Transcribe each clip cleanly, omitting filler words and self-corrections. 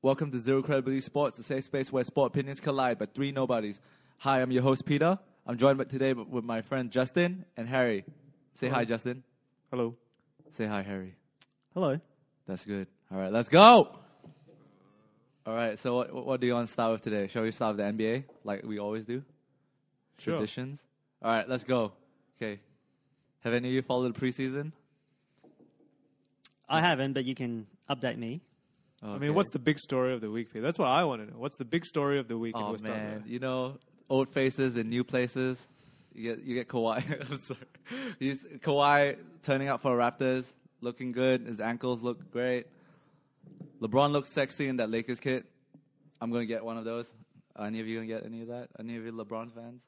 Welcome to Zero Credibility Sports, the safe space where sport opinions collide by three nobodies. Hi, I'm your host, Peter. I'm joined today with my friend Justin and Harry. Say hi, Justin. Hello. Say hi, Harry. Hello. That's good. All right, let's go. All right, so what do you want to start with today? Shall we start with the NBA like we always do? Sure. Traditions? All right, let's go. Okay. Have any of you followed the preseason? I haven't, but you can update me. Okay. I mean, what's the big story of the week, Peter? That's what I want to know. What's the big story of the week? Oh, man. You know, old faces in new places. You get Kawhi. I'm sorry. Kawhi turning up for Raptors, looking good. His ankles look great. LeBron looks sexy in that Lakers kit. I'm going to get one of those. Any of you going to get any of that? Any of you LeBron fans?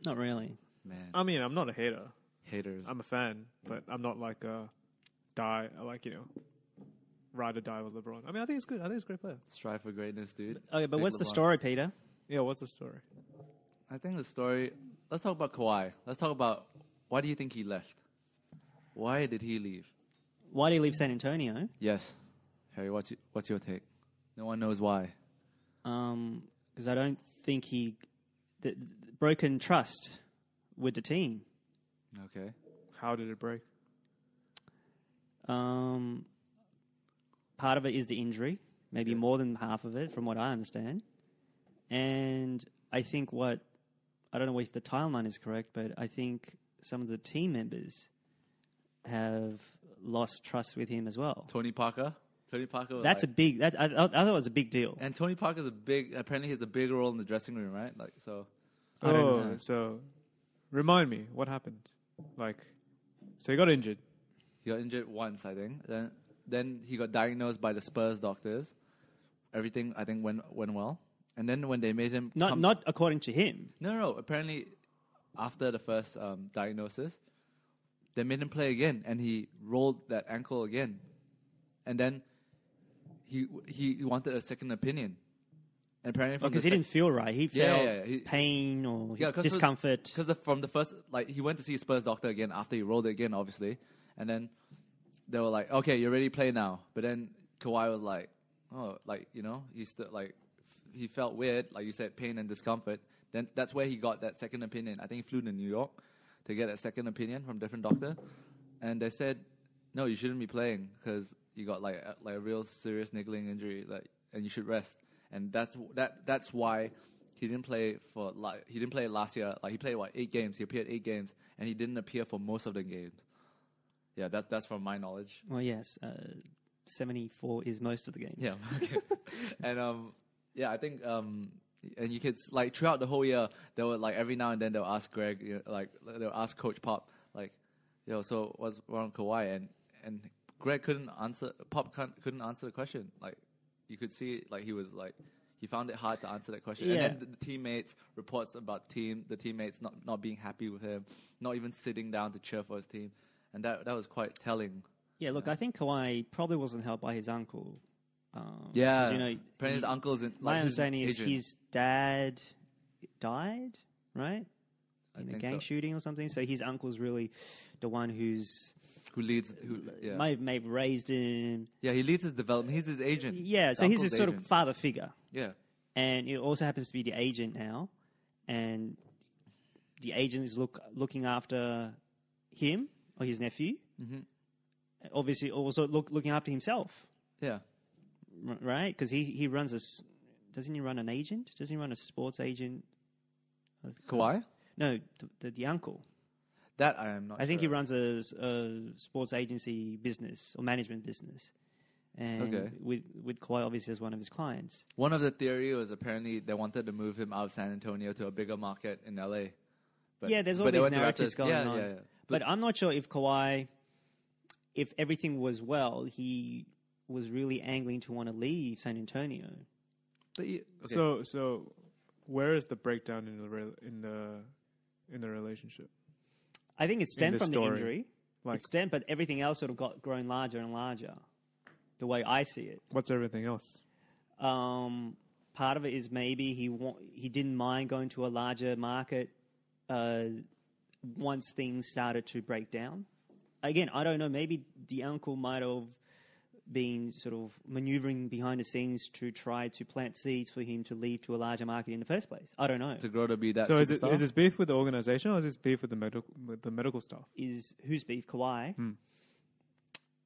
Not really. Man. I mean, I'm not a hater. Haters. I'm a fan, but I'm not like a ride or die with LeBron. I mean, I think it's good. I think it's a great player. Strive for greatness, dude. Okay, but Big what's the LeBron. story, Peter? Yeah, what's the story? I think the story... Let's talk about Kawhi. Let's talk about why do you think he left? Why did he leave? Why did he leave San Antonio? Yes. Harry, what's your take? No one knows why. Because I don't think the broken trust with the team. Okay. How did it break? Part of it is the injury, maybe more than half of it, from what I understand. And I think I don't know if the timeline is correct, but I think some of the team members have lost trust with him as well. Tony Parker? That's a big. I thought it was a big deal. And Tony Parker's apparently he has a big role in the dressing room, right? So I don't know. So remind me, what happened? So he got injured. He got injured once, I think. Then he got diagnosed by the Spurs doctors. Everything, I think, went well. And then when they made him... Not according to him. No. Apparently, after the first diagnosis, they made him play again. And he rolled that ankle again. And then he wanted a second opinion. And apparently Because he didn't feel right. He felt He, pain or Yeah, discomfort. Because from the first, he went to see a Spurs doctor again after he rolled it again, obviously, and then they were like, "Okay, you're ready to play now." But then Kawhi was like, "Oh, he's still he felt weird, like you said, pain and discomfort." Then that's where he got that second opinion. I think he flew to New York to get a second opinion from a different doctor, and they said, "No, you shouldn't be playing because you got like a real serious niggling injury, and you should rest." And that's why he didn't play he didn't play last year. He played 8 games. He appeared 8 games, and he didn't appear for most of the games. Yeah, that's from my knowledge. Well, yes, 74 is most of the games. Yeah, okay. And I think and you could throughout the whole year, they were every now and then they'll ask Greg, they'll ask Coach Pop, so what's wrong with Kawhi? And Greg couldn't answer. Pop couldn't answer the question. You could see he was he found it hard to answer that question. Yeah. And then the teammates reports about the teammates not being happy with him, not even sitting down to cheer for his team, and that was quite telling. Yeah, look, I think Kawhi probably wasn't helped by his uncle. Apparently the uncle's in. My understanding is agent. his dad died, right? In a think gang so. shooting or something. So his uncle's really the one who may have raised him. Yeah, he leads his development. He's his agent. Yeah, so he's his sort of father figure. Yeah. And it also happens to be the agent now. And the agent is looking after him or his nephew. Mm-hmm. Obviously also looking after himself. Yeah. Right? Because he runs doesn't he run an agent? Doesn't he run a sports agent? Kawhi? No, the uncle. That I am not I think sure. he runs a sports agency business or management business. And with Kawhi obviously as one of his clients. One of the theory was apparently they wanted to move him out of San Antonio to a bigger market in LA. There's all these narratives going on. Yeah. But I'm not sure if Kawhi, if everything was well, he was really angling to want to leave San Antonio. But So where is the breakdown in the relationship? I think it stemmed from the story. injury. It stemmed, but everything else sort of got grown larger and larger, the way I see it. What's everything else? part of it is maybe he didn't mind going to a larger market once things started to break down. Again, I don't know. Maybe the uncle might have been sort of maneuvering behind the scenes to try to plant seeds for him to leave to a larger market in the first place. I don't know. To grow to be that So superstar? is this beef with the organization or is this beef with the medical staff? Is who's beef? Kawhi.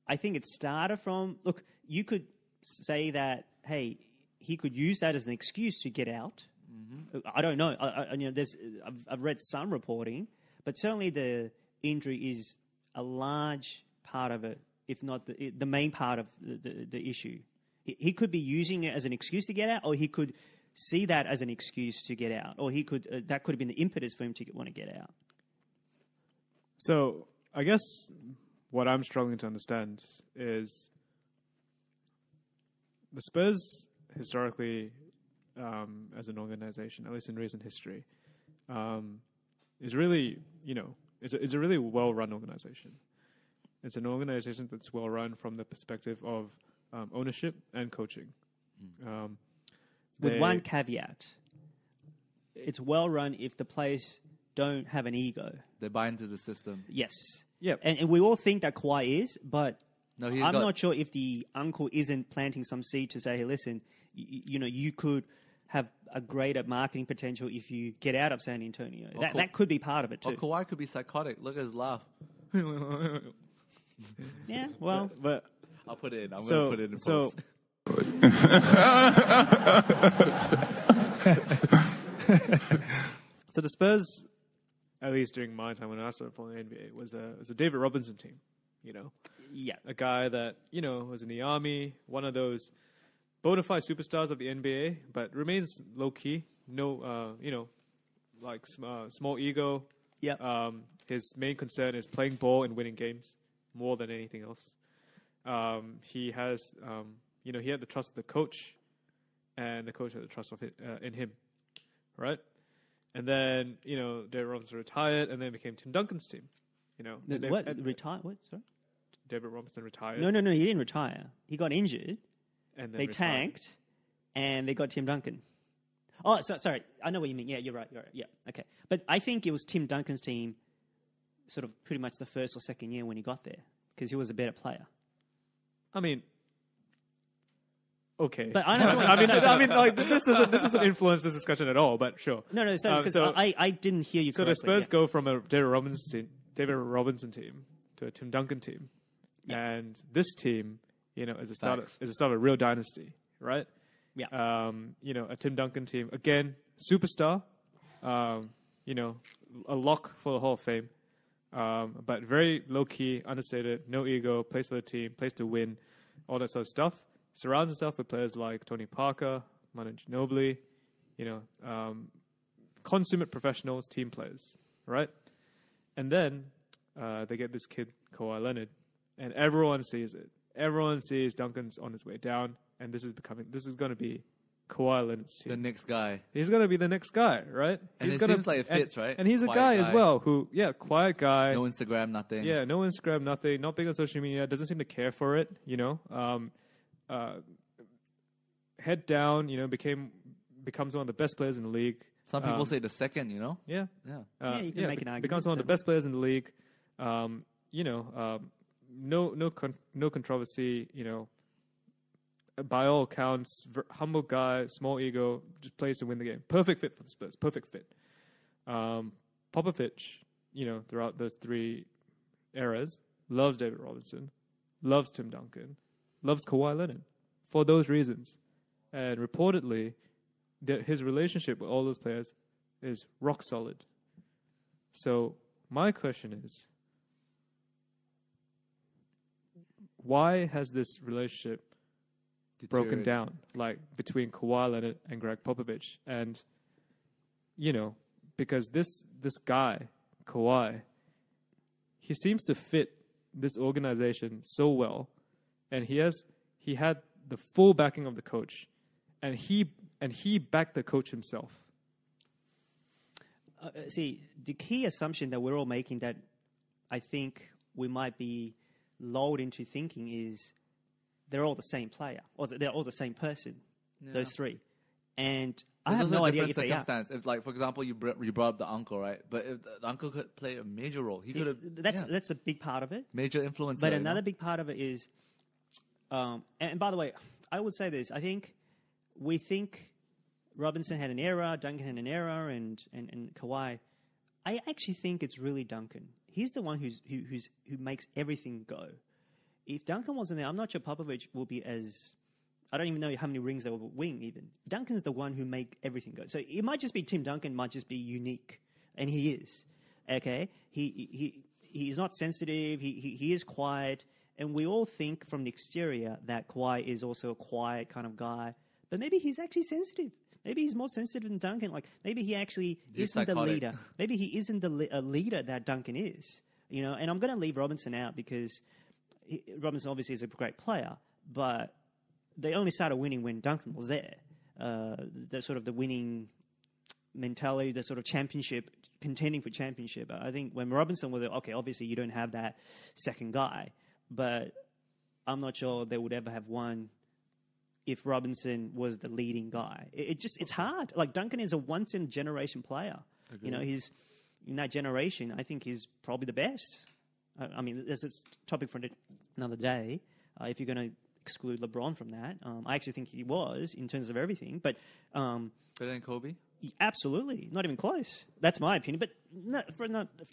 I think it started from, look, you could say that, hey, he could use that as an excuse to get out. I don't know. I've read some reporting, but certainly the injury is a large part of it, if not the main part of the issue. He could be using it as an excuse to get out, or he could see that as an excuse to get out, or he could that could have been the impetus for him to want to get out. So I guess what I'm struggling to understand is the Spurs historically, as an organization, at least in recent history, is really, it's a really well-run organization. It's an organization that's well-run from the perspective of ownership and coaching. With one caveat, it's well-run if the players don't have an ego. They buy into the system. Yes. Yeah. And we all think that Kawhi is, but No, I'm not sure if the uncle isn't planting some seed to say, hey, listen, you could have a greater marketing potential if you get out of San Antonio. That could be part of it too. Or Kawhi could be psychotic. Look at his laugh. Yeah, well. But I'll put it in. I'm going to put it in post. So the Spurs, at least during my time when I started following the NBA, was a David Robinson team. Yeah. A guy that, was in the army, one of those bona fide superstars of the NBA, but remains low-key. No, small ego. Yeah. His main concern is playing ball and winning games more than anything else. He has, he had the trust of the coach, and the coach had the trust of in him, right? And then, David Robinson retired, and then became Tim Duncan's team. Retired? What? Sorry? David Robinson retired. No, he didn't retire. He got injured. And then they tanked, and they got Tim Duncan. Oh, sorry. I know what you mean. Yeah, you're right. Yeah, okay. But I think it was Tim Duncan's team sort of pretty much the first or second year when he got there, because he was a better player. I mean, okay. But honestly, this doesn't influence this discussion at all, but sure. No, because I didn't hear you correctly. So the Spurs go from a David Robinson team to a Tim Duncan team. Yeah. And this team, is a start of a real dynasty, right? Yeah. A Tim Duncan team, again, superstar, a lock for the Hall of Fame, but very low-key, understated, no ego, plays for the team, plays to win, all that sort of stuff. Surrounds himself with players like Tony Parker, Manu Ginobili, consummate professionals, team players, right? And then they get this kid, Kawhi Leonard, and everyone sees it. Everyone sees Duncan's on his way down, and this is going to be Kawhi Leonard's team. The next guy. He's going to be the next guy, right? And seems like it fits, right? And he's quiet a guy as well who, quiet guy. No Instagram, nothing. Yeah, no Instagram, nothing. Not big on social media. Doesn't seem to care for it, head down, becomes one of the best players in the league. Some people say the second, Yeah, you can make an argument. Becomes one of the best players in the league. No controversy. By all accounts, humble guy, small ego, just plays to win the game. Perfect fit for the Spurs. Perfect fit. Popovich, throughout those three eras, loves David Robinson, loves Tim Duncan, loves Kawhi Leonard for those reasons. And reportedly, his relationship with all those players is rock solid. So my question is, why has this relationship broken down, between Kawhi Leonard and Greg Popovich? And, because this guy, Kawhi, he seems to fit this organization so well, and he had the full backing of the coach, and he backed the coach himself. See, the key assumption that we're all making that I think we might be lulled into thinking is they're all the same player, or they're all the same person, those three. And I There's have also no a idea different if they are. circumstance. If, like, for example, you brought up the uncle, right? But if the uncle could play a major role, he could have. That's a big part of it. Major influence. But another big part of it is, and by the way, I would say this. I think we think Robinson had an error, Duncan had an error, and Kawhi. I actually think it's really Duncan. He's the one who makes everything go. If Duncan wasn't there, I'm not sure Popovich will be as. I don't even know how many rings they will win. Even Duncan's the one who make everything go. So it might just be Tim Duncan, might just be unique, and he is. Okay, he's not sensitive. He is quiet, and we all think from the exterior that Kawhi is also a quiet kind of guy. But maybe he's actually sensitive. Maybe he's more sensitive than Duncan. Like maybe he actually isn't the leader. Maybe he isn't a leader that Duncan is. You know, and I'm going to leave Robinson out because Robinson obviously is a great player, but they only started winning when Duncan was there. The sort of the winning mentality, the sort of championship, contending for championship. I think when Robinson was there, okay, obviously you don't have that second guy, but I'm not sure they would ever have won if Robinson was the leading guy. It's hard. Like Duncan is a once in a generation player. Agreed. You know, he's in that generation. I think he's probably the best. I mean, there's this topic for another day. If you're going to exclude LeBron from that, I actually think he was in terms of everything. But better than Kobe? Absolutely, not even close. That's my opinion. But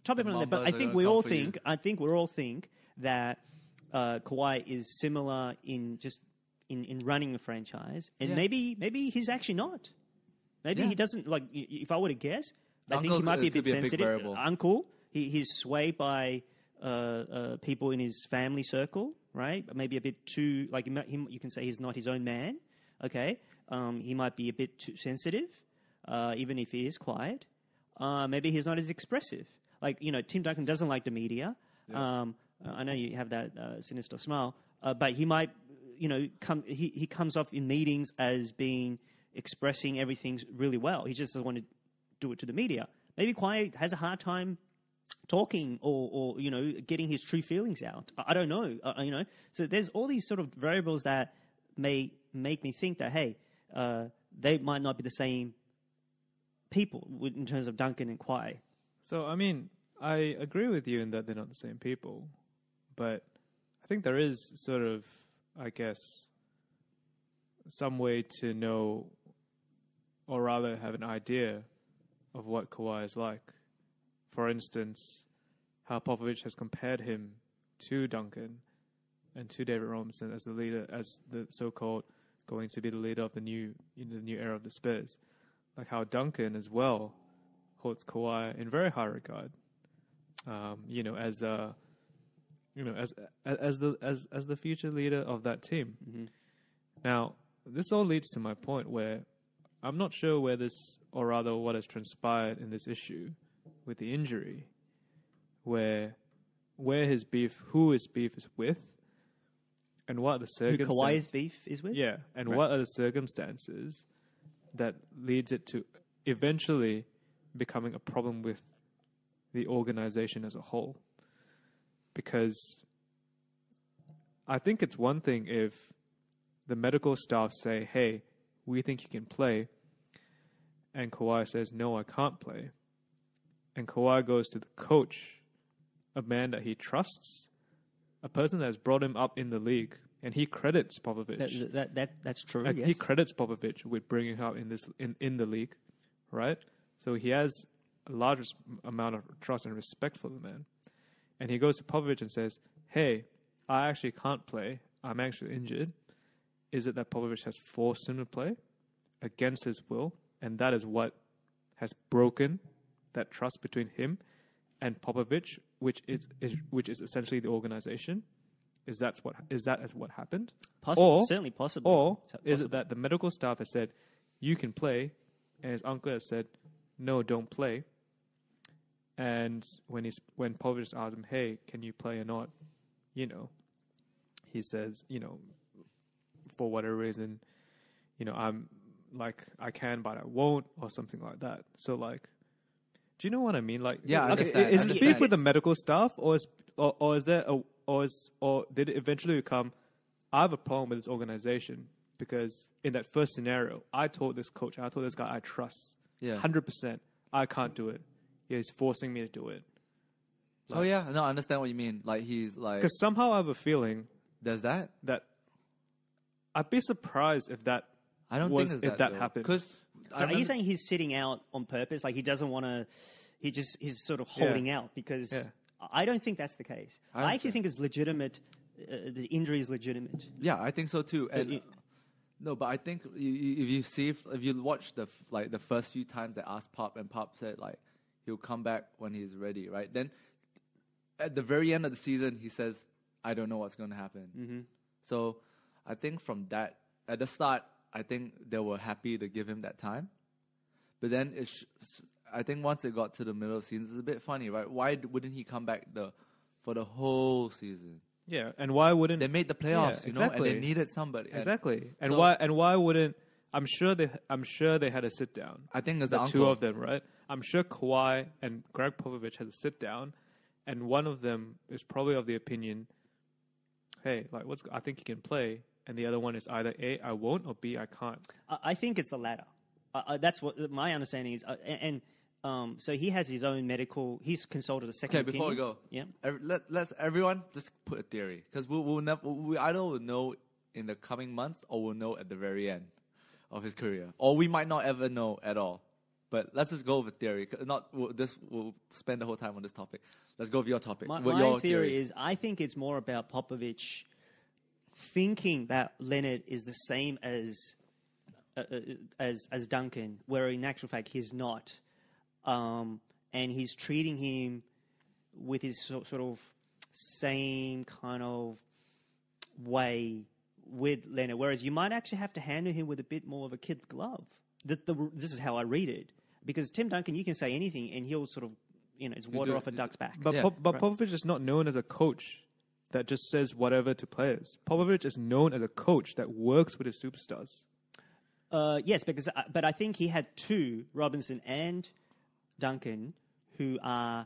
topic from that. But I think we all think. I think we all think that Kawhi is similar in just in running a franchise, and maybe he's actually not. Maybe he doesn't like. If I were to guess, I think he might be a bit sensitive. Uncle, he's swayed by people in his family circle, right? Maybe a bit too like you can say he's not his own man. Okay, he might be a bit too sensitive, even if he is quiet. Maybe he's not as expressive. Like Tim Duncan doesn't like the media. Yeah. I know you have that sinister smile, but he might. He comes off in meetings as being expressing everything really well. He just doesn't want to do it to the media. Maybe Kawhi has a hard time talking or getting his true feelings out. I don't know. So there's all these sort of variables that may make me think that hey, they might not be the same people in terms of Duncan and Kawhi. So I mean, I agree with you in that they're not the same people, but I think there is sort of, I guess, some way to know, or rather have an idea of what Kawhi is like. For instance, how Popovich has compared him to Duncan and to David Robinson as the leader, as the so-called going to be the leader of the new era of the Spurs. Like how Duncan as well holds Kawhi in very high regard. As the future leader of that team. Mm-hmm. Now, this all leads to my point where I'm not sure where this, or rather what has transpired in this issue with the injury, where his beef, who his beef is with, and what are the circumstances. Who Kawhi's beef is with? Yeah, and what are the circumstances that leads it to eventually becoming a problem with the organization as a whole. Because I think it's one thing if the medical staff say, hey, we think you can play, and Kawhi says, no, I can't play. And Kawhi goes to the coach, a man that he trusts, a person that has brought him up in the league, and he credits Popovich. That's true, Like, yes. He credits Popovich with bringing him up in the league, right? So he has a large amount of trust and respect for the man. And he goes to Popovich and says, hey, I actually can't play. I'm actually injured. Is it that Popovich has forced him to play against his will? And that is what has broken that trust between him and Popovich, which is essentially the organization. Is that what happened? Certainly possible. Or is it that the medical staff has said, you can play, and his uncle has said, no, don't play. And when Popovich asks him, hey, can you play or not? He says, for whatever reason, I'm like, I can, but I won't, or something like that. So like, do you know what I mean? Like, yeah, okay, is it beef with the medical staff, or did it eventually become, I have a problem with this organization, because in that first scenario, I told this coach, I told this guy I trust, Yeah. 100%, I can't do it. He's forcing me to do it. Oh yeah, no, I understand what you mean. Like he's like, Because somehow I have a feeling there's that. that I'd be surprised if that I don't was think if that happened. Because So are you saying he's sitting out on purpose? Like he doesn't want to, he's sort of holding out because I don't think that's the case. I actually think it's legitimate. The injury is legitimate. Yeah, I think so too. And no, but I think if you watch the first few times they asked Pop, and Pop said like he'll come back when he's ready, right? Then at the very end of the season, he says, "I don't know what's going to happen." Mm-hmm. So I think from that at the start, I think they were happy to give him that time. But then I think once it got to the middle of the season, it's a bit funny, right? Why wouldn't he come back for the whole season? Yeah, and why wouldn't they made the playoffs? Yeah, you know, and they needed somebody. Exactly, and so, why wouldn't? I'm sure they had a sit down. I think it's the the two uncle. of them, right? I'm sure Kawhi and Greg Popovich had a sit down, and one of them is probably of the opinion, hey, like I think you can play, and the other one is either A, I won't, or B, I can't. I think it's the latter. That's what my understanding is, so he has his own medical. He's consulted a second opinion. Before we go, let's everyone just put a theory because we either will know in the coming months or we'll know at the very end of his career, or we might not ever know at all. But let's just go with theory. We'll spend the whole time on this topic. Let's go with your topic. My theory is I think it's more about Popovich thinking that Leonard is the same as Duncan, where in actual fact he's not. And he's treating him with his sort of same kind of way with Leonard, whereas you might actually have to handle him with a bit more of a kid's glove. This is how I read it, because Tim Duncan, you can say anything and he'll sort of, it's water off a duck's back. But Popovich is not known as a coach that just says whatever to players. Popovich is known as a coach that works with his superstars. Yes, but I think he had two, Robinson and Duncan, who are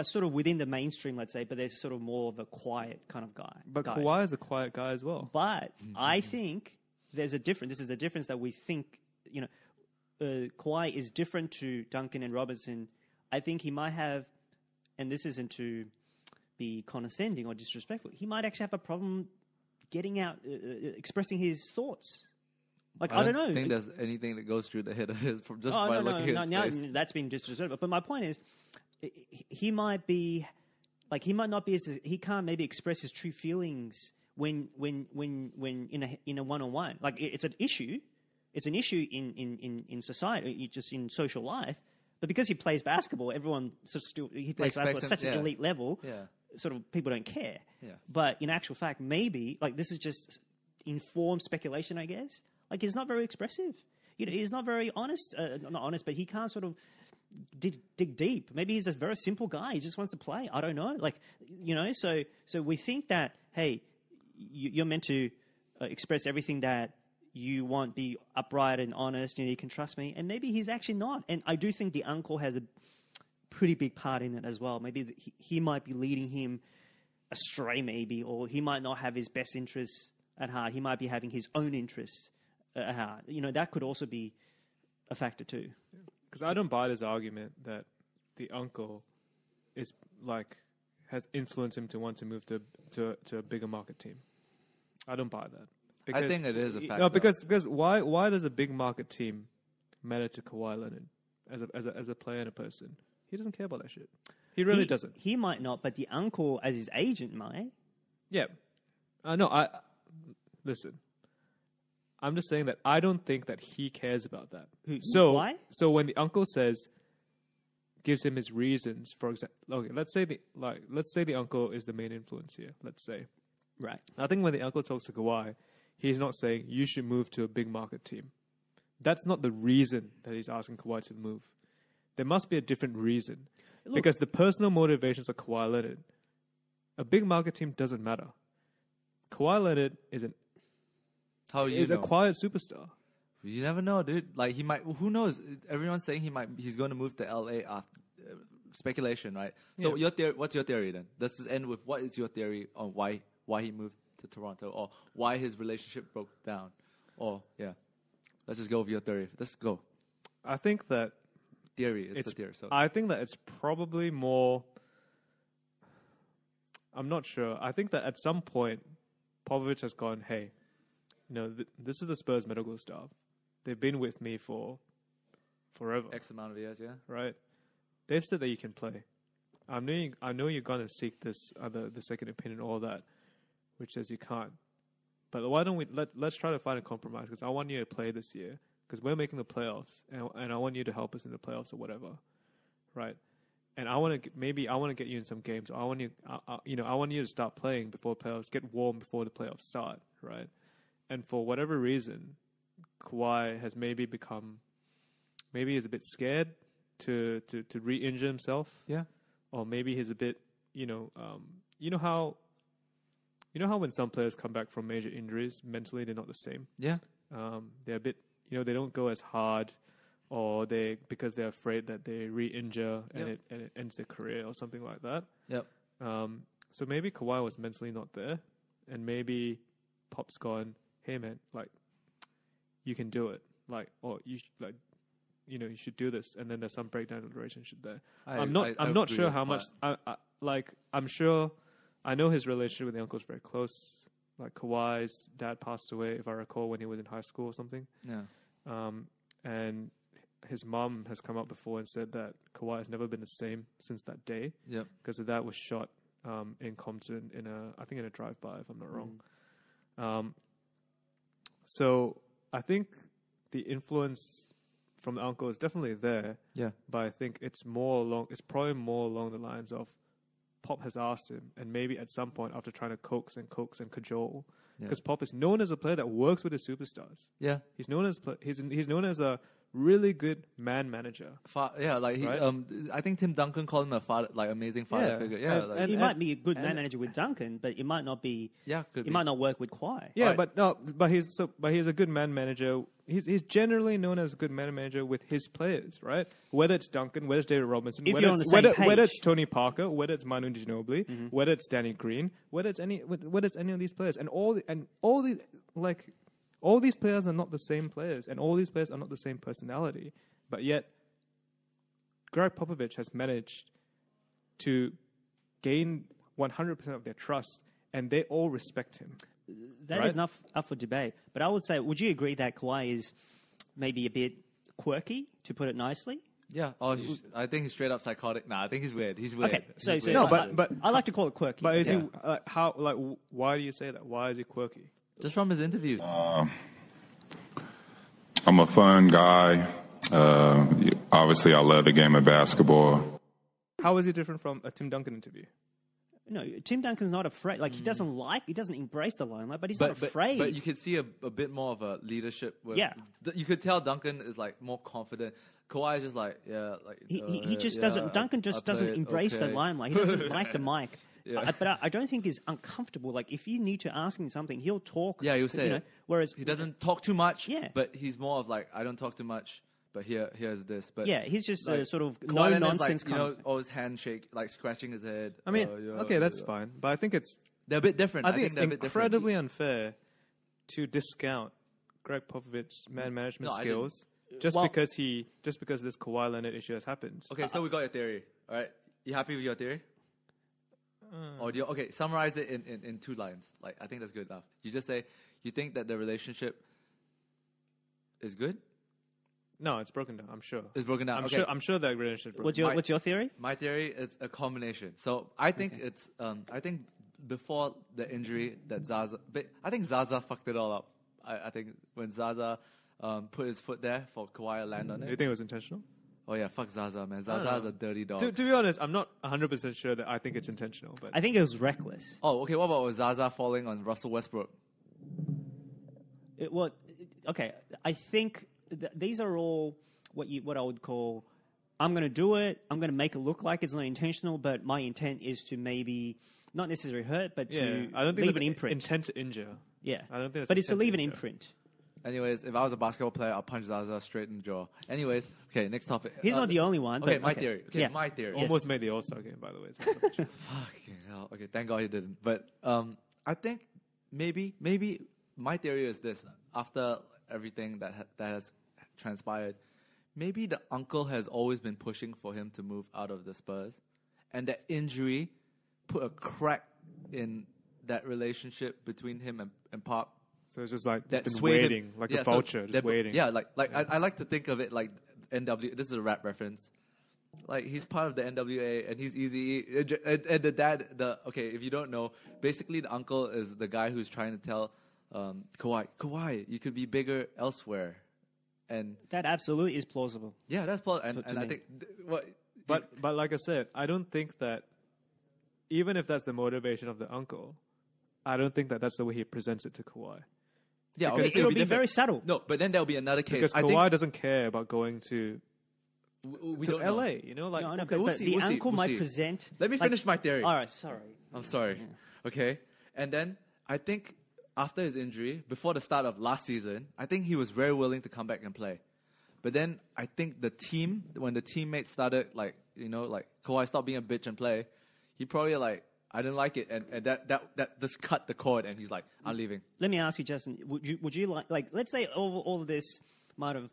sort of within the mainstream, let's say, but they're sort of more of a quiet kind of guy. But Kawhi is a quiet guy as well. But I think there's a difference. This is the difference that we think, Kawhi is different to Duncan and Robinson. I think he might have, and this isn't to be condescending or disrespectful, he might actually have a problem getting out, expressing his thoughts. Like, I don't know. I think there's anything that goes through the head of his just by looking at his face. That's been disrespectful. But my point is, he might be, like, he might not be, he can't maybe express his true feelings when in a one-on-one. Like, it's an issue. It's an issue in society, just in social life. But because he plays basketball, everyone he plays basketball at such an elite level. Yeah. Sort of people don't care. Yeah. But in actual fact, maybe, like, this is just informed speculation, I guess. Like, he's not very expressive. He's not very honest. Not honest, but he can't sort of dig deep. Maybe he's a very simple guy. He just wants to play. I don't know. Like, so we think that, hey, you're meant to express everything that you want, be upright and honest, you can trust me. And maybe he's actually not. And I do think the uncle has a pretty big part in it as well. Maybe he might be leading him astray, maybe, or he might not have his best interests at heart. He might be having his own interests at heart. That could also be a factor too. Because I don't buy this argument that the uncle is has influenced him to want to move to a bigger market team. I don't buy that. I think it is a factor. No, because why does a big market team matter to Kawhi Leonard as a player and a person? He doesn't care about that shit. He really doesn't. He might not, but the uncle, as his agent, might. Yeah. No, listen. I'm just saying that I don't think that he cares about that. Why? So when the uncle gives him his reasons, for example, okay, let's say the uncle is the main influence here. Let's say, right. I think when the uncle talks to Kawhi, he's not saying you should move to a big market team. That's not the reason that he's asking Kawhi to move. There must be a different reason. Look, because the personal motivations of Kawhi Leonard, a big market team doesn't matter. Kawhi Leonard is a quiet superstar. You never know, dude. Like, he might. Who knows? Everyone's saying he's going to move to LA after speculation, right? So your theory. What's your theory then? Let's just end with what is your theory on why he moved to Toronto, or why his relationship broke down, or let's just go with your theory. Let's go. I think that Theory. It's the theory. So I think that it's probably more. I'm not sure. I think that at some point, Popovich has gone, hey, this is the Spurs medical staff. They've been with me for forever. X amount of years, yeah. Right? They've said that you can play. I know you're going to seek this the second opinion, all that, which says you can't. But why don't we let's try to find a compromise, because I want you to play this year, because we're making the playoffs, and I want you to help us in the playoffs or whatever, right? And I want to get you in some games. I want you to start playing before playoffs, get warm before the playoffs start, right? And for whatever reason, Kawhi has maybe he's a bit scared to re-injure himself. Yeah. Or maybe he's a bit, you know how when some players come back from major injuries, mentally they're not the same. Yeah. They're a bit, they don't go as hard, or because they're afraid that they re-injure and it ends their career or something like that. Yep. So maybe Kawhi was mentally not there, and maybe Pop's gone, hey man, like, you can do it, like, or you you should do this, and then there's some breakdown in the relationship there. I'm not sure how much. I'm sure. I know his relationship with the uncle is very close. Like, Kawhi's dad passed away, if I recall, when he was in high school or something. Yeah. And his mom has come up before and said that Kawhi has never been the same since that day. Yep. Because his dad was shot in Compton in a drive-by, if I'm not wrong. So I think the influence from the uncle is definitely there. Yeah. But I think it's probably more along the lines of Pop has asked him, and maybe at some point after trying to coax and cajole, because Pop is known as a player that works with his superstars. Yeah. He's known as a really good man manager. I think Tim Duncan called him a father, like, amazing father figure. Yeah. And he might be a good man manager with Duncan, but it might not be. Yeah. Might not work with Kawhi. Yeah, right. but he's a good man manager. He's generally known as a good man manager with his players, right? Whether it's Duncan, whether it's David Robinson, whether it's Tony Parker, whether it's Manu Ginobili, whether it's Danny Green, whether it's any of these players, and all these players are not the same players, and all these players are not the same personality, but yet Greg Popovich has managed to gain 100% of their trust, and they all respect him. That is not up for debate. But I would say, would you agree that Kawhi is maybe a bit quirky, to put it nicely? Yeah. Oh, I think he's straight up psychotic. Nah, I think he's weird. He's weird. Okay, but I like to call it quirky. But is he how? Like, why do you say that? Why is he quirky? Just from his interview. I'm a fun guy. Obviously, I love the game of basketball. How is he different from a Tim Duncan interview? No, Tim Duncan's not afraid. Like, he doesn't embrace the limelight, but he's not afraid. But you could see a bit more of a leadership. You could tell Duncan is, like, more confident. Kawhi is just like, he just doesn't. Duncan just doesn't embrace the limelight. He doesn't like the mic. Yeah. But I don't think he's uncomfortable. Like, if you need to ask him something, he'll talk. Yeah, he'll say it. Whereas he doesn't talk too much. Yeah. But he's more of like, I don't talk too much. But here's this. But yeah, he's just like, a sort of Kawhi no-nonsense kind of always handshake, like scratching his head. I mean, that's fine. But I think they're a bit different. I think it's incredibly unfair to discount Greg Popovich's man management skills just because this Kawhi Leonard issue has happened. Okay, so we got your theory. All right, you happy with your theory? Summarize it in 2 lines. Like, I think that's good enough. You just say you think that the relationship is good. No, it's broken down. I'm sure it's broken down. I'm sure that relationship. What's your theory? My theory is a combination. So I think it's. I think before the injury that Zaza, but I think Zaza fucked it all up. I think when Zaza put his foot there for Kawhi to land on it. You think it was intentional? Oh yeah, fuck Zaza, man. Zaza's a dirty dog. To be honest, I'm not 100% sure that I think it's intentional. But I think it was reckless. Oh, okay. What about Zaza falling on Russell Westbrook? I think. These are all what I would call, I'm going to do it, I'm going to make it look like it's not intentional, but my intent is to maybe not necessarily hurt, but to leave an imprint. Intent to injure. Yeah. I don't think but it's to leave an imprint. Anyways, if I was a basketball player, I'll punch Zaza straight in the jaw. Anyways, okay, next topic. He's not the only one. Okay, my theory. Okay, my theory. Almost made the All-Star game, by the way. Fucking hell. Okay, thank God he didn't. But I think maybe my theory is this: after everything that has transpired, maybe the uncle has always been pushing for him to move out of the Spurs, and that injury put a crack in that relationship between him and Pop. So it's just like That just been swayed him. waiting, like a vulture, just waiting. Yeah, I like to think of it like NW. This is a rap reference. Like, he's part of the NWA and he's Easy. And the dad, if you don't know, basically the uncle is the guy who's trying to tell Kawhi, you could be bigger elsewhere. And That absolutely is plausible. yeah, that's plausible. And I me. think But like I said, I don't think that even if that's the motivation of the uncle, I don't think that that's the way he presents it to Kawhi. yeah, Because obviously it'll be be very different. subtle. No, but then there'll be another case. Because I Kawhi think doesn't care about going to we don't LA, know. you know, like No, okay, but, we'll but see, the we'll see, uncle we'll might see. present. Let me like- finish my theory. All right, sorry. I'm sorry. Okay. And then I think after his injury, before the start of last season, I think he was very willing to come back and play. But then I think when the teammates started, like, Kawhi, stop being a bitch and play, he probably I didn't like it. And that just cut the cord and he's like, I'm leaving. Let me ask you, Justin. Would you like let's say all of this might have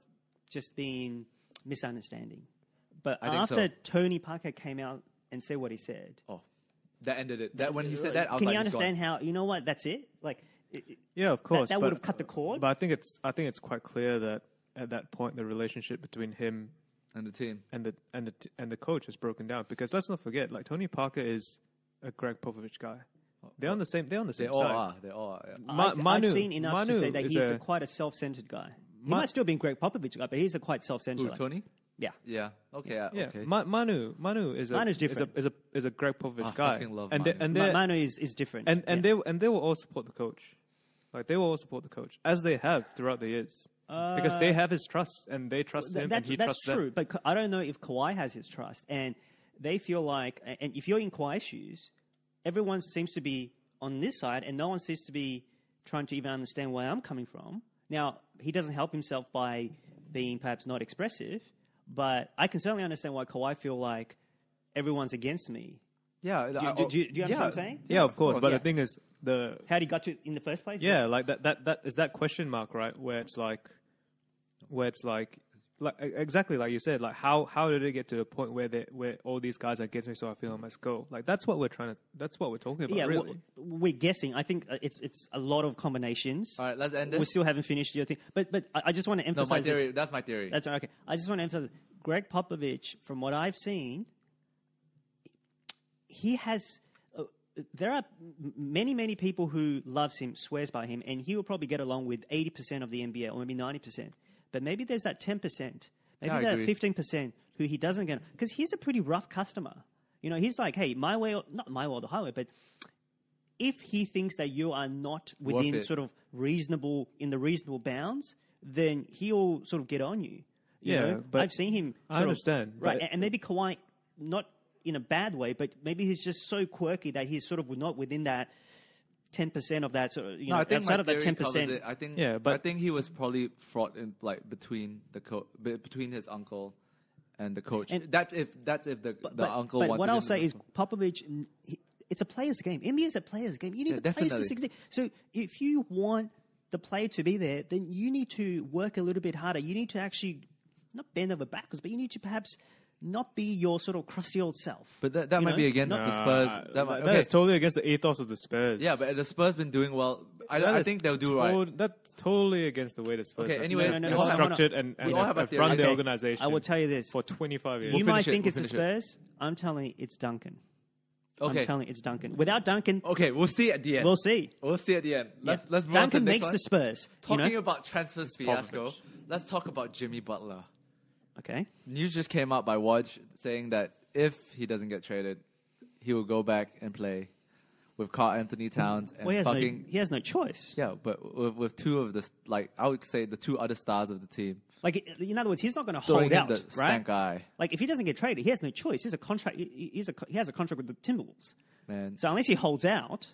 just been misunderstanding, but I think after so. Tony Parker came out and said what he said, Oh, that ended it. That when he said that, I was can like, you he's gone. understand how? You know what? That's it. Like, yeah, of course. that but- would have cut the cord. But I think it's quite clear that at that point the relationship between him And the team. and the coach has broken down, because let's not forget, like, Tony Parker is a Greg Popovich guy. They're on the same. They're on the same They all side. are. They all are. Yeah. Manu- I've seen enough to Manu say that is he's a- quite a self-centered guy. He Ma- might still be a Greg Popovich guy, but he's a quite self-centered. Who, guy. Tony? Yeah. Yeah. Okay. Yeah, Okay. Manu is Manu's different. is a Greg Popovich I guy. fucking love and Manu. they're- Manu is different. and yeah. they will all support the coach. Like, they will all support the coach, as they have throughout the years, because they have his trust and they trust him and he that's trusts true, them. but I don't know if Kawhi has his trust, and they feel like, and if you're in Kawhi's shoes, everyone seems to be on this side, and no one seems to be trying to even understand where I'm coming from. Now, he doesn't help himself by being perhaps not expressive, but I can certainly understand why Kawhi feel like everyone's against me. Yeah. Do you understand what I'm saying? Yeah, of course. But Yeah. the thing is, How he got to in the first place? yeah, like that is that question mark, right? Where it's like exactly like you said, like how did it get to a point where all these guys are getting, so I feel I must go? Like, that's what we're talking about, Yeah, really. we're guessing. I think it's a lot of combinations. All right. Let's end We this. still haven't finished your thing, but I just want to No, emphasize my this. theory. That's my theory. That's okay. I just want to emphasize Greg Popovich. From what I've seen, he has. There are many people who loves him, swears by him, and he will probably get along with 80% of the NBA, or maybe 90%. But maybe there's that 10%, maybe I that agree. 15% who he doesn't get, because he's a pretty rough customer. You know, he's like, hey, my way, not my way or the highway, but if he thinks that you are not within it. sort of reasonable bounds, then he'll sort of get on you. You Yeah, know? but I've seen him. I understand, right? but- And maybe Kawhi, not in a bad way, but maybe he's just so quirky that he's sort of not within that 10% of that. Sort of, No, I think outside my of that theory 10%. covers it. I think. Yeah, but- I think he was probably fraught in between between his uncle and the coach. And- That's if the uncle. But wanted what I'll him to say move is Popovich. It's a player's game. NBA is a player's game. You need Yeah, the players to definitely. succeed. So if you want the player to be there, then you need to work a little bit harder. You need to actually not bend over backwards, but you need to perhaps not be your sort of crusty old self. But that You might know? be against the Spurs. That is totally against the ethos of the Spurs. Yeah, but the Spurs been doing well. I think they'll do right. That's totally against the way the Spurs Okay, have anyways, have we all have- structured and we all have a have theory. run the Okay, organization. I will tell you this. for 25 years. You We'll might finish it, think we'll it's the finish Spurs. I'm telling you, it's Duncan. Okay. I'm telling you, it's Duncan. Without Duncan, Okay, we'll see at the end. we'll see. We'll see at the end. Let's Yeah. move on to Duncan the next makes one. the Spurs. Talking you know? about transfers fiasco, Popovich. let's talk about Jimmy Butler. Okay. News just came out by Woj saying that if he doesn't get traded, he will go back and play with Karl Anthony Towns and Well, fucking he has no choice. yeah, but with two of the I would say the two other stars of the team. Like, in other words, he's not going to Throwing hold in out, the right? stank guy, Like, if he doesn't get traded, he has no choice. He has a contract. He has a contract with the Timberwolves. man. So unless he holds out,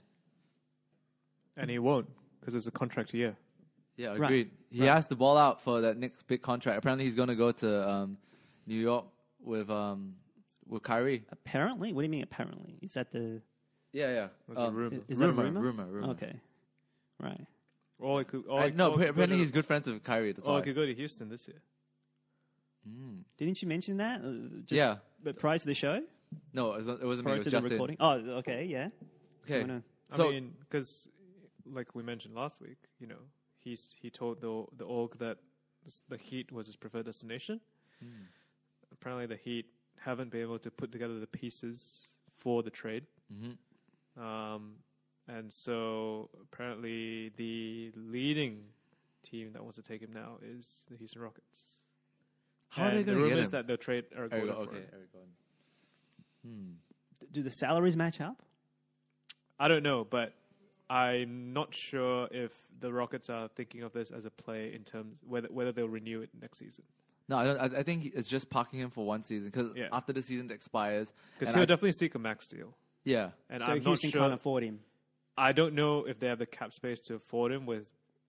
And he won't, because it's a contract year. Yeah, Right. agreed. He has the ball out for that next big contract. Apparently, he's going to go to New York with Kyrie. apparently, what do you mean apparently? Is that the Yeah. That's a rumor. is that a rumor? Rumor. Okay. Right. Or it could. Apparently he's good friends with Kyrie. That's Or why. he could go to Houston this year. Didn't you mention that? Yeah. But prior to the show? No, it wasn't me. It Prior was to the Justin. recording? Oh, okay, yeah. Okay. Wanna- So I mean, because like we mentioned last week, he told the org that the Heat was his preferred destination. Apparently, the Heat haven't been able to put together the pieces for the trade. And so apparently the leading team that wants to take him now is the Houston Rockets. How are they And going the to get rumors him? that they'll trade Eric Gordon for Okay, him. Eric Gordon. Do the salaries match up? I don't know, but I'm not sure if the Rockets are thinking of this as a play in terms whether they'll renew it next season. No, I don't. I think it's just parking him for one season because Yeah. after the season expires, Because and he'll definitely seek a max deal. yeah, And So I'm not Houston sure. can't afford him. I don't know if they have the cap space to afford him with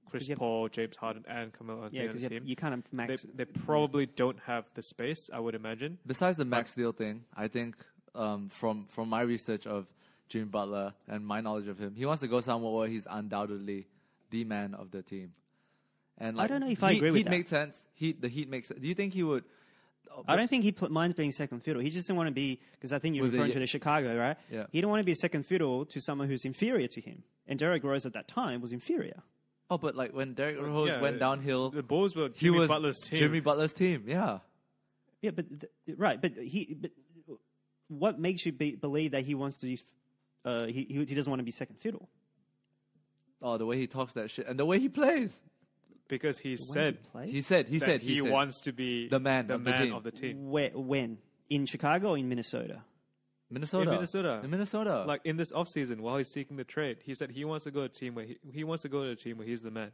Chris 'Cause you have- Paul, James Harden, and Carmelo Anthony Yeah, on the because team. you can't max. They probably don't have the space, I would imagine. besides the max deal thing, I think from my research of Jimmy Butler and my knowledge of him, he wants to go somewhere where he's undoubtedly the man of the team. And I don't know if I agree with Heat that. makes sense. The Heat makes sense. Do you think he would? I don't think he minds being second fiddle. He just doesn't want to be, because I think you're With the- referring to the Chicago, right? Yeah. He don't want to be a second fiddle to someone who's inferior to him. And Derrick Rose at that time was inferior. Oh, but like when Derrick Rose Yeah, went downhill, The Bulls were he Jimmy was Butler's team. Jimmy Butler's team. Yeah. Yeah, but right, but what makes you believe that he wants to be, he doesn't want to be second fiddle? Oh, the way he talks that shit and the way he plays. Because he When said play? He said he said wants to be the man of the team. of the team. When? In Chicago or in Minnesota? Minnesota. In Minnesota. Like Like in this offseason, while he's seeking the trade, he said he wants to go to a team where he wants to go to a team where he's the man.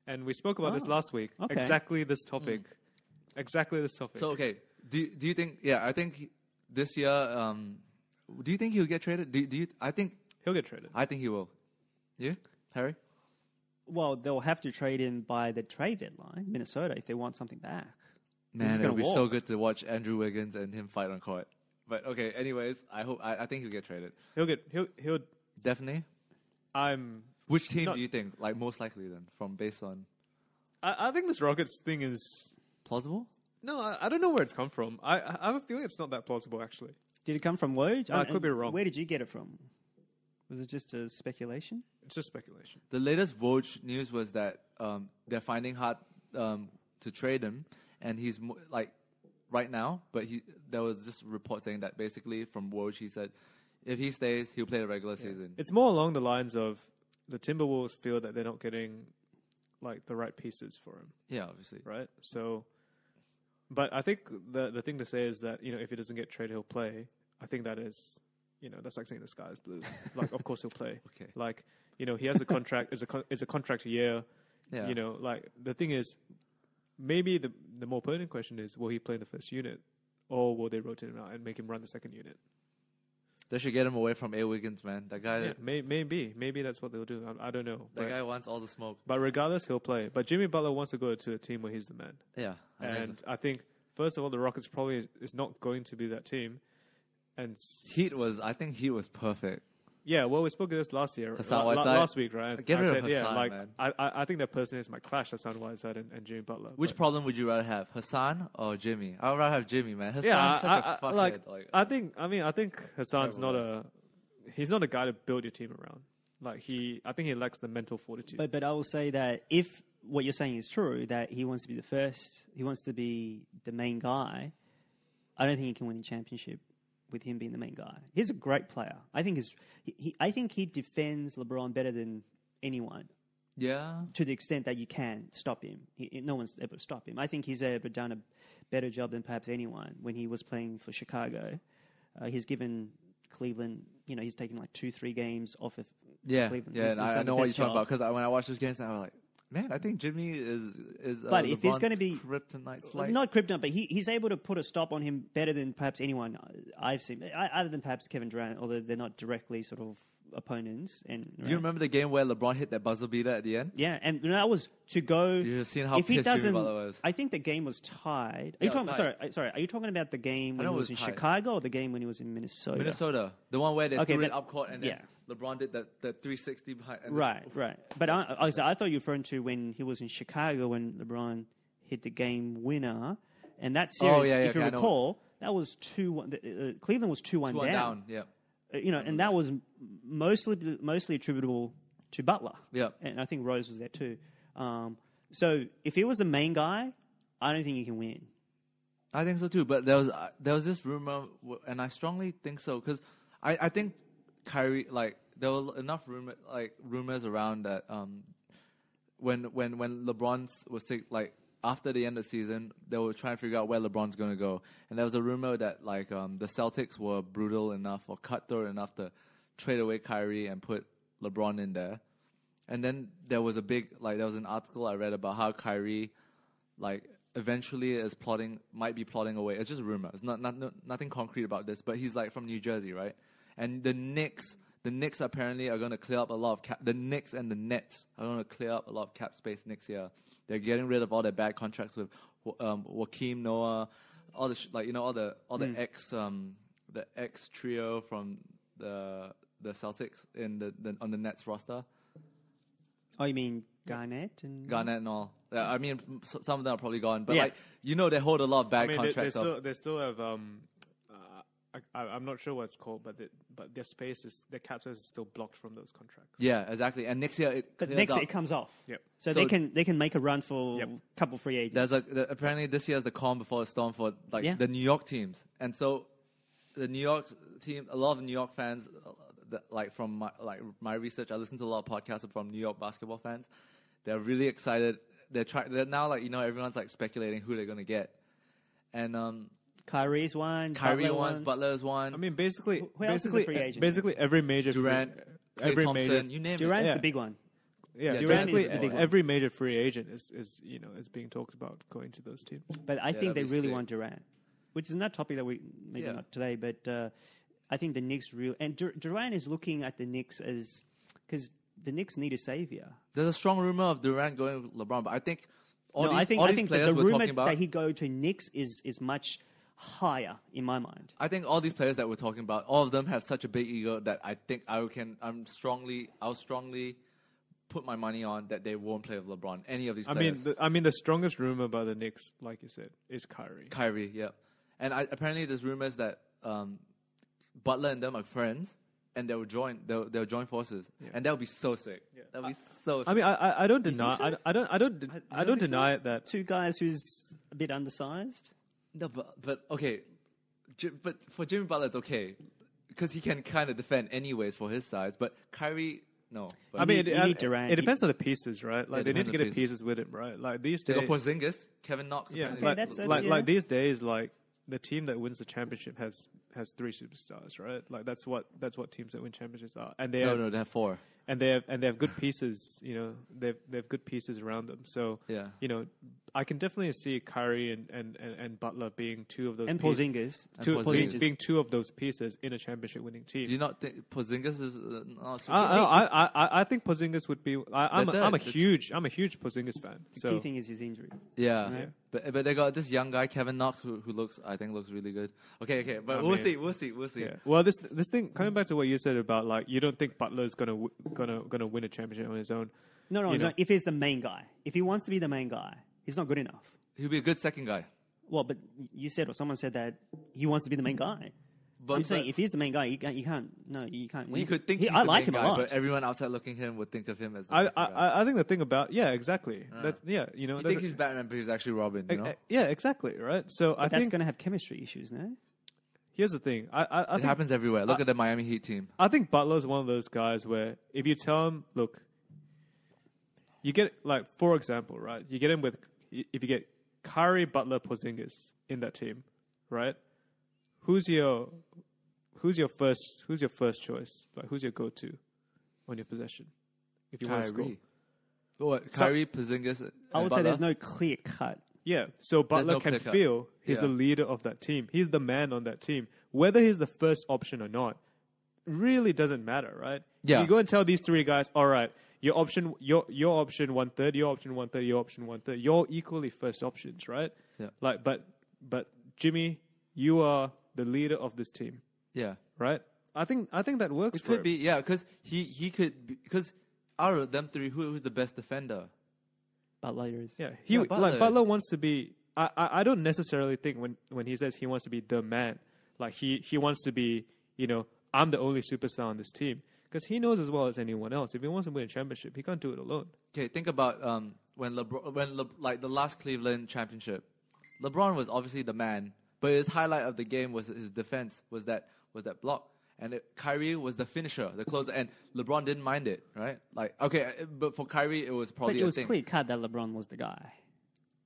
And we spoke about this last week. okay. Exactly this topic. Exactly this topic. so okay. Do you think? Yeah, I think this year. Do you think he'll get traded? Do you? I think he'll get traded. he will. You, Harry? Well, they'll have to trade him by the trade deadline, Minnesota, if they want something back. Man, He's it'll gonna be so walk. good to watch Andrew Wiggins and him fight on court. But okay, anyways, I think he'll get traded. He'll Definitely. I'm Which team Not- do you think like most likely then? From based on I think this Rockets thing is plausible? no, I don't know where it's come from. I have a feeling it's not that plausible actually. Did it come from Woj? I could be wrong. Where did you get it from? Was it just a speculation? It's just speculation. The latest Woj news was that they're finding hard to trade him, and he's like right now. But there was just a report saying that basically from Woj, he said if he stays, he'll play the regular season. It's more along the lines of the Timberwolves feel that they're not getting like the right pieces for him, Yeah, obviously. right? So, but I think the thing to say is that if he doesn't get traded, he'll play. I think that is, that's like saying the sky is blue. Like, of course he'll play. Okay. Like, he has a contract. It's a contract year. Yeah. Like the thing is, maybe the more pertinent question is, will he play in the first unit, or will they rotate him out and make him run the second unit? They should get him away from A. Wiggins, man. That guy. Yeah, maybe that's what they'll do. I don't know. That But, guy wants all the smoke. but regardless, he'll play. But Jimmy Butler wants to go to a team where he's the man. Yeah. I think And I think, first of all, the Rockets probably is not going to be that team. And so. I think Heat was perfect. yeah, well, we spoke of this last year, Hassan Whiteside? last week, right? Get I rid of said, Hassan, like, man. I think their personalities might clash, Hassan Whiteside and Jimmy Butler. Which but- problem would you rather have, Hassan or Jimmy? I would rather have Jimmy, man. Hassan's yeah, such a fuckhead. I think Hassan's Terrible. he's not a guy to build your team around. Like I think he lacks the mental fortitude. But I will say that if what you're saying is true, that he wants to be the first, he wants to be the main guy, I don't think he can win a championship with him being the main guy. He's a great player. I think I think he defends LeBron better than anyone, Yeah. to the extent that you can stop him. No one's able to stop him. I think he's ever done a better job than perhaps anyone when he was playing for Chicago. He's given Cleveland, he's taken like 2-3 games off of Cleveland. Yeah, He's and I done know the what you're best talking job. about because when I watched this game, I was like, man, I think Jimmy is. But if he's gonna be- kryptonite, slight. Not kryptonite, but he's able to put a stop on him better than perhaps anyone I've seen, other than perhaps Kevin Durant, although they're not directly sort of opponents. And Do you remember the game where LeBron hit that buzzer beater at the end? Yeah, and that was to go. You've seen how if he pissed Jimmy doesn't, Butler was. I think the game was tied. Yeah, it was tied. Sorry. Are you talking about the game when know he it was was in tied. Chicago or the game when he was in Minnesota? Minnesota, the one where they Okay, threw it that- up court and then yeah. LeBron did the 360 behind. And Right. But I thought you were referring to when he was in Chicago when LeBron hit the game winner, and that series, if you okay, I know. recall, that was 2-1. Cleveland was 2-1 2-1 down. down. Yeah. And that was mostly attributable to Butler. Yeah. And I think Rose was there too. So if he was the main guy, I don't think he can win. I think so too, but there was this rumor, and I strongly think so because I think Kyrie, like, there were enough rumors around that when LeBron was like after the end of the season, they were trying to figure out where LeBron's going to go, and there was a rumor that like the Celtics were brutal enough or cutthroat enough to trade away Kyrie and put LeBron in there, and then there was an article I read about how Kyrie eventually might be plotting away. It's just a rumor. It's nothing concrete about this, but he's like from New Jersey, right? And the Knicks apparently are going to clear up a lot of cap. The Knicks and the Nets are going to clear up a lot of cap space next year. They're getting rid of all their bad contracts with Joakim Noah, all the the ex trio from the Celtics on the Nets roster. Oh, you mean Garnett and all. I mean, some of them are probably gone, but Yeah. they hold a lot of bad contracts. They still have. I'm not sure what it's called, but their cap space is still blocked from those contracts. Yeah, exactly. And next year But next year it comes off. Yep. So they can make a run for a couple free agents. Apparently this year is the calm before the storm for the New York teams, and so the New York team, a lot of the New York fans, from my research, I listen to a lot of podcasts from New York basketball fans. They're really excited. They're now everyone's speculating who they're gonna get, and Kyrie's one. Kyrie won, Butler's one. I mean, basically, Who else is a free agent? Basically, every major Durant, every Klay Thompson, major, you name Durant's it. the big one. yeah, Durant basically is the big one. every major free agent is being talked about going to those teams. But I think they that'd be really sick. want Durant, which is not a topic that we maybe Yeah. not today. But I think the Knicks Durant is looking at the Knicks as because the Knicks need a savior. There's a strong rumor of Durant going with LeBron, but I think I think these that players the we're rumor talking about. that he go to Knicks is much higher in my mind. I think all these players that we're talking about, all of them have such a big ego that I think I'll strongly put my money on that they won't play with LeBron. Any of these players. The strongest rumor about the Knicks, like you said, is Kyrie. Kyrie, yeah. And apparently there's rumors that Butler and them are friends, and they'll join forces, and that would be so sick. Yeah. That would be so sick. I mean, I don't deny. so? I don't think deny so? that. Two guys who's a bit undersized. No, but okay. But for Jimmy Butler, it's okay because he can kind of defend anyways for his size. But Kyrie, no. But I mean, you need Durant. it depends on the pieces, right? Like Yeah, they need to depends get on the pieces with him, right? Like these they days, got Porzingis, Kevin Knox. yeah, apparently. that's- like yeah. these days, like the team that wins the championship has three superstars, right? Like that's what teams that win championships are, and they No, they have four. and they have good pieces. They have good pieces around them. So Yeah. I can definitely see Kyrie and Butler being two of those And pieces, Porzingis. Porzingis. being two of those pieces in a championship winning team. Do you not think Porzingis is not super I think Porzingis would be. I'm a That's- huge Porzingis fan. The So key thing is his injury. Yeah, Right. but they got this young guy Kevin Knox who looks really good. Okay, but we'll see. yeah. Well, this thing coming back to what you said about like you don't think Butler's gonna win a championship on his own. No, he's not. If he's the main guy. If he wants to be the main guy, he's not good enough. He'll be a good second guy. Well, but you said or someone said that he wants to be the main guy. But I'm saying if he's the main guy, you can't win. you could think he's I the like main him guy, a lot. but everyone outside looking at him would think of him as the second guy. I think the thing about exactly. You think he's Batman, but he's actually Robin. Yeah, exactly. Right. So I But that's think going to have chemistry issues, no? here's the thing. I It think, happens everywhere. Look at the Miami Heat team. I think Butler's one of those guys where if you tell him, look, you get like for example, right? You get him with if you get Kyrie, Butler, Porzingis in that team, right? Who's your first choice? Like who's your go-to on your possession if you want to score? Kyrie. What? Kyrie, Porzingis, and I would say Butler? there's no clear cut. Yeah, so Butler no can clear cut. feel he's Yeah. the leader of that team. He's the man on that team. Whether he's the first option or not, really doesn't matter, right? Yeah. You go and tell these three guys, all right, your option 1/3, your option 1/3, your option 1/3. You're equally first options, right? Yeah. Like, but Jimmy, you are the leader of this team, Yeah. right? I think that works. It for could him. be, yeah, because he could, because out of them three, who's the best defender? Butler is. Yeah, Butler Butler wants to be. I don't necessarily think when he says he wants to be the man, like he wants to be, I'm the only superstar on this team, because he knows as well as anyone else, if he wants to win a championship, he can't do it alone. Okay, think about like the last Cleveland championship, LeBron was obviously the man, but his highlight of the game was his defense, was that block. And Kyrie was the finisher, the closer, and LeBron didn't mind it, right? Like, okay, but for Kyrie, it was probably But it was a thing. clear cut that LeBron was the guy.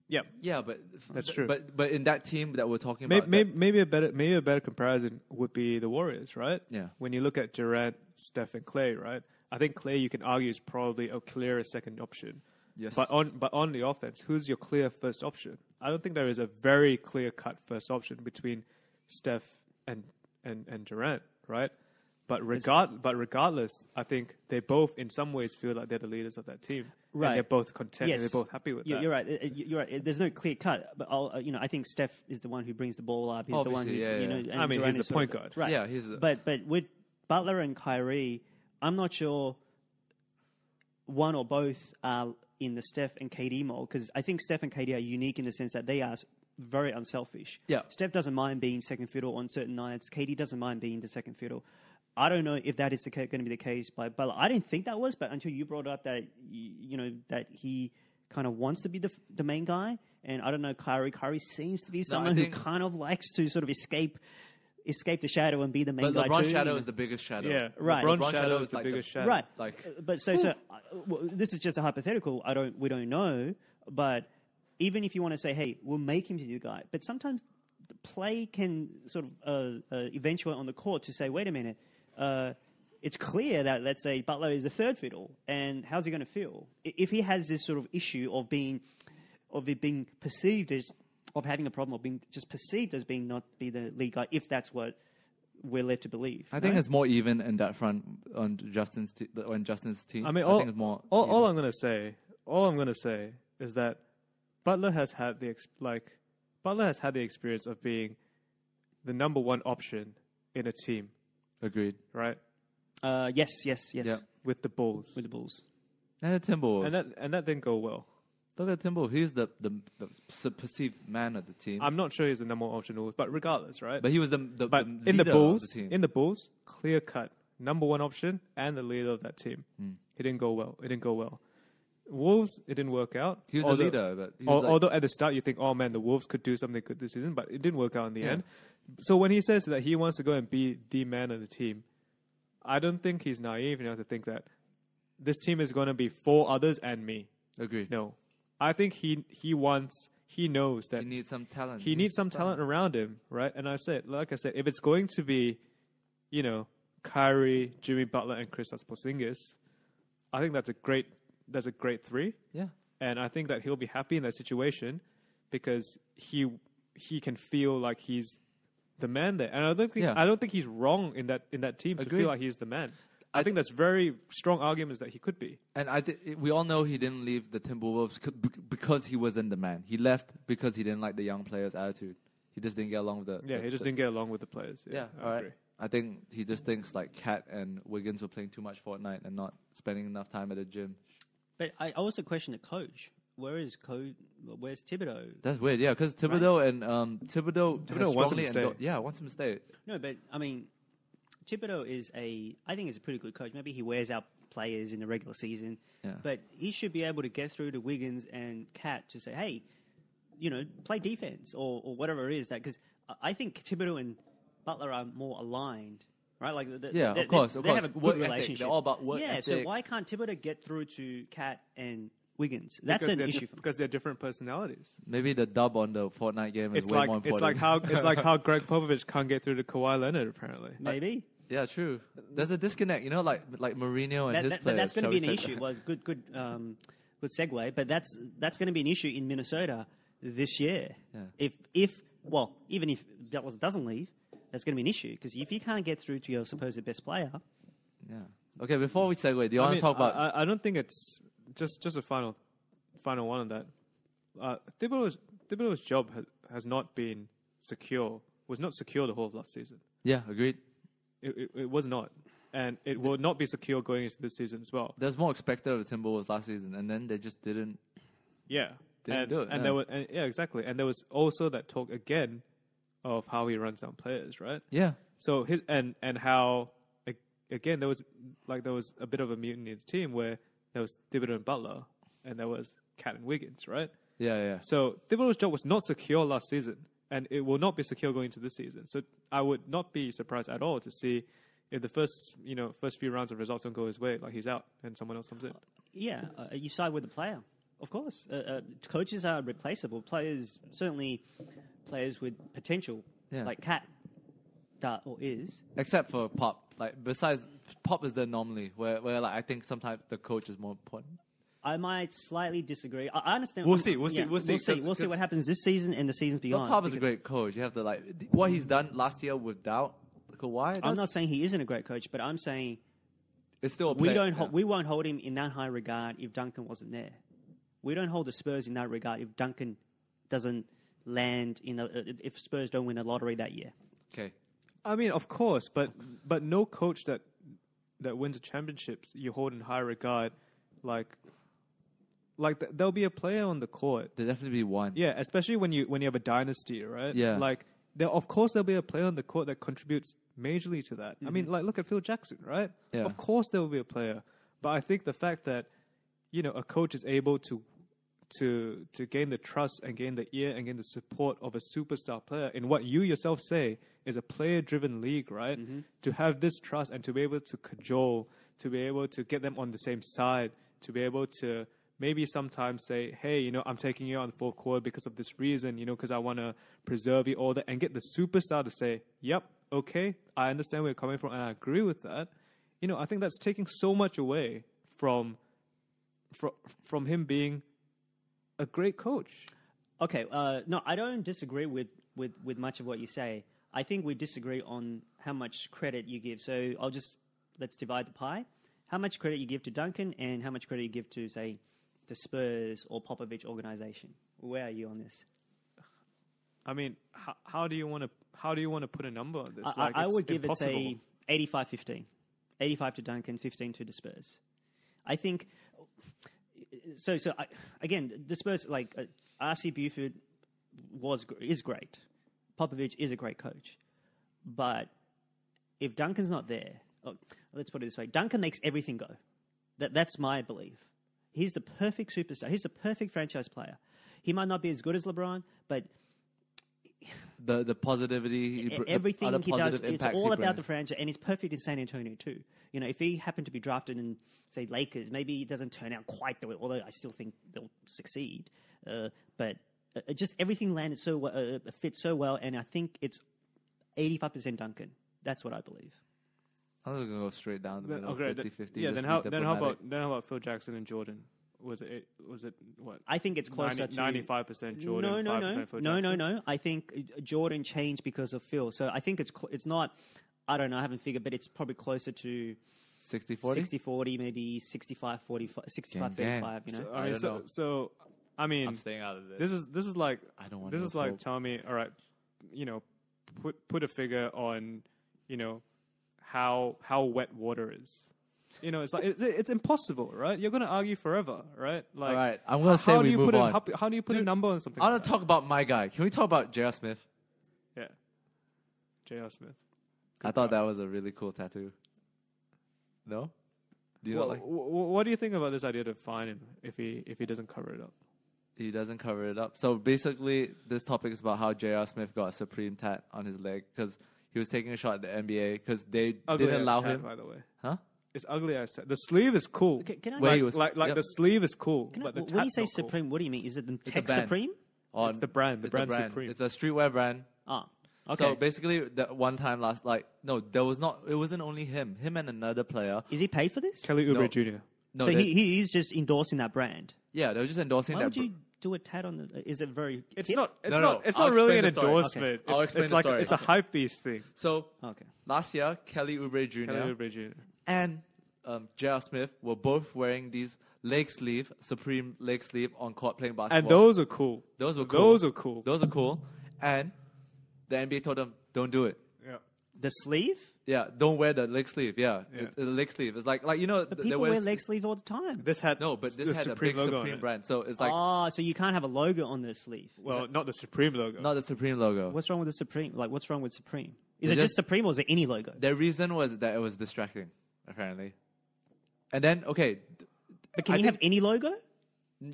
Yeah, Yeah, but That's true. But in that team that we're talking about, maybe a better comparison would be the Warriors, right? Yeah. When you look at Durant, Steph, and Clay, right? I think Clay, you can argue, is probably a clearer second option. yes, But on the offense, who's your clear first option? I don't think there is a very clear cut first option between Steph and Durant, right? But regardless, I think they both in some ways feel like they're the leaders of that team. Right. And they're both content. Yes. And they're both happy with that. You're right. You're right. There's no clear cut, but I think Steph is the one who brings the ball up. He's the one who, Obviously, yeah. and I mean, Durant he's is the sort point of- guard. Right. Yeah, he's the- But with Butler and Kyrie, I'm not sure one or both are in the Steph and KD mold, because I think Steph and KD are unique in the sense that they are very unselfish. Yeah. Steph doesn't mind being second fiddle on certain nights. KD doesn't mind being the second fiddle. I don't know if that is going to be the case by Butler. I didn't think that was, but until you brought up that that he kind of wants to be the main guy, and I don't know, Kyrie seems to be someone who kind of likes to sort of escape the shadow and be the main but guy LeBron's too. shadow is the biggest shadow. Yeah, Right. LeBron's LeBron's shadow is is the like biggest shadow. Right. Like, But this is just a hypothetical. We don't know. But even if you want to say, hey, we'll make him the guy, but sometimes the play can sort of eventuate on the court to say, wait a minute, it's clear that, let's say, Butler is the third fiddle, and how's he going to feel if he has this sort of issue of it being perceived as, of having a problem, of being just perceived as being not be the lead guy, if that's what we're led to believe. I think it's more even in that front on Justin's team. I mean, think it's more all I'm gonna say is that Butler has had the experience of being the number one option in a team, agreed. right? Yes. Yeah. With the Bulls, With the Bulls. And the Timberwolves. and that didn't go well. Look at Timberwolves. He's the perceived man of the team. I'm not sure he's the number one option in the Bulls, but regardless, right? But he was the in the leader Bulls, of the team. in the Bulls, clear cut, number one option and the leader of that team. It didn't go well. Wolves, it didn't work out. He was the leader, but he was although at the start you think, oh man, the Wolves could do something good this season, but it didn't work out in the end. So when he says that he wants to go and be the man of the team, I don't think he's naive enough to think that this team is going to be for others and me. agreed. No, I think he knows that He needs some talent. he needs some talent around him, right? And like I said, if it's going to be, Kyrie, Jimmy Butler, and Kristaps Porzingis, I think that's a great three. Yeah. And I think that he'll be happy in that situation because he can feel like he's the man there. And I don't think he's wrong in that team to Agreed. feel like he's the man. I think that's very strong arguments that he could be. And we all know he didn't leave the Timberwolves because he wasn't the man. He left because he didn't like the young players' attitude. He just didn't get along with he just didn't get along with the players. Yeah, I agree. I think he just thinks like Cat and Wiggins were playing too much Fortnite and not spending enough time at the gym. But I also question the coach. Where's Thibodeau? That's weird, yeah, because Thibodeau and Thibodeau wants him to stay. Wants him to stay. No, but I mean, Thibodeau I think is a pretty good coach. Maybe he wears out players in the regular season, but he should be able to get through to Wiggins and Cat to say, hey, play defense or whatever it is. Because I think Thibodeau and Butler are more aligned, right? Like, of course. They have a Work good ethic. relationship. They're all about work so ethic. why can't Thibodeau get through to Cat and Wiggins? That's an issue for me. Because they're different personalities. Maybe the dub on the Fortnite game is way more important. It's like how Greg Popovich can't get through to Kawhi Leonard apparently. Maybe. Yeah, true. There's a disconnect, like Mourinho and his players. That's going to be an shall we issue. say. Well, good segue. But that's going to be an issue in Minnesota this year. Yeah. Even if Dallas doesn't leave, that's going to be an issue. Because if you can't get through to your supposed best player, Yeah. Okay, before we segue, do you want to talk about... I don't think it's... Just a final one on that. Thibodeau's job has not been secure. Was not secure the whole of last season. Yeah, agreed. It was not. And it will not be secure going into this season as well. There's more expected of the Timberwolves last season, and then they just didn't... Yeah. Didn't do it. And yeah, exactly. And there was also that talk again of how he runs down players, right? Yeah. So and how again there was a bit of a mutiny in the team where there was Thibodeau and Butler, and there was Cat and Wiggins, right? Yeah. So Thibodeau's job was not secure last season, and it will not be secure going into this season. So I would not be surprised at all to see if the first few rounds of results don't go his way, like he's out and someone else comes in. yeah, you side with the player, of course. Coaches are replaceable. Players, certainly players with potential, like Cat is. Except for Pop. Like, besides, Pop is the anomaly, where like, I think sometimes the coach is more important. I might slightly disagree. I understand. We'll see what happens this season and the seasons beyond. Pop is a great coach. You have to what he's done last year without Kawhi. I'm not saying he isn't a great coach, but I'm saying it's still a player. We won't hold him in that high regard if Duncan wasn't there. We don't hold the Spurs in that regard if Duncan doesn't land if Spurs don't win a lottery that year. Okay. I mean, of course, but no coach that wins a championships you hold in high regard, like there'll be a player on the court. There'll definitely be one. Yeah, especially when you have a dynasty, right? Yeah. Like of course there'll be a player on the court that contributes majorly to that. Mm-hmm. I mean, like look at Phil Jackson, right? Yeah. Of course there will be a player, but I think the fact that a coach is able to gain the trust and gain the ear and gain the support of a superstar player in what you yourself say is a player-driven league, right? Mm-hmm. To have this trust and to be able to cajole, to be able to get them on the same side, to be able to maybe sometimes say, hey, I'm taking you on the full court because of this reason, because I want to preserve you, all that, and get the superstar to say, yep, okay, I understand where you're coming from and I agree with that. I think that's taking so much away from him being a great coach. Okay, no, I don't disagree with much of what you say. I think we disagree on how much credit you give. So let's divide the pie. How much credit you give to Duncan and how much credit you give to, say, the Spurs or Popovich organization. Where are you on this? I mean, how do you want to put a number on this? I would give it, say, 85-15. 85 to Duncan, 15 to the Spurs. I think... Again, the Spurs, R.C. Buford is great. Popovich is a great coach. But if Duncan's not there, let's put it this way, Duncan makes everything go. That's my belief. He's the perfect superstar. He's the perfect franchise player. He might not be as good as LeBron, but... The positivity, everything he does, it's all about the franchise, and he's perfect in San Antonio too. If he happened to be drafted in, say, Lakers, maybe it doesn't turn out quite the way, although I still think they'll succeed. But just everything landed fit so well, and I think it's 85% Duncan. That's what I believe. I'm just gonna go straight down the middle, 50-50. Yeah, then how about Phil Jackson and Jordan? Was it what? I think it's closer to 95% Jordan, 5% Phil Jackson. No. I think Jordan changed because of Phil. So I think it's not. I don't know. I haven't figured, but it's probably closer to 60-40, 60-40, maybe 65-45, 65-35. So I mean, I'm staying out of this. This is like I don't want. This is like telling me, all right, put a figure on, how wet water is. It's like it's impossible, right? You're going to argue forever, right? Like, all right, I'm going to say we move on. How do you put a number on something? I want to talk about my guy. Can we talk about J.R. Smith? Yeah, J.R. Smith. I thought that was a really cool tattoo. No? Do you not like? What do you think about this idea to fine him if he doesn't cover it up? He doesn't cover it up. So basically, this topic is about how J.R. Smith got a Supreme tat on his leg because he was taking a shot at the NBA because they didn't allow him. By the way, huh? It's ugly as the sleeve is cool. Can I the sleeve is cool. But when you say Supreme, what do you mean? Is it the Tech Supreme? It's the brand. The brand Supreme. It's a streetwear brand. Ah, okay. So basically, that one time there was not. It wasn't only him. Him and another player. Is he paid for this? Kelly Oubre Jr. No, so he's just endorsing that brand. Yeah, they were just endorsing that. Why would you do a tat on the? Is it very? It's hip? not. It's No, not. no, It's I'll not really an explain the story. endorsement. Okay. I'll explain it's the like story. it's a hype beast thing. So Okay. last year, Kelly Oubre Jr. Kelly Oubre Jr. and J.R. Smith were both wearing these Supreme leg sleeve on court playing basketball. And those are cool. Those were cool. Those are cool. Those are cool. And the NBA told them, don't do it. Yeah. The sleeve? Yeah, don't wear the leg sleeve. Yeah, Yeah. It's the leg sleeve. It's like you know, But they people wear leg sleeve all the time. This had No, but this the had a Supreme big logo on Supreme it. brand. So it's like Oh, so you can't have a logo on the sleeve. Well, not the Supreme logo. not the Supreme logo. What's wrong with the Supreme? Like, what's wrong with Supreme? Is They it just just- Supreme or is it any logo? Their reason was that it was distracting, apparently. And then okay, But can I you think- have any logo?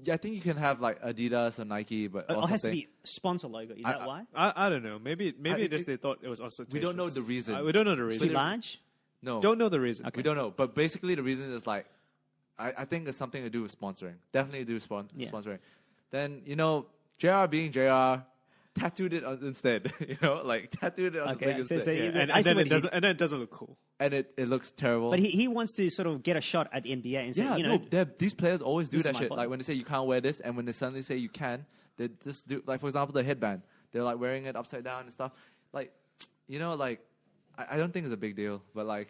I think you can have like Adidas or Nike, but Or or it has to something. be sponsor logo. Is that why? I don't know. Maybe it- they thought it was ostentatious. We don't know the reason. We don't know the Too reason. large? No, Don't know the reason. we don't know. But basically, the reason is like, I think it's something to do with sponsoring. Definitely to do with Yeah. sponsoring. Then JR being JR, tattooed it on instead. Like tattooed it on the Okay, leg so- instead. so Yeah, you- and, I and see then what it doesn't. And then it doesn't look cool. And it looks terrible. But he wants to sort of get a shot at the NBA and say, these players always do this is that my shit. body. Like when they say you can't wear this, and when they suddenly say you can, they just do. Like for example, the headband. They're like wearing it upside down and stuff. Like, I don't think it's a big deal, but like.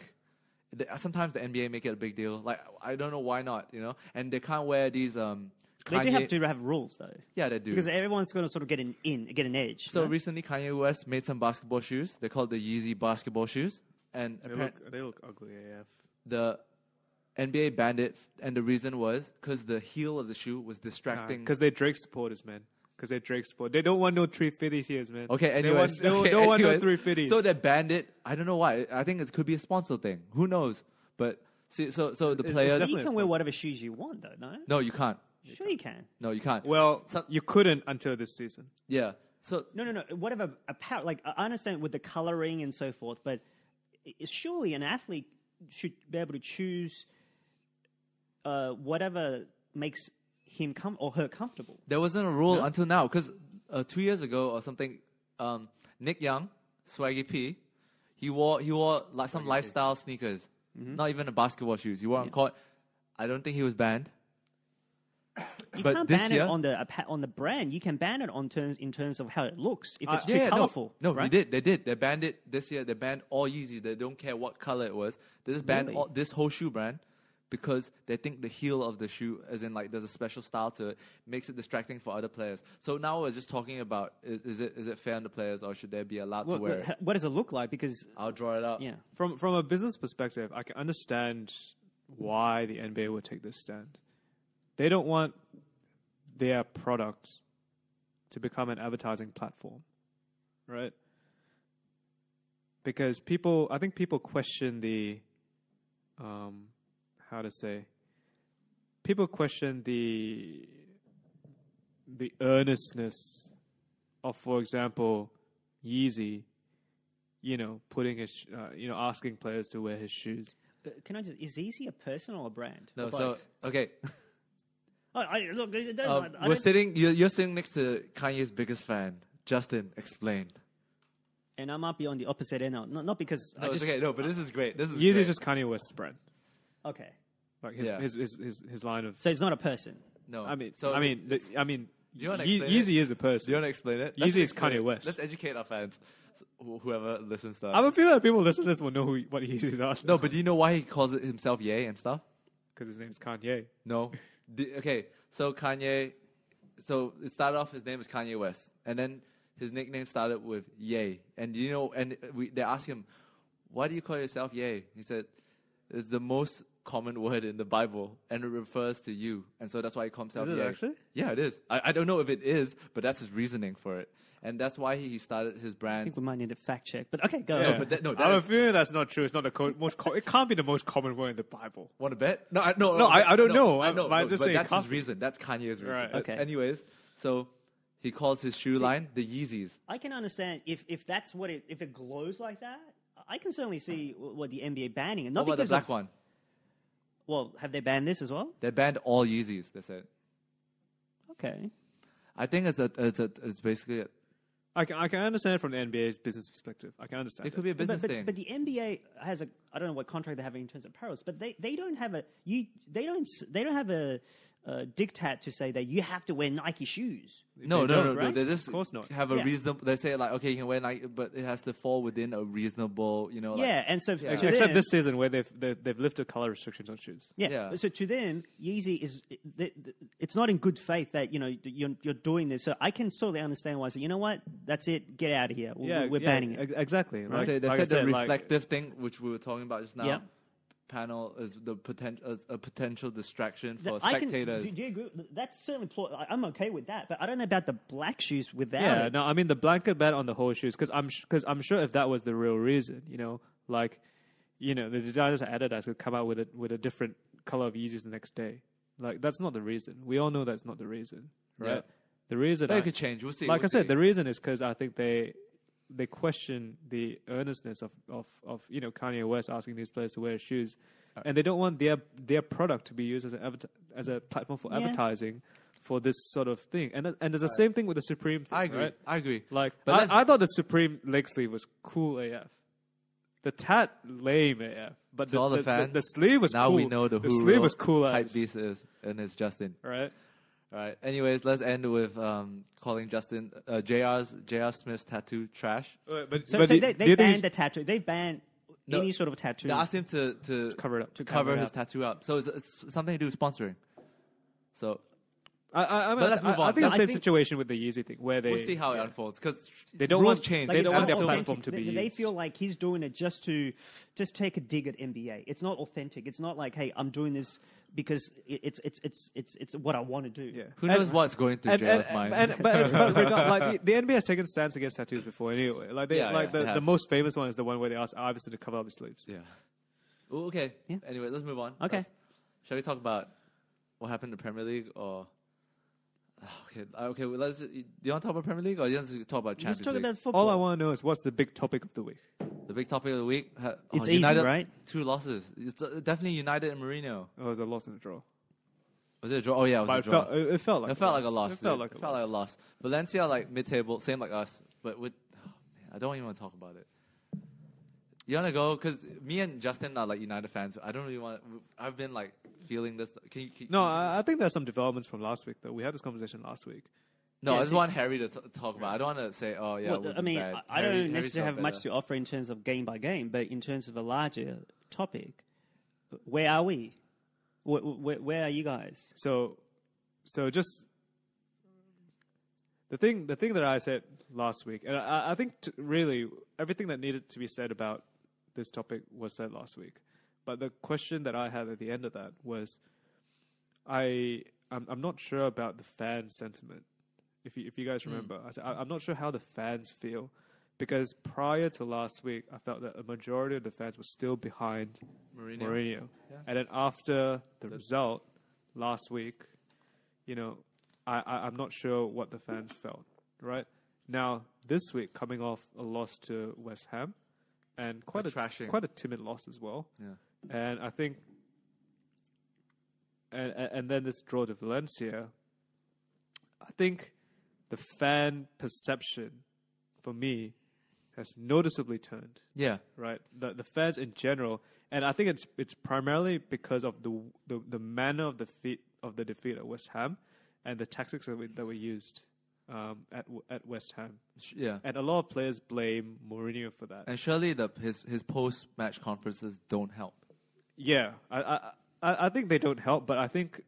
Sometimes the NBA make it a big deal. Like I don't know why not, And they can't wear these. they do Kanye- have to have rules though, Yeah, they do. because everyone's going to sort of get an edge. So no? recently, Kanye West made some basketball shoes. They're called the Yeezy basketball shoes, and They look ugly AF. the NBA banned it. And the reason was because the heel of the shoe was distracting. Because they're Drake supporters, man. Because they're Drake supporters. They don't want no 350s here, man. Okay, anyways. They okay, don't want no anyways. 350s. So they banned it. I don't know why. I think it could be a sponsor thing. Who knows? But see, so the It's players. you definitely can wear responsible. whatever shoes you want though, no? No, you can't. Sure you can. No, you can't. Well, Some- you couldn't until this season. Yeah. So No. Whatever apparel, like I understand with the coloring and so forth, but surely an athlete should be able to choose whatever makes him or her comfortable. there wasn't a rule until now because 2 years ago or something, Nick Young, Swaggy P, he wore like some lifestyle sneakers, not even a basketball shoes. He wore on court. I don't think he was banned. You But can't this ban year- it on the brand. You can ban it in terms of how it looks. If it's too Yeah, colorful, No, right? they did. They banned it this year. They banned all Yeezy. They don't care what color it was. They just banned Really? this whole shoe brand because they think the heel of the shoe, as in like there's a special style to it, makes it distracting for other players. So now we're just talking about is it fair on the players or should they be allowed to wear it? What does it look like? Because I'll draw it up. yeah, From a business perspective, I can understand why the NBA would take this stand. They don't want their product to become an advertising platform, right? Because I think people question people question the earnestness of, for example, Yeezy, putting his, asking players to wear his shoes. can I just? Is Yeezy a person or a brand? No, Or so both? okay. Look. We're sitting. You're sitting next to Kanye's biggest fan, Justin. Explain. and I might be on the opposite end now. Not because No, I it's just okay. No, but this is great. This is Yeezy great. is just Kanye West's brand, okay. like his Yeah. his line of. So it's not a person. no. I mean, so do you wanna explain Yeezy it? is a person. Do you want to explain it? Yeezy Let's is explain Kanye it. West. Let's educate our fans, whoever listens to us. I have a feeling that people listening to this will know what Yeezys are. No, but do you know why he calls it himself Ye and stuff? because his name's Kanye. No. Okay, so Kanye, so it started off, his name is Kanye West. And then his nickname started with Ye. And they asked him, why do you call yourself Ye? He said, it's the most common word in the Bible, and it refers to you. And so that's why he calls himself Is it Ye. actually? Yeah, it is. I don't know if it is, but that's his reasoning for it. And that's why he started his I brand. think we might need a fact check. But okay, go. Yeah. on. but that I have a is- feeling that's not true. It's not the most. It can't be the most common word in the Bible. Want to bet? No, I don't know. I know, I'm just but saying that's his copy. reason. That's Kanye's reason. Right. But Okay. anyways, so he calls his shoe line the Yeezys. I can understand if that's what if it glows like that. I can certainly see what the NBA banning and What not about the because black of, one? Well, have they banned this as well? They banned all Yeezys. They said. Okay. I think it's basically I can understand it from the NBA's business perspective. I can understand. it could be a business thing. But the NBA has I don't know what contract they have in terms of apparels, but they don't have they don't have diktat to say that you have to wear Nike shoes. No. right? They just Of course not. have a Yeah. reasonable. They say like, okay, you can wear Nike, but it has to fall within a reasonable, you know. Like, Yeah, and so to Except them, this season where they've lifted color restrictions on shoes. Yeah. So to them, Yeezy is it's not in good faith that you're doing this. So I can totally understand why. I say, you know what, that's it. Get out of here. We're banning it. Exactly. They said I the like, reflective thing, which we were talking about just now. Yeah. Panel is the a potential distraction for I spectators. do you agree? That's certainly I'm okay with that, but I don't know about the black shoes without Yeah, it. no, I mean the blanket ban on the whole shoes because I'm sure if that was the real reason, the designers at Adidas would come out with a different color of Yeezys the next day. Like that's not the reason. We all know that's not the reason, right? Yeah. The reason But it could change. We'll see. Like we'll I said, see. the reason is because I think they question the earnestness of Kanye West asking these players to wear shoes, and they don't want their product to be used as a platform for advertising for this sort of thing. And there's the same thing with the Supreme thing. I agree. Right? I agree. Like But I thought the Supreme leg sleeve was cool AF. The tat lame AF, but To all the fans, the sleeve was now cool. we know the who sleeve was cool hype as beast is, and it's Justin. right. All right. Anyways, let's end with calling Justin J.R. Smith's tattoo trash. But So do they you think banned the tattoo. They banned No, any sort of tattoo. They asked him to cover it up. To cover cover it his up. tattoo up. So it's something to do with sponsoring. So I mean, But let's move on. I think it's the same I think- situation with the Yeezy thing where they we'll see how it unfolds because They don't rules want- change. they don't it's want their unauthentic. platform to be They used. feel like he's doing it just to take a dig at NBA. It's not authentic. It's not like, hey, I'm doing this because it's what I want to do. Yeah. Who knows what's going through JR's mind? But the NBA has taken stance against tattoos before anyway. Like Yeah, they the have. most famous one is the one where they asked Iverson to cover up his sleeves. Yeah. Ooh, okay. Yeah. Anyway, let's move on. Okay. Shall we talk about what happened in the Premier League or? Okay. Well, do you want to talk about Premier League or do you want to talk about Champions Just talk League? about football. All I want to know is what's the big topic of the week. The big topic of the week. It's easy, United, right? 2 losses. It's definitely United and Mourinho. Oh, it was a loss and a draw. Was it a draw? Oh yeah, it was But a draw. it felt like It felt like a loss. It felt dude. like a loss. loss. Valencia like mid-table, same like us, but with. Oh, man, I don't even want to talk about it. You want to go? Because me and Justin are like United fans. I don't really want. I've been like feeling this. Can you? No, I think there's some developments from last week though. We had this conversation last week. No, Yeah, I just see- want Harry to talk about. I don't want to say, oh yeah. Well, we'll I be mean, bad. I Harry's don't necessarily have felt much better. to offer in terms of game by game, but in terms of a larger topic, where are we? Where are you guys? So just the thing that I said last week, and I think really everything that needed to be said about this topic was said last week. But the question that I had at the end of that was, I'm not sure about the fan sentiment. If you guys remember, I said I'm not sure how the fans feel, because prior to last week, I felt that a majority of the fans were still behind Mourinho. Yeah. And then after the result last week, I'm not sure what the fans felt. Right now, this week coming off a loss to West Ham, and quite a timid loss as well. Yeah. And I think, and then this draw to Valencia, I think the fan perception for me has noticeably turned. Yeah. Right, the fans in general, and I think it's primarily because of the manner of the defeat at West Ham and the tactics that were used at West Ham. Yeah. And a lot of players blame Mourinho for that. And surely his post-match conferences don't help. Yeah, I think they don't help, but I think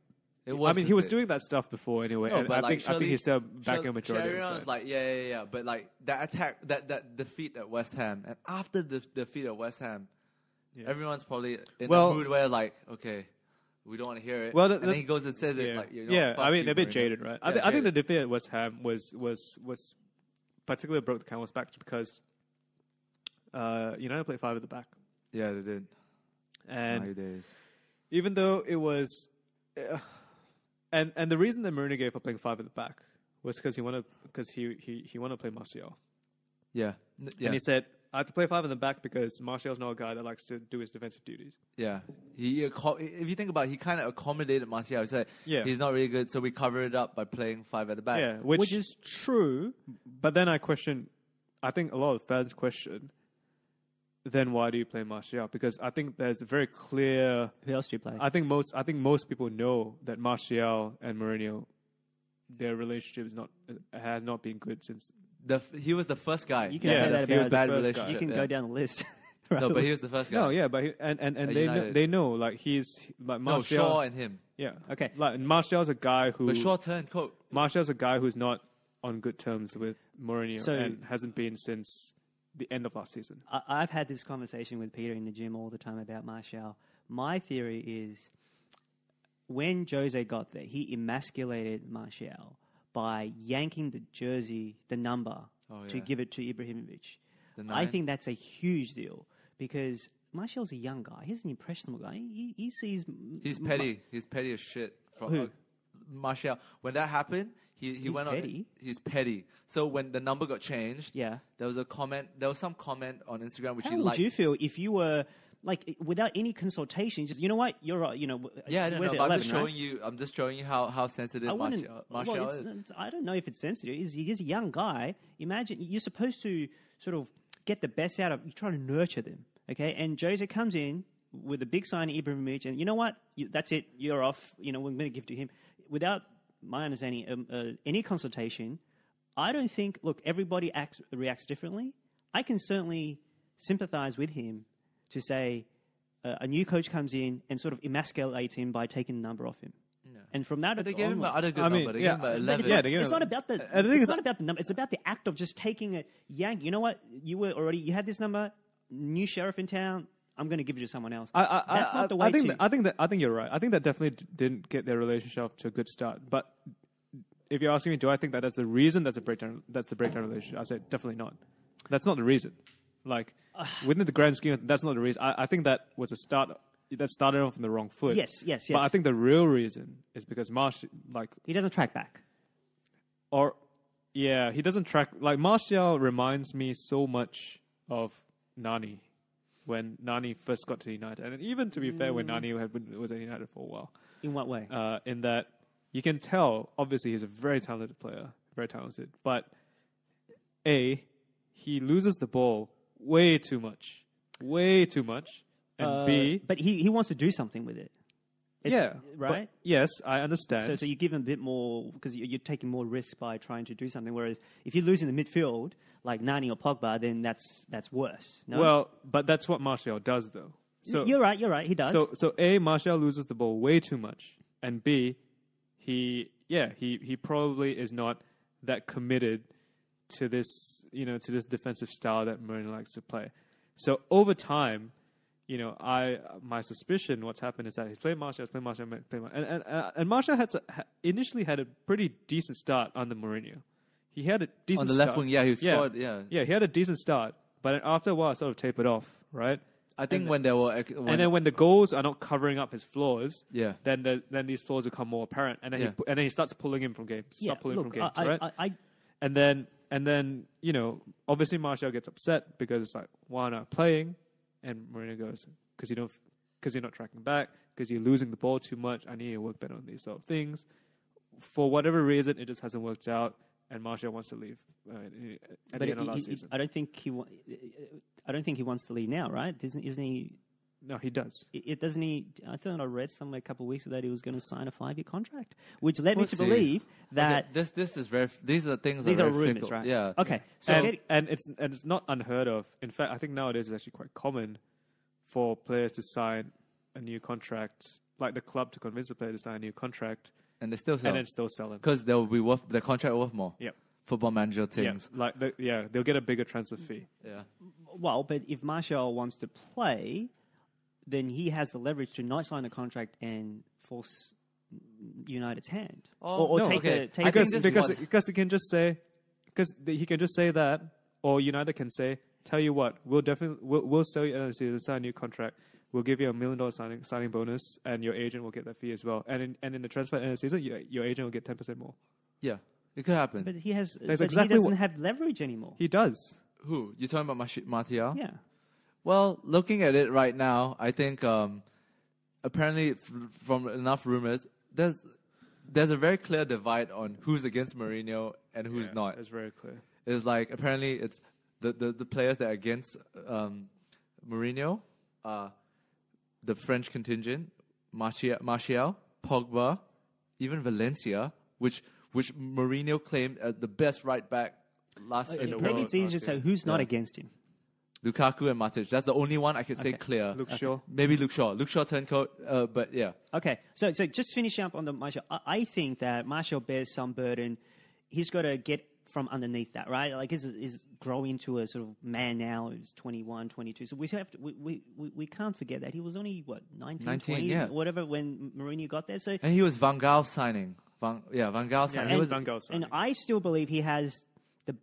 he was doing that stuff before anyway, No, and but I think he's still backing a majority of the Sheridan fans. is like, yeah. But like that attack, that defeat at West Ham, and after the defeat at West Ham, everyone's probably in the mood where like, okay, we don't want to hear it. Well, and then he goes and says it like, fuck I mean, you, a bit Mourinho. jaded, right? Yeah, I think the defeat at West Ham was particularly broke the camel's back because United played 5 at the back, Yeah, they did. and Nowadays. even though it was, and the reason that Mourinho gave for playing 5 at the back was because he wanted to play Martial. Yeah. And he said, I had to play 5 in the back because Martial's not a guy that likes to do his defensive duties. Yeah. If you think about it, he kind of accommodated Martial. He said, he's not really good, so we cover it up by playing 5 at the back. Yeah, Which is true. But then I think a lot of fans question, then why do you play Martial? Because I think there's a very clear. Who else do you play? I think most people know that Martial and Mourinho, their relationship has not been good since. He was the first guy. You can say that he was about bad the first relationship. guy. You can yeah. go down the list. No, but he was the first guy. No, yeah, but they know like he's like No, Martial. Shaw and him. Yeah, Okay. Like Martial's a guy who. But Shaw turned coach. Martial's a guy who's not on good terms with Mourinho So- and hasn't been since the end of last season. I've had this conversation with Peter in the gym all the time about Martial. My theory is when Jose got there, he emasculated Martial by yanking the jersey, the number, to give it to Ibrahimovic. The I 9? think that's a huge deal because Martial's a young guy. He's an impressionable guy. He sees... He's petty. He's petty as shit. Who? Martial. When that happened, he went petty? on. He's petty. So when the number got changed, Yeah. there was a comment. There was some comment on Instagram which How he would liked. you feel if you were... Like, without any consultation, just, you know what, you're right, Yeah, no, where's no. it, But 11, I'm just showing right? you. I'm just showing you how sensitive I wouldn't. Martial well, is. I don't know if it's sensitive. He's a young guy. Imagine you're supposed to sort of get the best out of. You try to nurture them, okay? And Jose comes in with a big sign of Ibrahimovic, and you know what? That's it. You're off. We're going to give to him without my understanding any consultation. I don't think. Look, everybody reacts differently. I can certainly sympathise with him to say. A new coach comes in and sort of emasculates him by taking the number off him. And from that, But they gave him onwards- another good I mean, number. They yeah, gave him an but 11. yeah, they gave it's him- not about the. I think It's not about the number. It's about the act of just taking a yank. You know what? You had this number. New sheriff in town. I'm going to give it to someone else. That's not the way. I think you're right. I think that definitely didn't get their relationship off to a good start. But if you're asking me, do I think that's the reason that's the breakdown relationship? I say definitely not. That's not the reason. Like within the grand scheme, that's not the reason. I think that was a start. That started off on the wrong foot. Yes. But I think the real reason is because Martial, he doesn't track back. he doesn't track. Like Martial reminds me so much of Nani when Nani first got to United, and even to be fair, when Nani was at United for a while. In what way? In that you can tell, obviously, he's a very talented player, very talented, but he loses the ball way too much, and B, but he wants to do something with it. Right. Yes, I understand. So you give him a bit more because you're taking more risk by trying to do something. Whereas if you lose in the midfield, like Nani or Pogba, then that's worse. No? Well, but that's what Martial does, though. So you're right. He does. So A, Martial loses the ball way too much, and B, he probably is not that committed to this defensive style that Mourinho likes to play. So over time, my suspicion what's happened is that he's played Martial, and Martial initially had a pretty decent start under Mourinho. He had a decent on the start. left wing. Yeah, he scored. Yeah, he had a decent start, but after a while, it sort of tapered off, right? I think when there were And then when the goals are not covering up his flaws, Yeah. then these flaws become more apparent, and then he starts pulling him from games. Right? And then obviously Martial gets upset because it's like, why not playing? And Mourinho goes, because you're not tracking back, because you're losing the ball too much. I need to work better on these sort of things. For whatever reason, it just hasn't worked out, and Martial wants to leave at the end of last season. I don't think he wants to leave now, right? Isn't he? No, he does. Doesn't he? I thought I read somewhere a couple of weeks ago that he was going to sign a 5-year contract, which led me to believe that this is very. These are things. These are are very rumors, fickle. right? Yeah. Okay. So and it's not unheard of. In fact, I think nowadays it's actually quite common for players to sign a new contract, like the club to convince the player to sign a new contract, And they still sell. and then still sell him. Because they'll be worth the contract worth more. Yep. Football manager things. They'll get a bigger transfer fee. Yeah. well, but if Martial wants to play, then he has the leverage to not sign a contract and force United's hand, Because he can just say, that, or United can say, tell you what, we'll sell you to sign a new contract. We'll give you $1 million signing bonus, and your agent will get that fee as well. And in the transfer end of the season, your agent will get 10% more. Yeah. It could happen. But he has. That's But exactly he doesn't what- have leverage anymore. He does. Who? You're talking about Martial? Yeah. Well, looking at it right now, I think apparently from enough rumors, there's a very clear divide on who's against Mourinho and who's not. It's very clear. It's like apparently it's the players that are against Mourinho, the French contingent, Martial, Pogba, even Valencia, which Mourinho claimed as the best right back last in the Maybe world. it's easier to say who's not against him. Lukaku and Matic. That's the only one I could say Okay. clear. Luke Shaw. Maybe Luke Shaw. Luke Shaw turncoat, but yeah. Okay, so just finishing up on the Martial, I think that Martial bears some burden. He's got to get from underneath that, right? Like he's growing into a sort of man now. He's 21, 22. So we can't forget that he was only 19 20, yeah. whatever when Mourinho got there. So And he was Van Gaal signing. Van Gaal signing. he He was was- Van Gaal signing. and I still believe he has the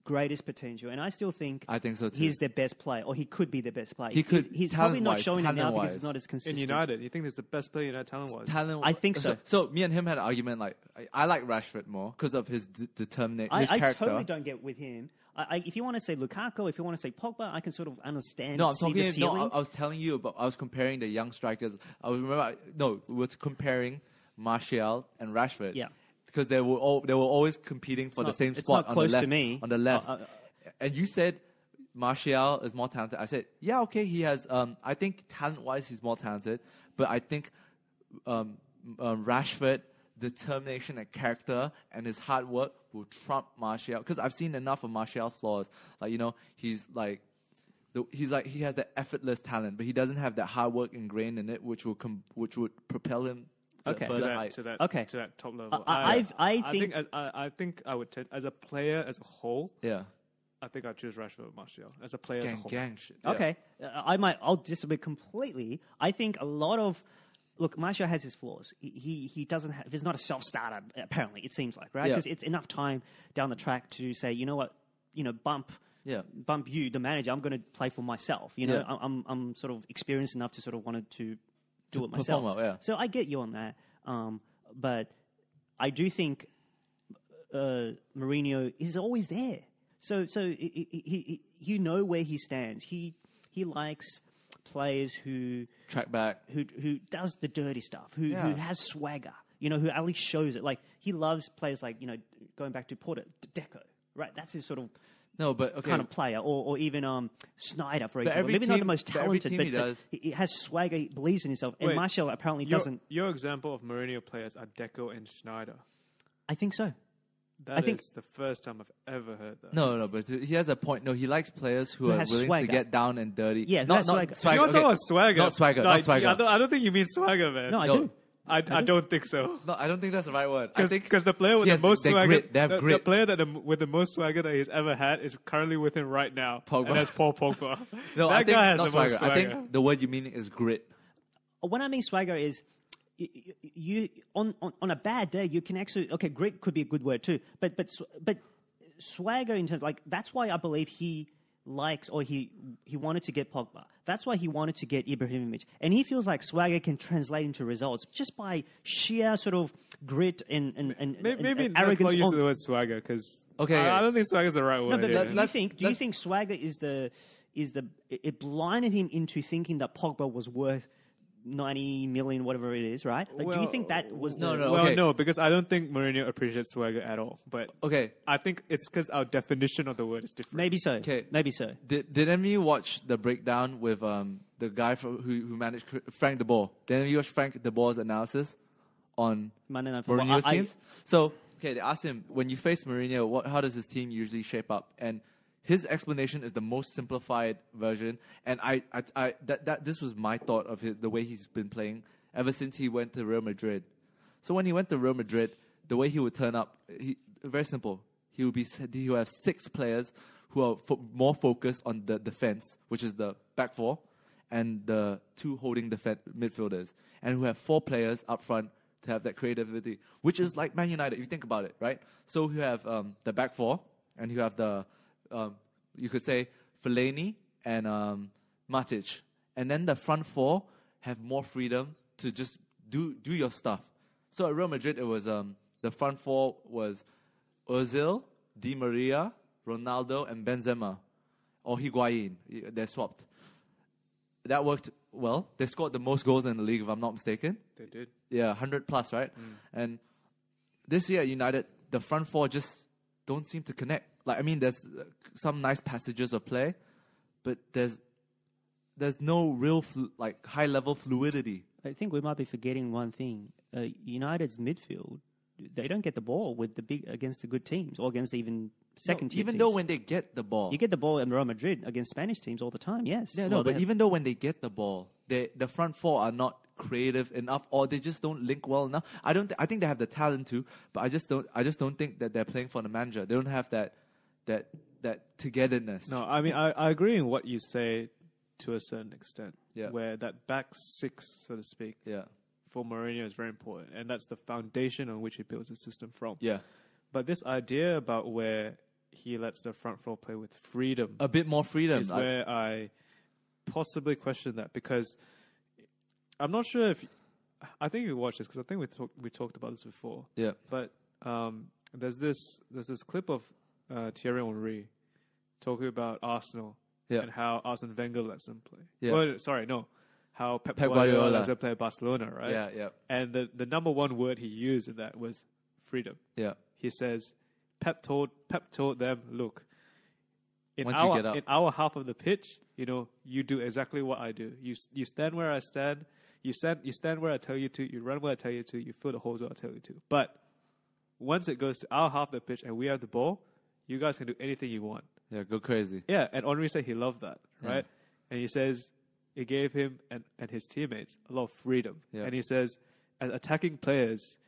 greatest potential, and I still think I think so too. he's their best player, or he could be the best player. He could, He's probably not talent-wise, showing it now because talent-wise. he's not as In consistent. United, you think he's the best player in United talent-wise? Talent. I think so. So me and him had an argument. Like I like Rashford more because of his determination, his I character. totally don't get with him. If you want to say Lukaku, if you want to say Pogba, I can sort of understand. No, I'm see the talking. No, ceiling. I was telling you about. I was comparing the young strikers. We were comparing Martial and Rashford. Yeah. because they were always competing for the not- same it's spot not on close the to left. me. On the left, And you said Martial is more talented. I said, yeah, okay, he has. I think talent-wise, he's more talented, but I think Rashford, determination and character and his hard work will trump Martial. Because I've seen enough of Martial's flaws. Like he has that effortless talent, but he doesn't have that hard work ingrained in it, which would propel him to Okay. further to heights. that top level. I think I would as a player as a whole. Yeah, I think I'd choose Rashford over Martial as a player as a whole. gang shit. Yeah. Okay, I'll disagree completely. I think a lot of Martial has his flaws. He doesn't have. He's not a self-starter. Apparently, it seems like right Yeah. because it's enough time down the track to say, you know what, bump you, the manager. I'm going to play for myself. Yeah. I'm sort of experienced enough to sort of wanted to do it myself. perform well, yeah. So I get you on that. But I do think Mourinho is always there. So he where he stands. He likes players who Track back. who does the dirty stuff, who Yeah. has swagger, who at least shows it. Like he loves players like going back to Porter, Deco, right? That's his sort of No, but okay. kind of player, or even Snyder, for But example. every Maybe not the team- most but every talented, team but he does. he has swagger. He believes in himself, and Wait, Martial apparently doesn't. Your example of Mourinho players are Deco and Schneider. I think so. That I think- is the first time I've ever heard that. No, but he has a point. No, he likes players who are has willing swagger. to get down and dirty. Yeah, who not has swagger. swagger. You're not talking about swagger. Not swagger. No, Not swagger. I don't think you mean swagger, man. No, I No. do. I don't think so. No, I don't think that's the right word. I think Because the player with he the has- most they swagger, grit. They have the grit. player with the most swagger that he's ever had is currently with him right now, Pogba. and that's Paul Pogba. No, that I think guy has not the swagger. most I swagger. think the word you mean is grit. When I mean swagger is you on a bad day you can actually grit could be a good word too, but swagger in terms that's why I believe he likes or he wanted to get Pogba. That's why he wanted to get Ibrahimovic, and he feels like swagger can translate into results just by sheer sort of grit and Maybe and let's arrogance. not use on- the word swagger because Okay, I yeah. don't think swagger is the right word. No, but here. do you think swagger is it blinded him into thinking that Pogba was worth 90 million, whatever it is, right? Like, do you think that was No, the... no. Well, Okay. no, because I don't think Mourinho appreciates swagger at all. But Okay. I think it's because our definition of the word is different. Maybe so. Okay. Maybe so. Did any of you watch the breakdown with the guy who managed Frank de Boer? Did any of you watch Frank de Boer's analysis on Monday Night Football. Mourinho's teams? So, okay, they asked him, when you face Mourinho, how does his team usually shape up? And his explanation is the most simplified version. And this was my thought of the way he's been playing ever since he went to Real Madrid. So when he went to Real Madrid, the way he would turn up, very simple. He would have 6 players who are more focused on the defense, which is the back 4, and the 2 holding midfielders, and who have 4 players up front to have that creativity, which is like Man United, if you think about it, right? So you have the back 4, and you have the, you could say, Fellaini and Matic. And then the front 4 have more freedom to just do your stuff. So at Real Madrid, it was the front 4 was Ozil, Di Maria, Ronaldo, and Benzema, or Higuain. They swapped. That worked well. They scored the most goals in the league, if I'm not mistaken. They did. Yeah, 100 plus, right? And this year at United, the front 4 just don't seem to connect. Like, I mean, there's some nice passages of play, but there's there's no real high level fluidity. I think we might be forgetting one thing. United's midfield, they don't get the ball with against the good teams or against even second tier even teams. though when they get the ball, you get the ball in Real Madrid against Spanish teams all the time. Yes. Yeah, no, but even though when they get the ball, the front four are not creative enough, or they just don't link well enough. I think they have the talent to, but I just don't think that they're playing for the manager. They don't have that togetherness. No, I mean I agree in what you say to a certain extent. Yeah. Where that back six, so to speak, Yeah. for Mourinho is very important, and that's the foundation on which he builds his system from. Yeah. But this idea about where he lets the front four play with freedom, A bit more freedom. is where I possibly question that, because I'm not sure if I think you watched this, because I think we talked about this before. Yeah. But there's this clip of Thierry Henry talking about Arsenal and how Arsene Wenger lets them play. Yeah. Well, sorry, no. How Pep Pep Guardiola Guardiola lets them play at Barcelona, right? Yeah, yeah. And the number one word he used in that was freedom. Yeah. He says, Pep told them, look, in Once you get up. our half of the pitch, you do exactly what I do. You stand where I stand. You stand where I tell you to. You run where I tell you to. You fill the holes where I tell you to. But once it goes to our half of the pitch and we have the ball, you guys can do anything you want. Yeah, go crazy. Yeah, and Henry said he loved that, right? Yeah. And he says it gave him and his teammates a lot of freedom. Yeah. And he says, as attacking players,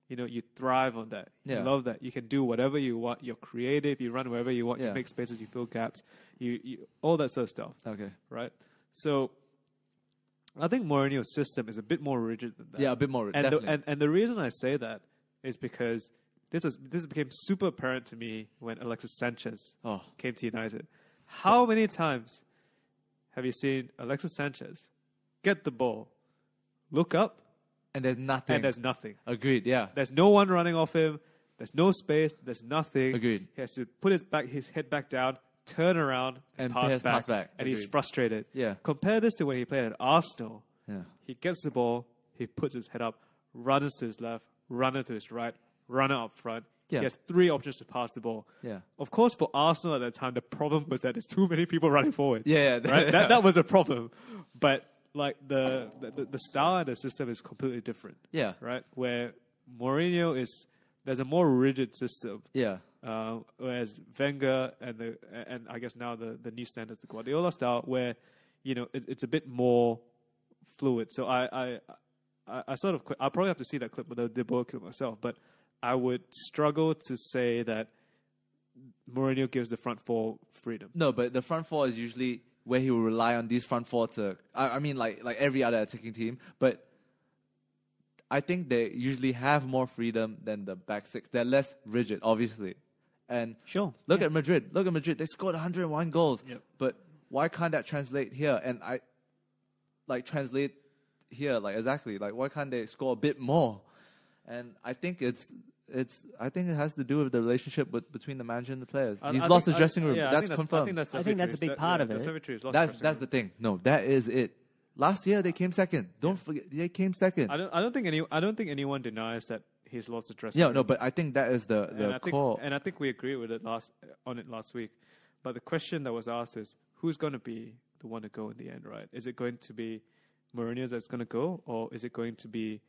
you thrive on that. You Yeah. love that. You can do whatever you want. You're creative. You run wherever you want. Yeah. You make spaces. You fill gaps. You all that sort of stuff, Okay. right? So I think Mourinho's system is a bit more rigid than that. Yeah, a bit more. And Definitely. and the reason I say that is because this became super apparent to me when Alexis Sanchez Oh. came to United. How many times have you seen Alexis Sanchez get the ball, look up, And there's nothing. and there's nothing? Agreed. Yeah. There's no one running off him. There's no space. There's nothing. Agreed. He has to put his head back down, turn around, and pass back. And he's Agreed. frustrated. Yeah. Compare this to when he played at Arsenal. Yeah. He gets the ball, he puts his head up, runs to his left, runner to his right, runner up front. Yeah. He has three options to pass the ball. Yeah. Of course, for Arsenal at that time, the problem was that there's too many people running forward. Yeah. Right? that was a problem. But like the style and the system is completely different. Yeah. Right? Where Mourinho there's a more rigid system. Yeah. Whereas Wenger and I guess now the new standards, the Guardiola style, where it's a bit more fluid. So I I'll probably have to see that clip with the Detour clip myself, but I would struggle to say that Mourinho gives the front four freedom. No, but the front four is usually where he will rely on these front four to. I mean, like every other attacking team, but I think they usually have more freedom than the back six. They're less rigid, obviously. And Sure. Look at Madrid. Look at Madrid. They scored 101 goals. Yep. But why can't that translate here? And translate here, exactly. Why can't they score a bit more? And I think it has to do with the relationship between the manager and the players. He's lost the dressing room. That's confirmed. I think that's a big part of it. That's the thing. No, that is it. Last year they came second. Don't forget they came second. I don't think anyone denies that he's lost the dressing Yeah, room. no, but I think that is the core. And I think we agreed with it last week. But the question that was asked is, who's going to be the one to go in the end, right? Is it going to be Mourinho that's going to go, or is it going to be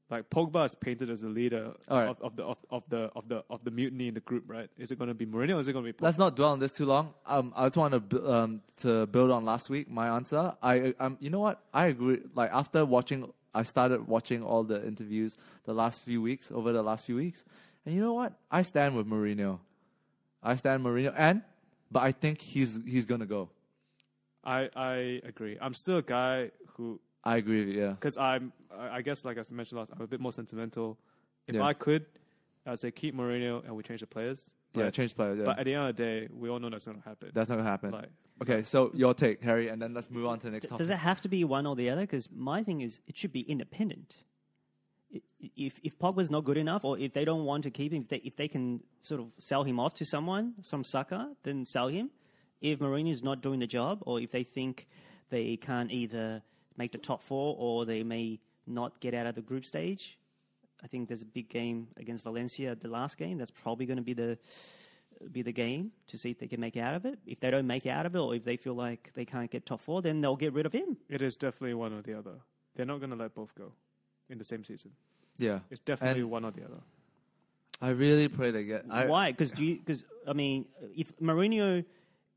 like Pogba is painted as the leader Right. of the mutiny in the group, right? Is it going to be Mourinho or is it going to be Pogba? Let's not dwell on this too long. I just want to build on last week. My answer. You know what? I agree. After watching, I started watching all the interviews over the last few weeks, and you know what? I stand with Mourinho. But I think he's gonna go. I agree. I'm still a guy who. I agree. Yeah. Because I guess like I mentioned last, I'm a bit more sentimental. If Yeah. I could, I'd say keep Mourinho and we change the players. Yeah. Change players. Yeah. But at the end of the day, we all know that's going to happen. That's not gonna happen. Like, Okay, so your take, Harry, and then let's move on to the next topic. Does it have to be one or the other? Because my thing is, it should be independent. If Pogba's not good enough, or if they don't want to keep him, if they can sort of sell him off to someone, some sucker, then sell him. If Mourinho's not doing the job, or if they think they can't either make the top four or they may not get out of the group stage, I think there's a big game against Valencia, the last game. That's probably going to be be the game to see if they can make out of it. If they don't make out of it, or if they feel like they can't get top 4, then they'll get rid of him. It is definitely one or the other. They're not going to let both go in the same season. Yeah. It's definitely And one or the other. I really pray they get. Why? Because I mean, if Mourinho,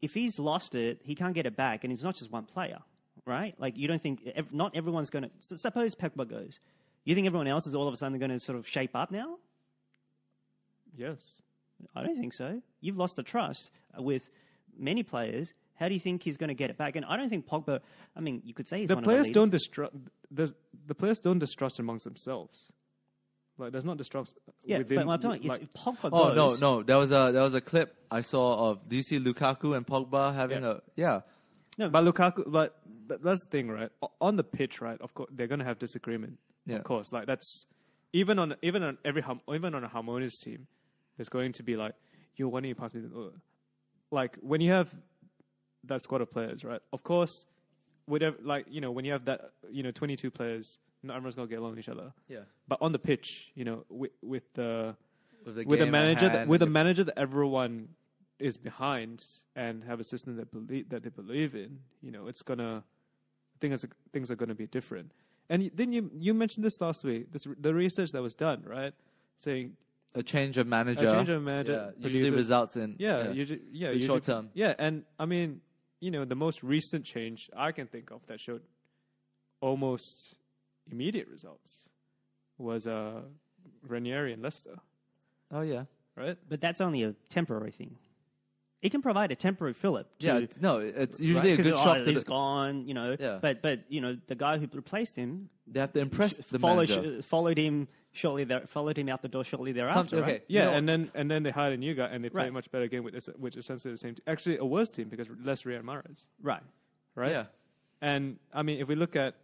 if he's lost it, he can't get it back, and it's not just one player, right? Like you don't think not everyone's going to. Suppose Pogba goes, you think everyone else is all of a sudden going to sort of shape up now? Yes. I don't think so. You've lost the trust with many players. How do you think he's going to get it back? And I don't think Pogba. I mean, you could say he's The one players of the don't leaders. distrust. The players don't distrust amongst themselves. Like there's not distrust. Yeah, within, but my point is, like, if Pogba Oh goes, no! There was a clip I saw of. Do you see Lukaku and Pogba having Yeah. a? Yeah. No, but Lukaku. But that's the thing, right? On the pitch, right? Of course, they're going to have disagreement. Yeah. Of course, like that's even on a harmonious team, there's going to be like, yo, why don't you pass me the? Like when you have that squad of players, right? Of course, whatever. Like when you have that 22 players, not everyone's going to get along with each other. Yeah. But on the pitch, with the With a game manager at hand and manager that everyone is behind and have a system that they believe in, it's gonna things are gonna be different. And then you mentioned this last week, the research that was done, right? Saying a change of manager. produces, usually results in usually short term. Yeah, and I mean, the most recent change I can think of that showed almost immediate results was Ranieri and Leicester, Oh yeah. right? but that's only a temporary thing. It can provide a temporary fillip. Yeah. No, it's usually a Because, good shock to he's the, gone, Yeah. But the guy who replaced him They have to impress the manager. followed him out the door shortly thereafter. Okay. Right? Yeah, and then they hired a new guy and they played Right. a much better game with this, which is essentially the same. Actually, a worse team because less Riyad Mahrez, Right. right? Yeah. And I mean, if we look at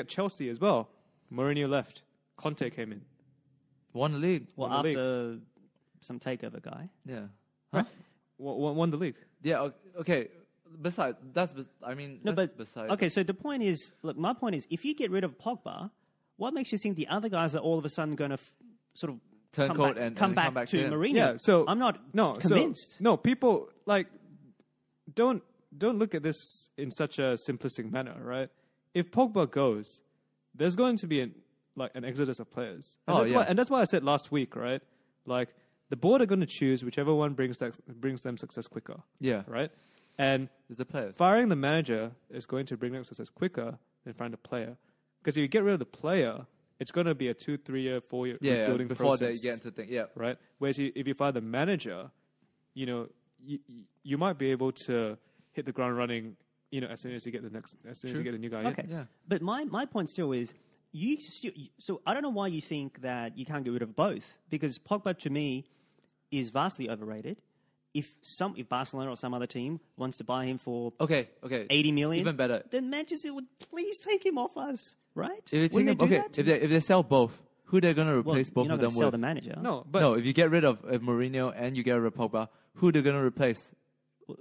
Chelsea as well, Mourinho left, Conte came in. Won the league. Well, Won the after some takeover guy. Yeah. Right. Won the league. Yeah. Okay. Besides, No, but besides. okay. So the point is, look, my point is, if you get rid of Pogba, what makes you think the other guys are all of a sudden going to sort of Turn come coat back, and come come back back to to him. Mourinho? Yeah, so I'm not convinced. People like don't look at this in such a simplistic manner, right? If Pogba goes, there's going to be an exodus of players. And that's why I said last week, right? Like the board are going to choose whichever one brings them success quicker. Yeah. Right? And It's the players. firing the manager is going to bring them success quicker than firing the player. Because if you get rid of the player, it's going to be a 2, 3 year, 4 year building before process. they get into things. Yeah. Right? Whereas if you fire the manager, you might be able to hit the ground running, as soon as you get as you get the new guy Okay. in. Yeah. But my point still is, so I don't know why you think that you can't get rid of both, because Pogba to me is vastly overrated. If Barcelona or some other team wants to buy him for Okay. 80 million, Even better. then Manchester would please take him off us, right? If they take Wouldn't him, they do okay, that? if they sell both, who they're gonna Well, replace both you're of not them gonna sell with? the manager. No, but No, if you get rid of Mourinho and you get rid of Pogba, who they're gonna replace? Who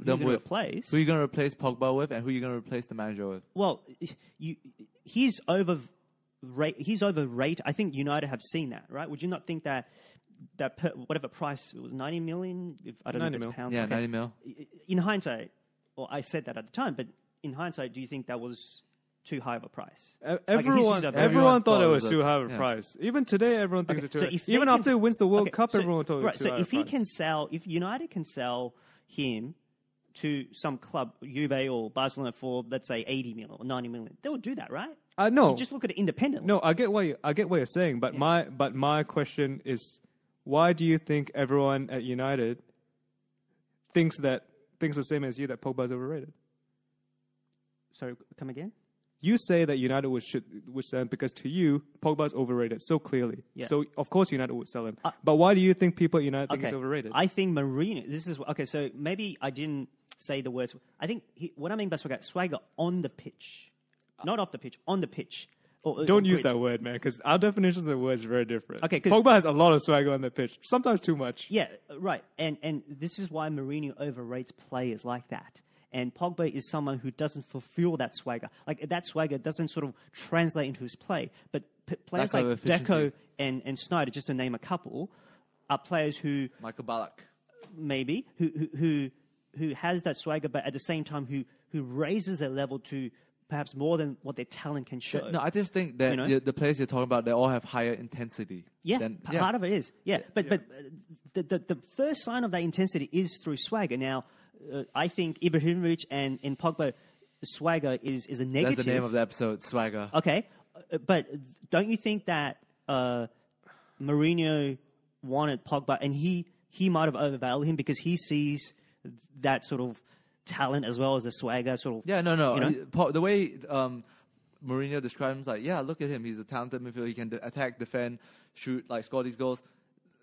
them you with? replace? Who are you gonna replace Pogba with, and who are you gonna replace the manager with? Well, he's overrated. I think United have seen that, right? Would you not think that whatever price it was, 90 million? I don't know if 90 it's mil. pounds. Yeah, okay. 90 mil. In hindsight, well, I said that at the time, but in hindsight, do you think that was too high of a price? everyone thought it was too high of a price. Even today, everyone thinks it's too high. Even after he wins the World Cup, everyone thought it was too high of a price. If United can sell him to some club, Juve or Barcelona, for let's say 80 million or 90 million, they would do that, right? No. You just look at it independently. No, I get what you're saying, but my question is, why do you think everyone at United thinks the same as you, that Pogba's overrated? Sorry, come again? You say that United would sell him because to you, Pogba's overrated so clearly. Yeah. So of course United would sell him. But why do you think people at United think he's overrated? I think Mourinho. Okay. So maybe I didn't say the words. I think what I mean by swagger on the pitch, not off the pitch, on the pitch. Don't use that word, man, because our definition of the word is very different. Okay, Pogba has a lot of swagger on the pitch, sometimes too much. Yeah, right. And this is why Mourinho overrates players like that. And Pogba is someone who doesn't fulfill that swagger. Like, that swagger doesn't sort of translate into his play. But players like Lack of efficiency. Deco and Snyder, just to name a couple, are players who Michael Ballack. maybe who has that swagger, but at the same time who raises their level to perhaps more than what their talent can show. No, I just think that the players you're talking about, they all have higher intensity. Yeah, part of it is. Yeah, but the first sign of that intensity is through swagger. Now, I think Ibrahimovic and Pogba swagger is a negative. That's the name of the episode, swagger. Okay, but don't you think that Mourinho wanted Pogba, and he might have overvalued him because he sees that sort of talent as well as the swagger sort of. Yeah, no. You know? The way Mourinho describes him, like, yeah, look at him. He's a talented midfielder. He can attack, defend, shoot, like score these goals.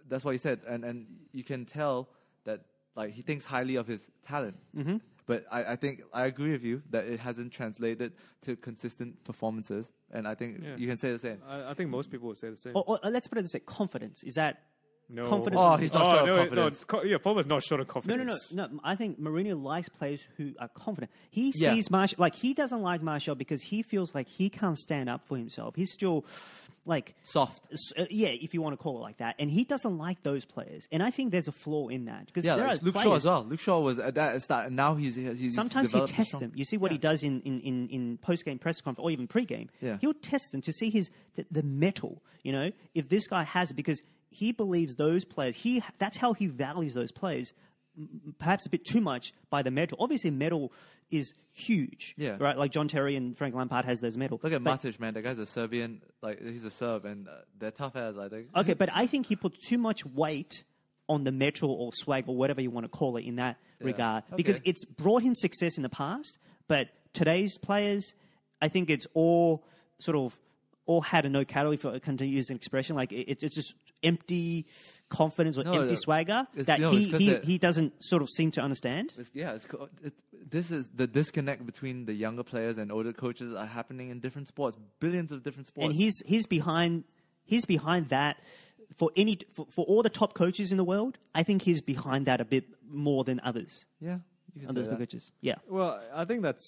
That's what he said, and you can tell that like he thinks highly of his talent. Mm-hmm. But I think I agree with you that it hasn't translated to consistent performances, and I think you can say the same. I think most people would say the same. Or let's put it this way: confidence. Is that No. confidence? Oh, he's not short of confidence. Pogba's not short of confidence. No. I think Mourinho likes players who are confident. He sees Martial, like he doesn't like Martial because he feels like he can't stand up for himself. He's still like Soft. If you want to call it like that. And he doesn't like those players. And I think there's a flaw in that because there are Luke players, Shaw as well. Luke Shaw was at that start, and now he's sometimes he developed tests them. You see what he does in post-game press conference or even pre-game. Yeah. He'll test them to see the mettle. You know, if this guy has it, because he believes those players. That's how he values those players. Perhaps a bit too much by the mettle. Obviously, mettle is huge. Yeah. Right. Like John Terry and Frank Lampard has those mettle. Look at Matic, man. That guy's a Serbian. Like he's a Serb, and they're tough as I think. Okay, but I think he puts too much weight on the mettle or swag or whatever you want to call it in that regard because it's brought him success in the past. But today's players, I think it's all had a no calorie, for to use an expression. Like it's just empty confidence or empty swagger that he doesn't sort of seem to understand. This is the disconnect between the younger players and older coaches are happening in different sports, billions of different sports. And he's behind that for all the top coaches in the world. I think he's behind that a bit more than others. Yeah, you can others say that. coaches. Yeah. Well, I think that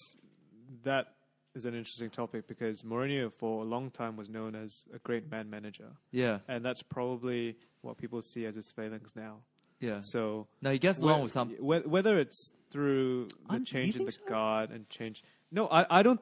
is an interesting topic because Mourinho for a long time was known as a great man manager. Yeah. And that's probably what people see as his failings now. Yeah. So now he gets along with some. Whether it's through the change in the so? guard and change. No, I don't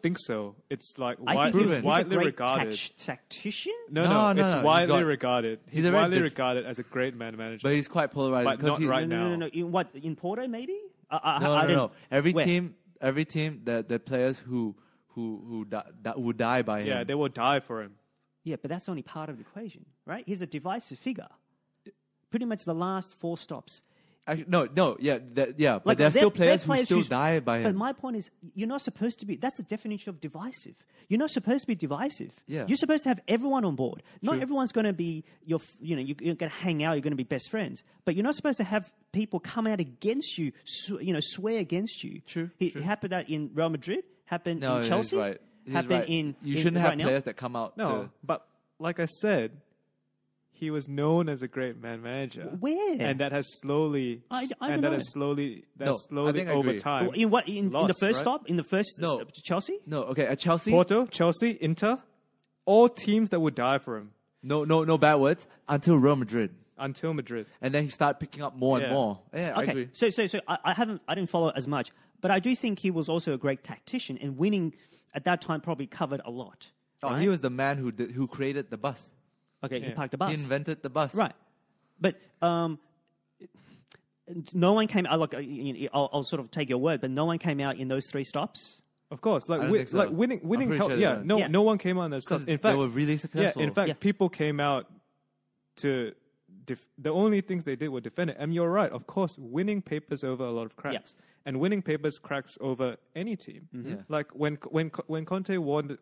think so. It's like I think it's widely he's a great regarded. tactician. No, it's widely He's regarded. He's widely regarded as a great man manager. But he's quite polarized. But not right now. No. In Porto, maybe? No. Every Where? team, the players who would die by him. Yeah, they will die for him. Yeah, but that's only part of the equation, right? He's a divisive figure. Pretty much the last 4 stops. But there are still players who still die by him. But my point is, you're not supposed to be. That's the definition of divisive. You're not supposed to be divisive. Yeah. You're supposed to have everyone on board. Not everyone's going to be you're going to hang out. You're going to be best friends. But you're not supposed to have people come out against you. Swear against you. True. It happened that in Real Madrid. Happened in Chelsea. He's right. Happened in. You shouldn't have players that come out. No, but like I said, he was known as a great man manager. Where? And that has slowly, slowly over time. In what? In the first right? stop? In the first stop to Chelsea? No, okay. At Chelsea, Porto, Chelsea, Inter, all teams that would die for him. No bad words until Real Madrid. Until Madrid, and then he started picking up more and more. Yeah, okay. I agree. So I didn't follow as much, but I do think he was also a great tactician, and winning at that time probably covered a lot. Oh, right? he was the man who created the bus. Okay, he parked the bus. He invented the bus. Right, but no one came out. Look, I'll sort of take your word, but no one came out in those 3 stops. of course, like so. winning. Sure No one came out in those stops. In fact, they were really successful. Yeah, in fact, people came out to. The only things they did were defend it. And you're right, of course, winning papers over a lot of cracks. Yeah. And winning papers cracks over any team. Mm-hmm. Yeah. Like when Conte won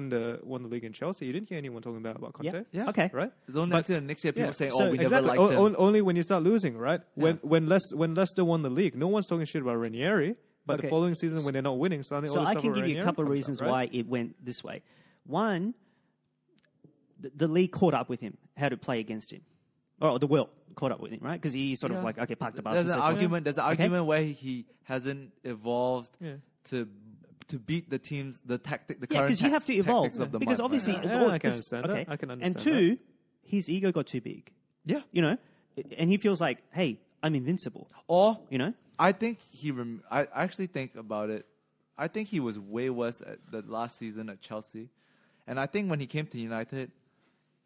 the league in Chelsea, you didn't hear anyone talking about Conte. Yeah. Okay. Right? It's only until next year people saying, So we exactly. never liked him. Only when you start losing, right? Yeah. When Leicester won the league, no one's talking shit about Ranieri. But the following season, when they're not winning, suddenly all the I stuff can about give you a Ranieri couple of comes reasons up, right? why it went this way. One, the league caught up with him, how to play against him. Or the world caught up with him, right? Because he sort of parked the bus. There's an argument. There's an argument where he hasn't evolved to beat the teams, the tactic, the current. Because you have to evolve. Of the Because month, obviously, right? I can understand that. I can understand And 2, his ego got too big. Yeah. You know, and he feels like, hey, I'm invincible. Or You know, I think I actually think about it. I think he was way worse at the last season at Chelsea, and I think when he came to United,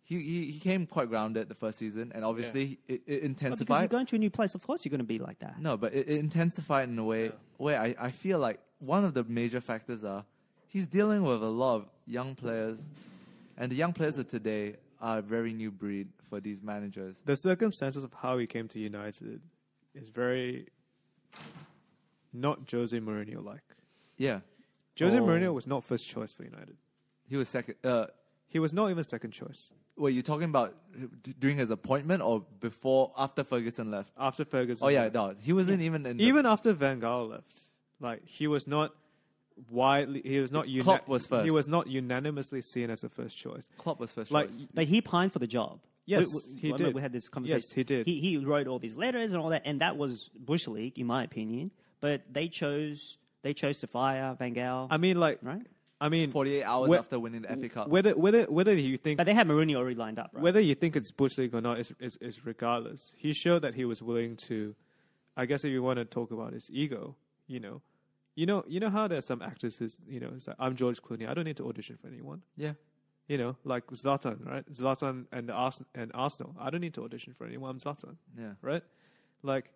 he came quite grounded the first season, and obviously it because you're intensified. going to a new place, of course you're going to be like that. No, but it intensified in a way where I feel like one of the major factors are he's dealing with a lot of young players, and the young players of today are a very new breed for these managers. The circumstances of how he came to United is very not Jose Mourinho-like. Yeah, Jose Mourinho was not first choice for United. he was second. He was not even second choice. Wait, you talking about during his appointment or after Ferguson left? After Ferguson. Oh yeah, left. no, he wasn't even in. Even after Van Gaal left, like he was not widely. He was not. Klopp was first. He was not unanimously seen as a first choice. Klopp was first Like, choice. But he pined for the job. Yes, I he remember did. We had this conversation. Yes, he did. He wrote all these letters and all that, and that was Bush League, in my opinion. But they chose to fire Van Gaal. I mean, like, right? I mean, 48 hours whe- after winning the FA Cup. whether you think But they had Mourinho already lined up, right? whether you think it's Bush League or not is regardless. He showed that he was willing to. I guess if you want to talk about his ego, you know how there's some actors who's, it's like, I'm George Clooney. I don't need to audition for anyone. Yeah. Like Zlatan, right? Zlatan and Arsenal. I don't need to audition for anyone. I'm Zlatan, Yeah. right? Like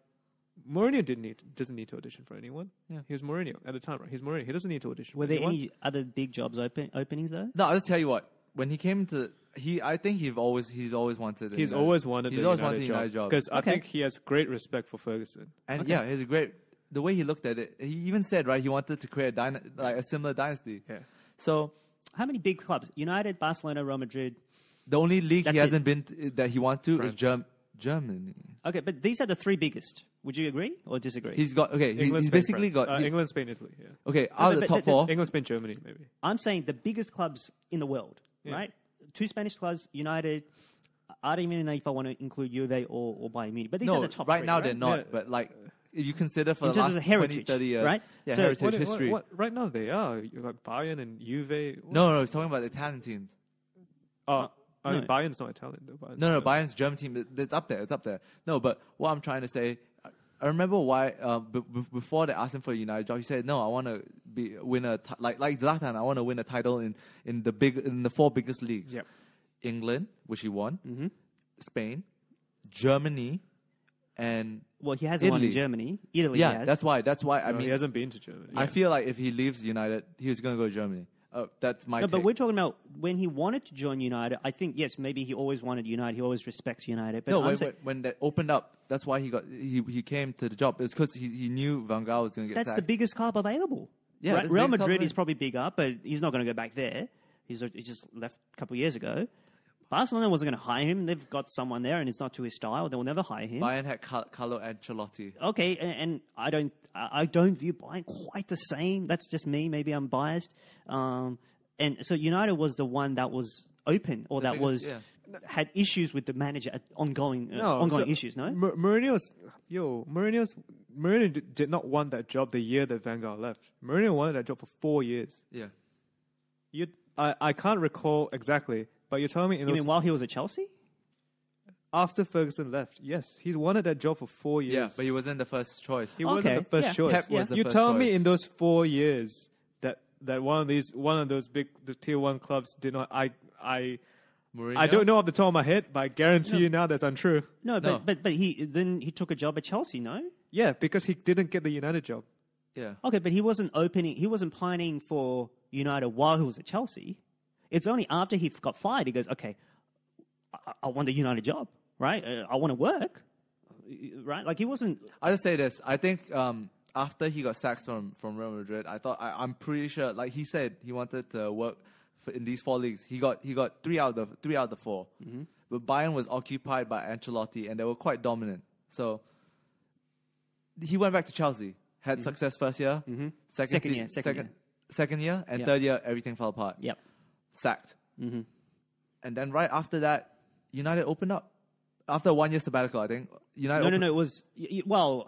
Mourinho doesn't need to audition for anyone. Yeah. He was Mourinho at the time, right? He's Mourinho. He doesn't need to audition. Were for there anyone. any other big jobs openings though? No, I'll just tell you what. When he came to, I think he's always wanted. He's United. always wanted. He's the always United wanted the United job. because I Okay. think he has great respect for Ferguson. And yeah, he's a great. The way he looked at it, he even said right, he wanted to create a similar dynasty. Yeah. So How many big clubs? United, Barcelona, Real Madrid. the only league That's he it. hasn't been that he wants to is France. Germany. Okay, but these are the three biggest. Would you agree or disagree? He's got England, He's Spain, basically France. got England, Spain, Italy. Yeah. okay out of the but- top four. England, Spain, Germany, maybe. I'm saying the biggest clubs in the world, Yeah. right? Two Spanish clubs, United. I don't even know if I want to include Juve or Bayern Munich, but these are No, the top right three, now right? they're not. Yeah. But like, if you consider for In the terms of last the heritage, 20, 30 years, right? Yeah, So- heritage history. What, right now they are. You got Bayern and Juve. No, he's talking about the Italian teams. Oh, I mean, no. Bayern's not Italian though. Bayern's No, German. Bayern's German team. It's up there. It's up there. No, but what I'm trying to say, I remember why before they asked him for a United job, he said, "No, I want to win like Zlatan. I want to win a title in the four biggest leagues. Yep. England, which he won, Mm-hmm. Spain, Germany, and Well, he hasn't won in Italy. Germany. Italy, yeah, has. that's why. I No, he mean, hasn't been to Germany. I feel like if he leaves United, he's going to go to Germany. That's my No, take. but we're talking about when he wanted to join United. I think yes, maybe he always wanted United. He always respects United. But No, I'm saying, when that opened up, that's why he came to the job. It's because he knew Van Gaal was going to get that's sacked. the biggest club available. Yeah, right? that's the Real biggest club Madrid is available. probably bigger, but he's not going to go back there. He just left a couple of years ago. Barcelona wasn't going to hire him. They've got someone there, and it's not to his style. They'll never hire him. Bayern had Carlo Ancelotti. Okay, and I don't view Bayern quite the same. That's just me. Maybe I'm biased. And so United was the one that was open, or that biggest- was had issues with the manager, ongoing so issues. No, Mourinho did not want that job the year that Van Gaal left. Mourinho wanted that job for 4 years. Yeah. I can't recall exactly, but you're telling me you mean while he was at Chelsea? after Ferguson left, yes, he's wanted that job for 4 years. Yeah, but he wasn't the first choice. He wasn't the first yeah. choice. Pep was the You first tell me choice. in those 4 years that one of those big the tier 1 clubs did not. I Mourinho? don't know off the top of my head, but I guarantee you now that's untrue. No, No. but he took a job at Chelsea. No. Yeah, because he didn't get the United job. Yeah. Okay, but he wasn't pining for United while he was at Chelsea. It's only after he got fired he goes, okay, I want the United job, right? I want to work, right? Like he wasn't. I'll just say this. I think after he got sacked from Real Madrid, I'm pretty sure, like he said, he wanted to work in these 4 leagues. He got 3 out of the 4. Mm-hmm. But Bayern was occupied by Ancelotti, and they were quite dominant. So he went back to Chelsea, had success first year, second year, and Yep. third year everything fell apart. Yep. Sacked. Mm-hmm. And then right after that, United opened up. After a 1 year sabbatical, I think United. No. It was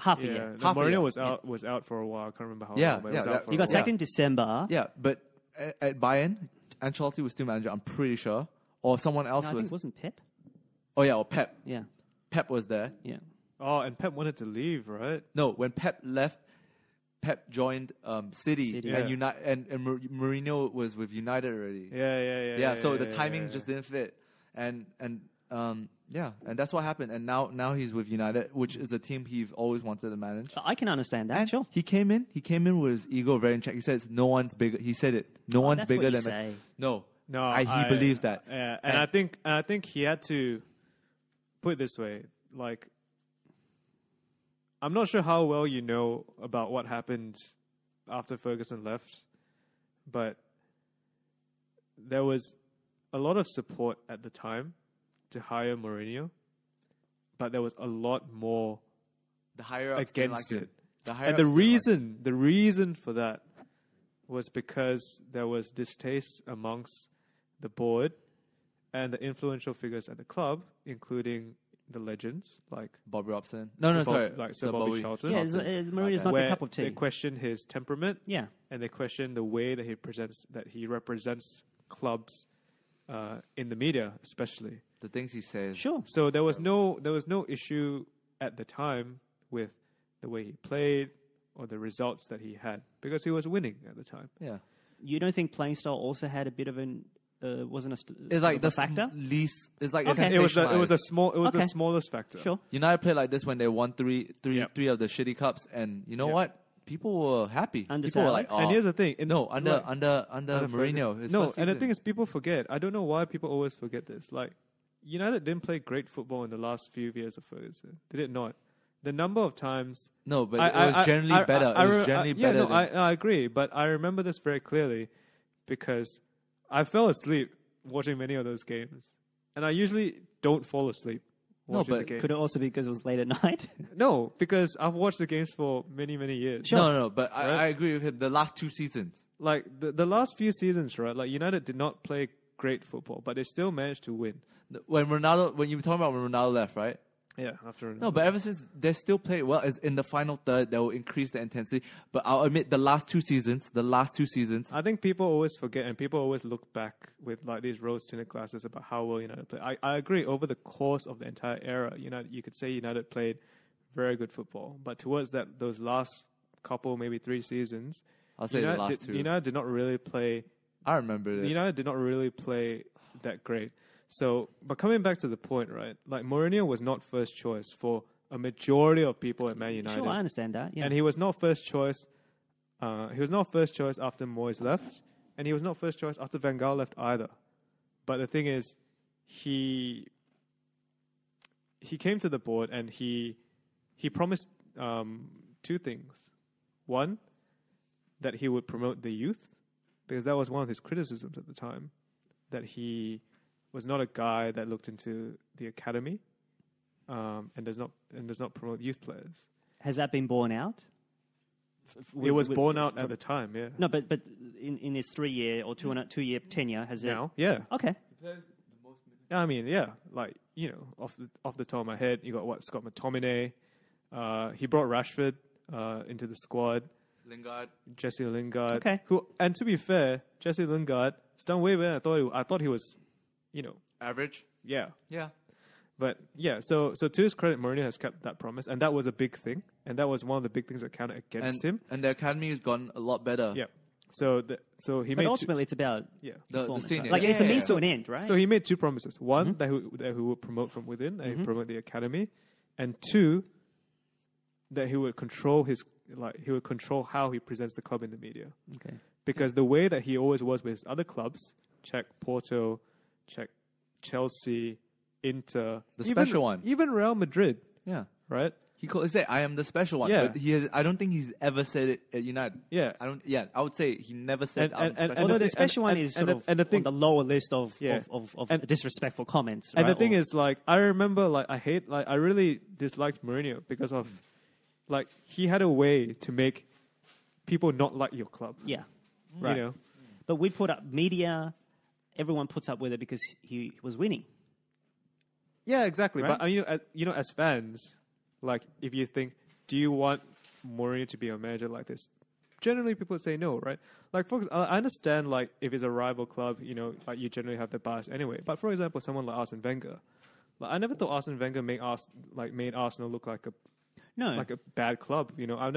half a Yeah, year. Half a year. Mourinho was out for a while. I can't remember how Yeah, long, but yeah, was out that- for He a got while. sacked in December. Yeah, but at Bayern, Ancelotti was still manager. I'm pretty sure, or someone else No, I think was. it wasn't Pep. Oh yeah, or Pep. Yeah. Pep was there. Yeah. Oh, and Pep wanted to leave, right? No, when Pep left, Pep joined City, City. and Yeah. and Mourinho was with United already. Yeah. So the timing yeah. just didn't fit, and that's what happened. And now he's with United, which is a team he's always wanted to manage. I can understand that. Sure. He came in with his ego very in check. He says no one's bigger. He said it. No one's that's bigger what you than say. me. No, No, he believes that. Yeah, and I think he had to put it this way. Like, I'm not sure how well you know about what happened after Ferguson left, but there was a lot of support at the time to hire Mourinho, but there was a lot more The higher ups against like it. The higher And the ups didn't like the reason for that was because there was distaste amongst the board and the influential figures at the club, including the legends like Bobby Robson. No, sorry, Sir Bobby Charlton. Yeah, Mourinho's not where the cup of tea. they question his temperament, Yeah. and they question the way that he represents clubs in the media, especially. The things he says. Sure. So there was no issue at the time with the way he played or the results that he had because he was winning at the time. Yeah. You don't think playing style also had a bit of an wasn't a It's like the factor? least. It's like Okay. It was the sensationalized. the smallest factor. Sure. United played like this when they won three Yep. of the shitty cups, and you know Yep. what? People were happy. Under People were Sal. like, oh. And here's the thing. under Ferguson. Mourinho. his No, first and the season. thing is, people forget. I don't know why people always forget this. Like, United didn't play great football in the last few years of Ferguson. They did not. The number of times. No, but it was generally better. It was generally better. No, than, I agree, but I remember this very clearly because I fell asleep watching many of those games, and I usually don't fall asleep watching the but games. Could it also be because it was late at night? No, because I've watched the games for many years. No, but Right? I agree with him. The last 2 seasons. Like the last few seasons, right? Like United did not play great football, but they still managed to win. When you were talking about when Ronaldo left, right? Yeah, after No, but ever since they still play well. Is in the final third, they will increase the intensity. But I'll admit, the last two seasons, I think people always forget and people always look back with like these rose-tinted glasses about how well United played. I agree. Over the course of the entire era, you could say United played very good football. But towards those last couple, maybe 3 seasons, I'll say the last 2. United did not really play. I remember it. United did not really play that great. So, but coming back to the point, right? Like Mourinho was not first choice for a majority of people at Man United. Sure, I understand that. Yeah. And he was not first choice. He was not first choice after Moyes left, and he was not first choice after Van Gaal left either. But the thing is, he came to the board and he promised 2 things. One, that he would promote the youth, because that was one of his criticisms at the time, that he was not a guy that looked into the academy and does not promote youth players. Has that been borne out? It was borne out at the time, yeah. No, but in his 3-year or 2-year tenure, has it? Now, yeah. Okay. I mean, yeah, like, off the top of my head, you got Scott McTominay. He brought Rashford into the squad. Jesse Lingard. Okay. And to be fair, Jesse Lingard has done way better than I thought he was, Average. yeah. Yeah. But yeah, so to his credit, Mourinho has kept that promise, and that was a big thing, and that was one of the big things that counted against him. And the academy has gone a lot better. Yeah. So he But made ultimately, it's about yeah. The performance, senior. right? Like, it's a Yeah. means to an end, right? So he made 2 promises. One, that he would promote from within, that he would promote the academy, and 2, that he would control how he presents the club in the media. Okay. Because the way that he always was with his other clubs, check Porto, check Chelsea, Inter, The special one. even Real Madrid, Yeah. right? He said, "I am the special one." Yeah. But I don't think he's ever said it at United. Yeah. I would say he never said. I'm the special Although one. the special one is sort of and the thing, on the lower list of Yeah. And- disrespectful comments. and right? the thing Or- is, like, I remember, like, I really disliked Mourinho because of, like, he had a way to make people not like your club. yeah, You know? but we put up media. Everyone puts up with it because he was winning. Yeah, exactly. Right? But as fans, like, if you think, do you want Mourinho to be a manager like this? Generally, people say no, right? Like, for example, I understand, like, if it's a rival club, like, you generally have the bias anyway. But for example, someone like Arsene Wenger, Like, I never thought Arsene Wenger made Arsenal look like a bad club. You know, I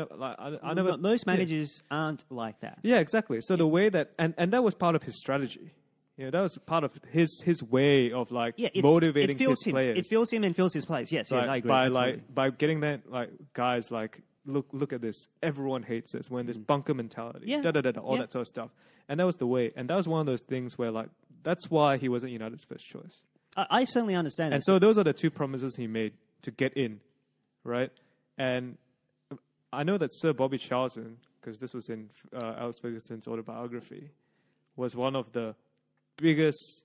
never. Most managers aren't like that. Yeah, exactly. So the way that and that was part of his strategy. You know, that was part of his way of motivating his players. It fills him and fills his players. Yes, I agree. By getting that guys look at this. Everyone hates this. When this bunker mentality, all that sort of stuff. And that was the way. And that was one of those things where that's why he wasn't United's first choice. I certainly understand. And so those are the two promises he made to get in, right? And I know that Sir Bobby Charlton, because this was in Alex Ferguson's autobiography, was one of the biggest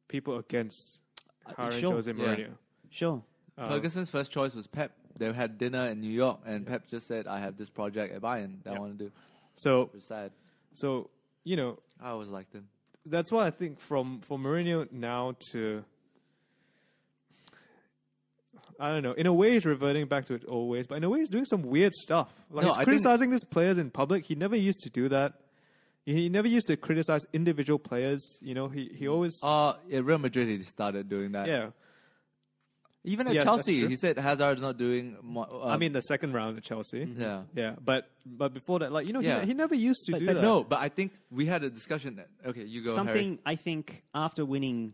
people against hiring Jose Mourinho. Yeah. Sure. Ferguson's first choice was Pep. They had dinner in New York, and Pep just said, "I have this project at Bayern that I want to do." So it was sad. So you know, I always liked him. That's why I think for Mourinho now to, I don't know, in a way he's reverting back to it old ways, but in a way he's doing some weird stuff. He's criticizing these players in public. He never used to do that. He never used to criticize individual players. You know, he always... at Real Madrid he started doing that. Yeah. Even at Chelsea, he said Hazard's not doing... I mean, the second round at Chelsea. Yeah. Yeah, but before that, he never used to do that. No, but I think we had a discussion... Okay, you go, Harry. I think after winning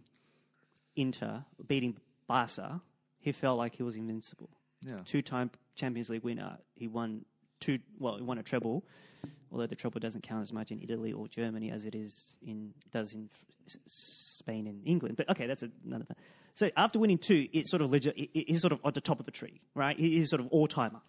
Inter, beating Barca, he felt like he was invincible. Yeah. 2-time Champions League winner. He won he won a treble. Although the treble doesn't count as much in Italy or Germany as it does in Spain and England. But okay, that's another thing. So after winning 2, it's sort of he's sort of at the top of the tree, right? He's sort of all-timer.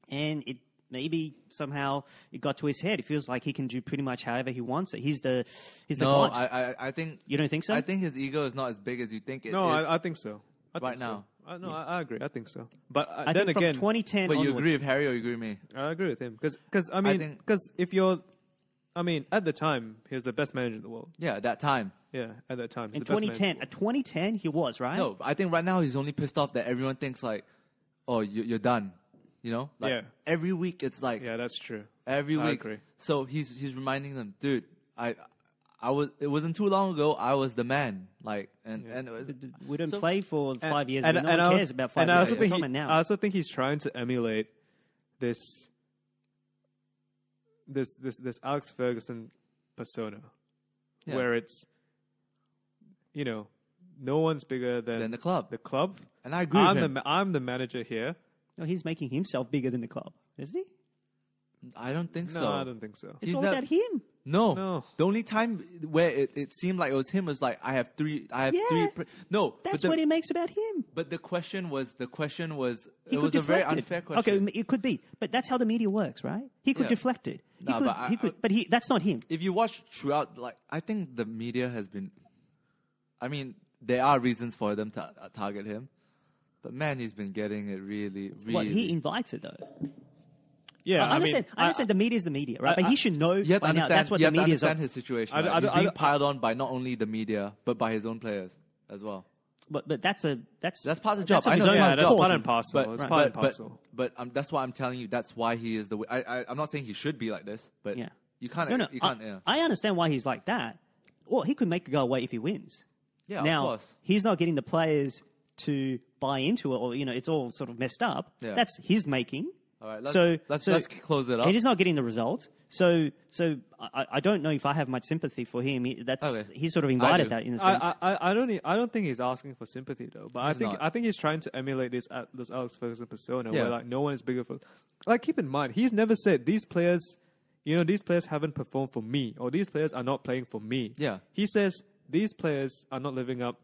And maybe somehow it got to his head. It feels like he can do pretty much however he wants it. He's the No, god. I think... You don't think so? I think his ego is not as big as you think it is. No, I think so. Now. I agree. I think so. But I then think again... from 2010 But you onwards, agree with Harry or you agree with me? I agree with him. Because if you're... I mean, at the time, he was the best manager in the world. Yeah, at that time. Yeah, at that time. In 2010, at 2010, he was, right? No, I think right now he's only pissed off that everyone thinks oh, you're done. You know? Every week it's like... Yeah, that's true. Every week. I agree. So he's reminding them, dude, it wasn't too long ago, I was the man. We didn't play for 5 years, and no one cares about 5 years. I also think he's trying to emulate this Alex Ferguson persona, where it's, no one's bigger than the club. The club, and I agree with him. I'm the manager here. No, he's making himself bigger than the club, isn't he? I don't think so. No, I don't think so. It's all about him. No. The only time where it seemed like it was him was I have three. No, that's what he makes about him. But the question was, it could was a very deflect it. unfair question. Okay, it could be, but that's how the media works, right? He could deflect it. That's not him. If you watch throughout, I think the media has been. I mean, there are reasons for them to target him, but man, he's been getting it really, really. Well, he invites it though. Yeah, I understand the media is the media, right? But he should know by now that's what the media is. You have to understand his situation. He's being piled on by not only the media, but by his own players as well. But that's part of the job. I know that's part and parcel. It's part and parcel. But that's why I'm telling you. That's why he is the way. I'm not saying he should be like this, but you can't. No, you can't. I understand why he's like that. Well, he could make it go away if he wins. Yeah, now, of course. He's not getting the players to buy into it, or it's all sort of messed up. Yeah. That's his making. All right, let's close it up. And he's not getting the results. So I don't know if I have much sympathy for him. He's sort of invited that in a sense. I don't think he's asking for sympathy though. But I think he's trying to emulate this Alex Ferguson persona where no one is bigger for. Keep in mind, he's never said these players. These players haven't performed for me, or these players are not playing for me. Yeah. He says these players are not living up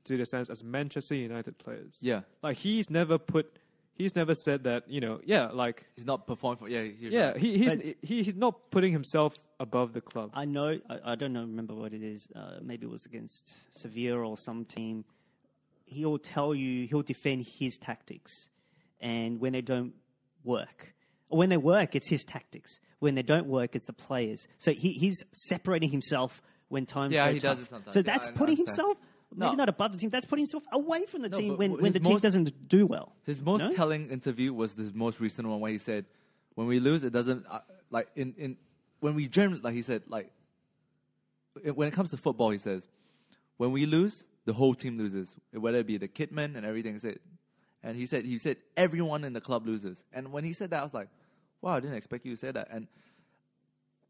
to the standards as Manchester United players. Yeah. He's never said that, he's not performing for he's not putting himself above the club. I know I don't know remember what it is. Maybe it was against Sevilla or some team. He'll defend his tactics, and when they don't work, or when they work, it's his tactics. When they don't work, it's the players. So he's separating himself when times go he tough. does it sometimes. So that's putting himself. Maybe not above the team. That's putting himself away from the team when the team doesn't do well. His most telling interview was the most recent one where he said, "When we lose, it doesn't when we generally he said when it comes to football, he says, when we lose, The whole team loses, whether it be the kitman and everything. And he said everyone in the club loses. And when he said that, I was like, wow, I didn't expect you to say that. And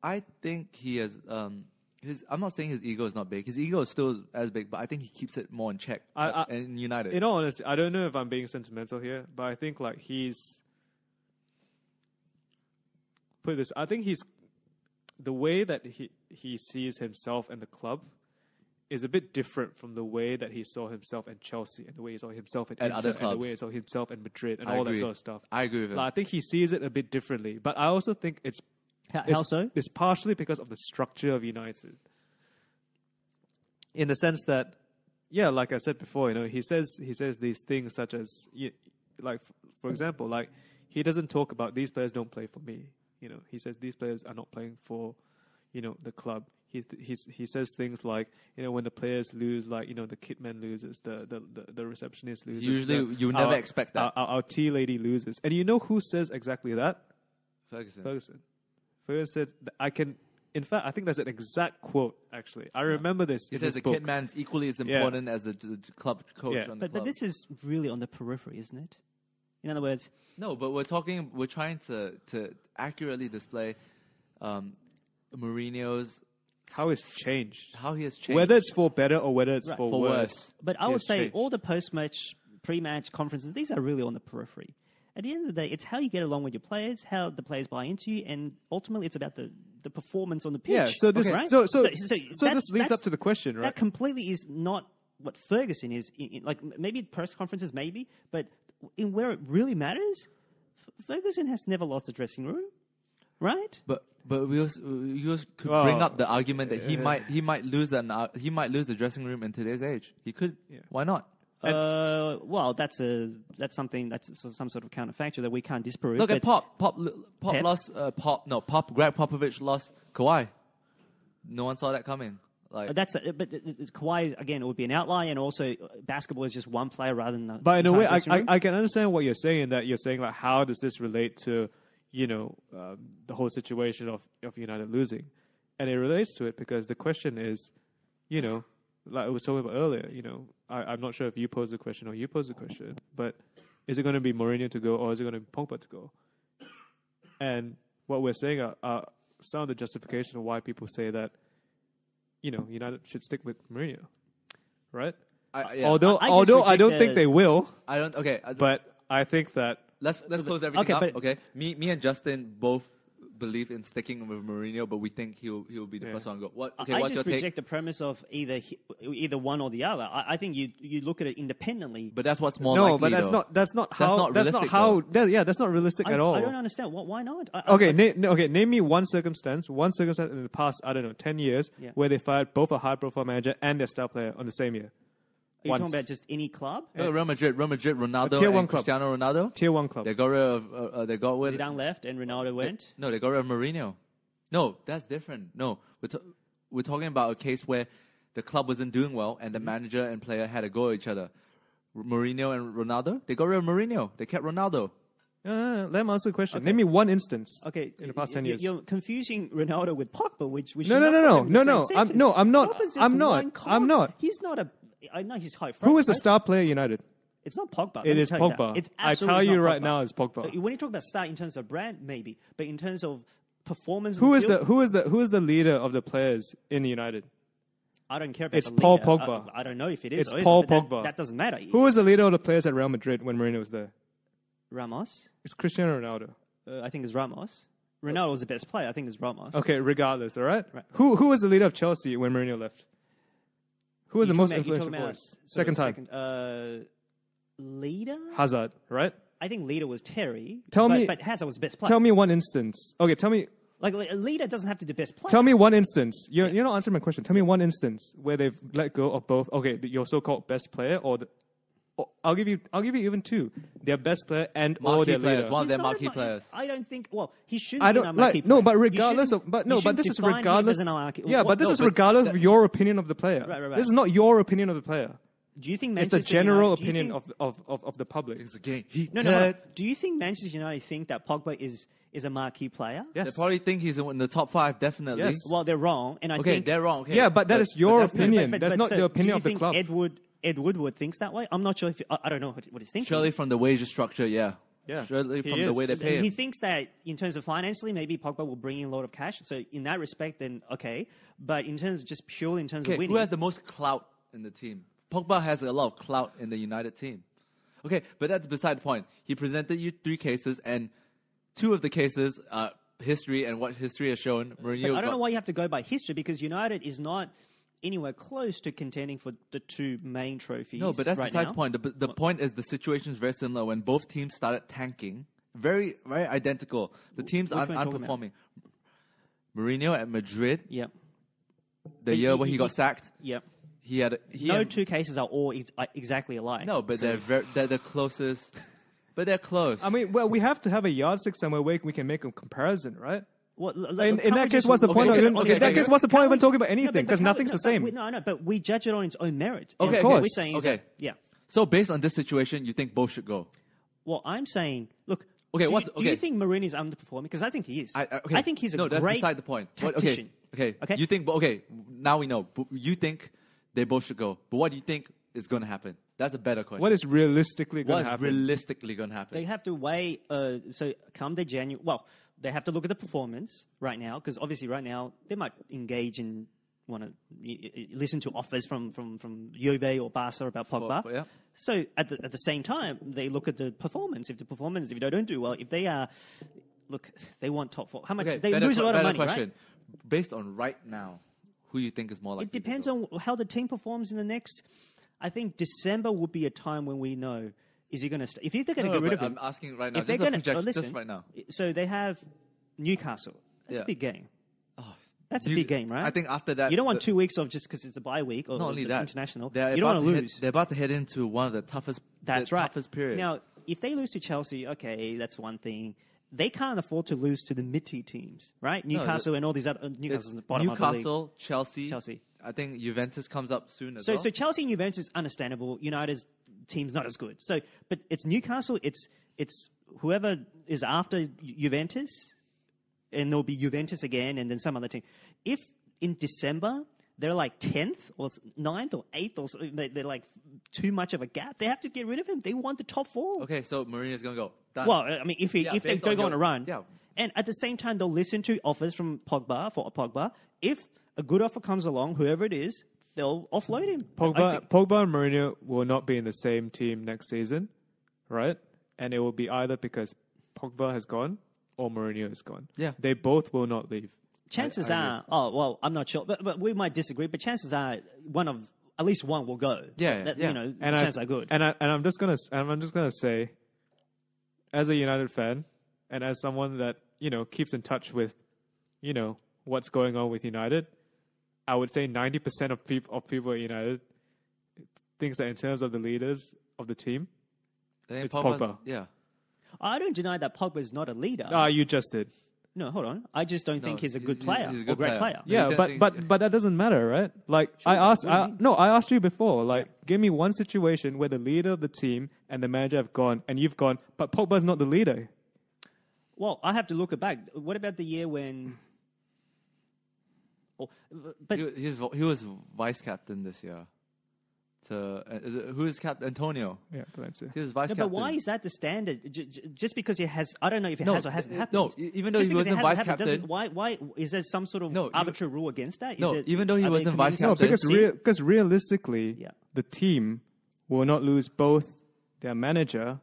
I think he has I'm not saying his ego is not big. His ego is still as big, but I think he keeps it more in check. In United, in all honesty, I don't know if I'm being sentimental here, but I think like I think he's the way that he sees himself and the club is a bit different from the way that he saw himself in Chelsea and the way he saw himself in Inter other clubs. And the way he saw himself in Madrid and I all agree. that sort of stuff. I agree with him. Like, I think he sees it a bit differently, but I also think it's How so? It's partially because of the structure of United. In the sense that, yeah, like I said before, he says these things such as, like, for example, like, he doesn't talk about these players don't play for me. He says these players are not playing for, the club. He says things like, when the players lose, like, the kitman loses, the receptionist loses. Usually, you never expect that. Our tea lady loses. And you know who says exactly that? Ferguson. Ferguson said, I think that's an exact quote, actually. I remember this. He says the kitman's equally as important as the club coach on the club. But this is really on the periphery, isn't it? In other words... No, but we're trying to accurately display Mourinho's... How he has changed. Whether it's for better or whether it's for worse. But I would say all the post-match, pre-match conferences, these are really on the periphery. At the end of the day, it's how you get along with your players, how the players buy into you, and ultimately it's about the performance on the pitch. Yeah, so this, right? so this leads up to the question, right? That completely is not what Ferguson is. Like, maybe press conferences, but in where it really matters, Ferguson has never lost a dressing room, right? But we also could bring up the argument that he might lose the dressing room in today's age. He could. Yeah. Why not? Well, that's some sort of counterfactual that we can't disprove. Look at Pop lost Greg Popovich lost Kawhi. No one saw that coming. Like but Kawhi again, it would be an outlier, and also basketball is just one player rather than. But in a way, I can understand what you're saying. That you're saying, like, how does this relate to the whole situation of United losing, and it relates to it because the question is, like I was talking about earlier, I'm not sure if you posed the question or you posed the question, but is it going to be Mourinho to go or is it going to be Pogba to go? And what we're saying are some of the justifications of why people say that, United should stick with Mourinho, right? Although I don't think they will. But I think that let's close everything up. Okay, me and Justin both believe in sticking with Mourinho, but we think he'll be the first one to go. I just reject the premise of either one or the other. I think you look at it independently. But that's what's more likely. No, but that's not realistic at all. I don't understand. Why not? Name me one circumstance in the past, 10 years where they fired both a high-profile manager and their star player on the same year. Are you talking about just any club? Real Madrid, Ronaldo, Tier 1 and club. Cristiano Ronaldo. Tier 1 club. They got rid of. Zidane left and Ronaldo went. No, they got rid of Mourinho. No, that's different. No, we're talking about a case where the club wasn't doing well and the manager and player had a go at each other. Mourinho and Ronaldo. They got rid of Mourinho. They kept Ronaldo. Let me answer the question. Okay. Name me one instance. Okay, in the past 10 years. You're confusing Ronaldo with Pogba, which no. I'm not. He's not a. I know he's high. Who is the star player at United? It's not Pogba. It is Pogba. It's I tell you right Pogba. now, it's Pogba. When you talk about star in terms of brand, maybe, but in terms of performance, who is the leader of the players in United? I don't care about. It's the Paul leader. Pogba. I don't know if it is. It's Paul Pogba. That doesn't matter. Who was the leader of the players at Real Madrid when Mourinho was there? Ramos. It's Cristiano Ronaldo. I think it's Ramos. Ronaldo was the best player. I think it's Ramos. Okay, regardless, all right? Who was the leader of Chelsea when Mourinho left? Who was the most influential voice? Second time. Leader? Hazard, right? I think leader was Terry. But Hazard was the best player. Tell me one instance. Okay, tell me. Like a leader doesn't have to be the best player. Tell me one instance. You're not answering my question. Tell me one instance where they've let go of both. Okay, your so-called best player, I'll give you even two. Their best player and or their leader. One of their marquee players. I don't think. Well, he shouldn't be a marquee player. No, but regardless of. But this is regardless. Yeah, but this is regardless of your opinion of the player. Right. This is not your opinion of the player. Do you think It's the Manchester general United, opinion of the public. It's a game. No. Do you think Manchester United think that Pogba is a marquee player? Yes. They probably think he's in the top 5, definitely. Yes. Well, they're wrong, and I Okay, think they're wrong. Okay. Yeah, but that is your that's not- opinion. That's not so the opinion of do the you club. think Ed Woodward thinks that way? I'm not sure if I don't know what he's thinking. Surely from the wage structure, yeah. Yeah. Surely He from the is. way they pay He him. thinks that in terms of financially, maybe Pogba will bring in a lot of cash. So in that respect, then okay. But in terms of just purely in terms of Okay, winning, who has the most clout in the team? Pogba has a lot of clout in the United team. Okay, but that's beside the point. He presented you 3 cases, and 2 of the cases, history and what history has shown, Mourinho. But I don't know why you have to go by history, because United is not anywhere close to contending for the 2 main trophies. No, but that's right beside now. the point. The point is the situation is very similar. When both teams started tanking, very, very identical. The teams Which aren't one are you talking performing. Mourinho at Madrid, Yep. the year where he got sacked, Yep. he No had, 2 cases are all exactly alike. No, but they're the closest. But they're close. I mean, well, we have to have a yardstick somewhere where we can make a comparison, right? Well, In that case, what's the point? okay, In okay, that case, what's the point of even talking about No, anything? but Because can't nothing's we- the same. No, but we judge it on its own merit. Okay, And okay. what we're saying is Okay. that, yeah. So based on this situation, you think both should go? Well, I'm saying, look. Okay, do, what's- do you okay. think Mourinho is underperforming? Because I think he is. Okay. I think he's a no, that's great beside the point. What- tactician. Okay. You think? Okay. Now we know. But you think they both should go. But what do you think is going to happen? That's a better question. What is realistically going What to is happen? realistically going to happen? They have to weigh. So come the January. Well, they have to look at the performance right now, because obviously right now they might engage in want to listen to offers from Juve or Barca about Pogba. Yeah. So at the same time, they look at the performance. If they don't do well, if they are, look, they want top 4. How much? Okay. They better lose a lot of money, question. right? Based on right now, who you think is more likely? It depends to go? on how the team performs in the next. I think December would be a time when we know, is he going to stay? If they're going to No, get rid but of him, I'm asking right now. if they're Just a going to projection. listen, Just right now. So they have Newcastle. That's Yeah. a big game. Oh, That's a big game, right? I think after that, You don't want 2 weeks of just because it's a bye week or Not only the that, international. they're You don't about want to to lose. They're about to head into one of the toughest. That's right. Toughest period. Now, if they lose to Chelsea, okay, that's one thing. They can't afford to lose to the mid-tier teams, right? Newcastle and all these other Newcastle's the bottom of the league. Newcastle, Chelsea. I think Juventus comes up soon as So well. Chelsea and Juventus is understandable. United's team's not as good. So, but it's Newcastle. It's whoever is after Juventus, and there'll be Juventus again, and then some other team. If in December they're like 10th or 9th or 8th, or so, they're like too much of a gap, they have to get rid of him. They want the top 4. Okay, so Mourinho's gonna go. Done. Well, I mean, if they based don't on go on a your- run, yeah. and at the same time they'll listen to offers from Pogba. If a good offer comes along, whoever it is, they'll offload him. I Pogba think- and Mourinho will not be in the same team next season, right? And it will be either because Pogba has gone or Mourinho has gone. Yeah. They both will not leave. Chances I are, oh well, I'm not sure, but we might disagree. But chances are, at least one will go. Yeah, That, yeah. You know, the And chances are good. I'm just gonna say, as a United fan and as someone that keeps in touch with, what's going on with United, I would say 90% of people at United thinks that in terms of the leaders of the team, I think it's Pogba's- Pogba. Yeah. I don't deny that Pogba is not a leader. You just did. No, hold on. I just don't think he's a good player he's a or good great player. player. No, you Yeah, don't but think- that doesn't matter, right? Like I asked, What do you mean? I asked you before. Like, give me one situation where the leader of the team and the manager have gone, and you've gone, but Pogba's not the leader. Well, I have to look it back. What about the year when? Oh, but He was vice captain this year. Who is captain? Antonio. Yeah, Valencia. He was vice no, captain. but why is that the standard? Just because it has, I don't know if it has or hasn't happened. No, even though Just he because it wasn't hasn't vice happened captain. doesn't- Why is there some sort of No, arbitrary rule against that? No, even though he are they wasn't vice committing No, captain- because realistically, Yeah. the team will not lose both their manager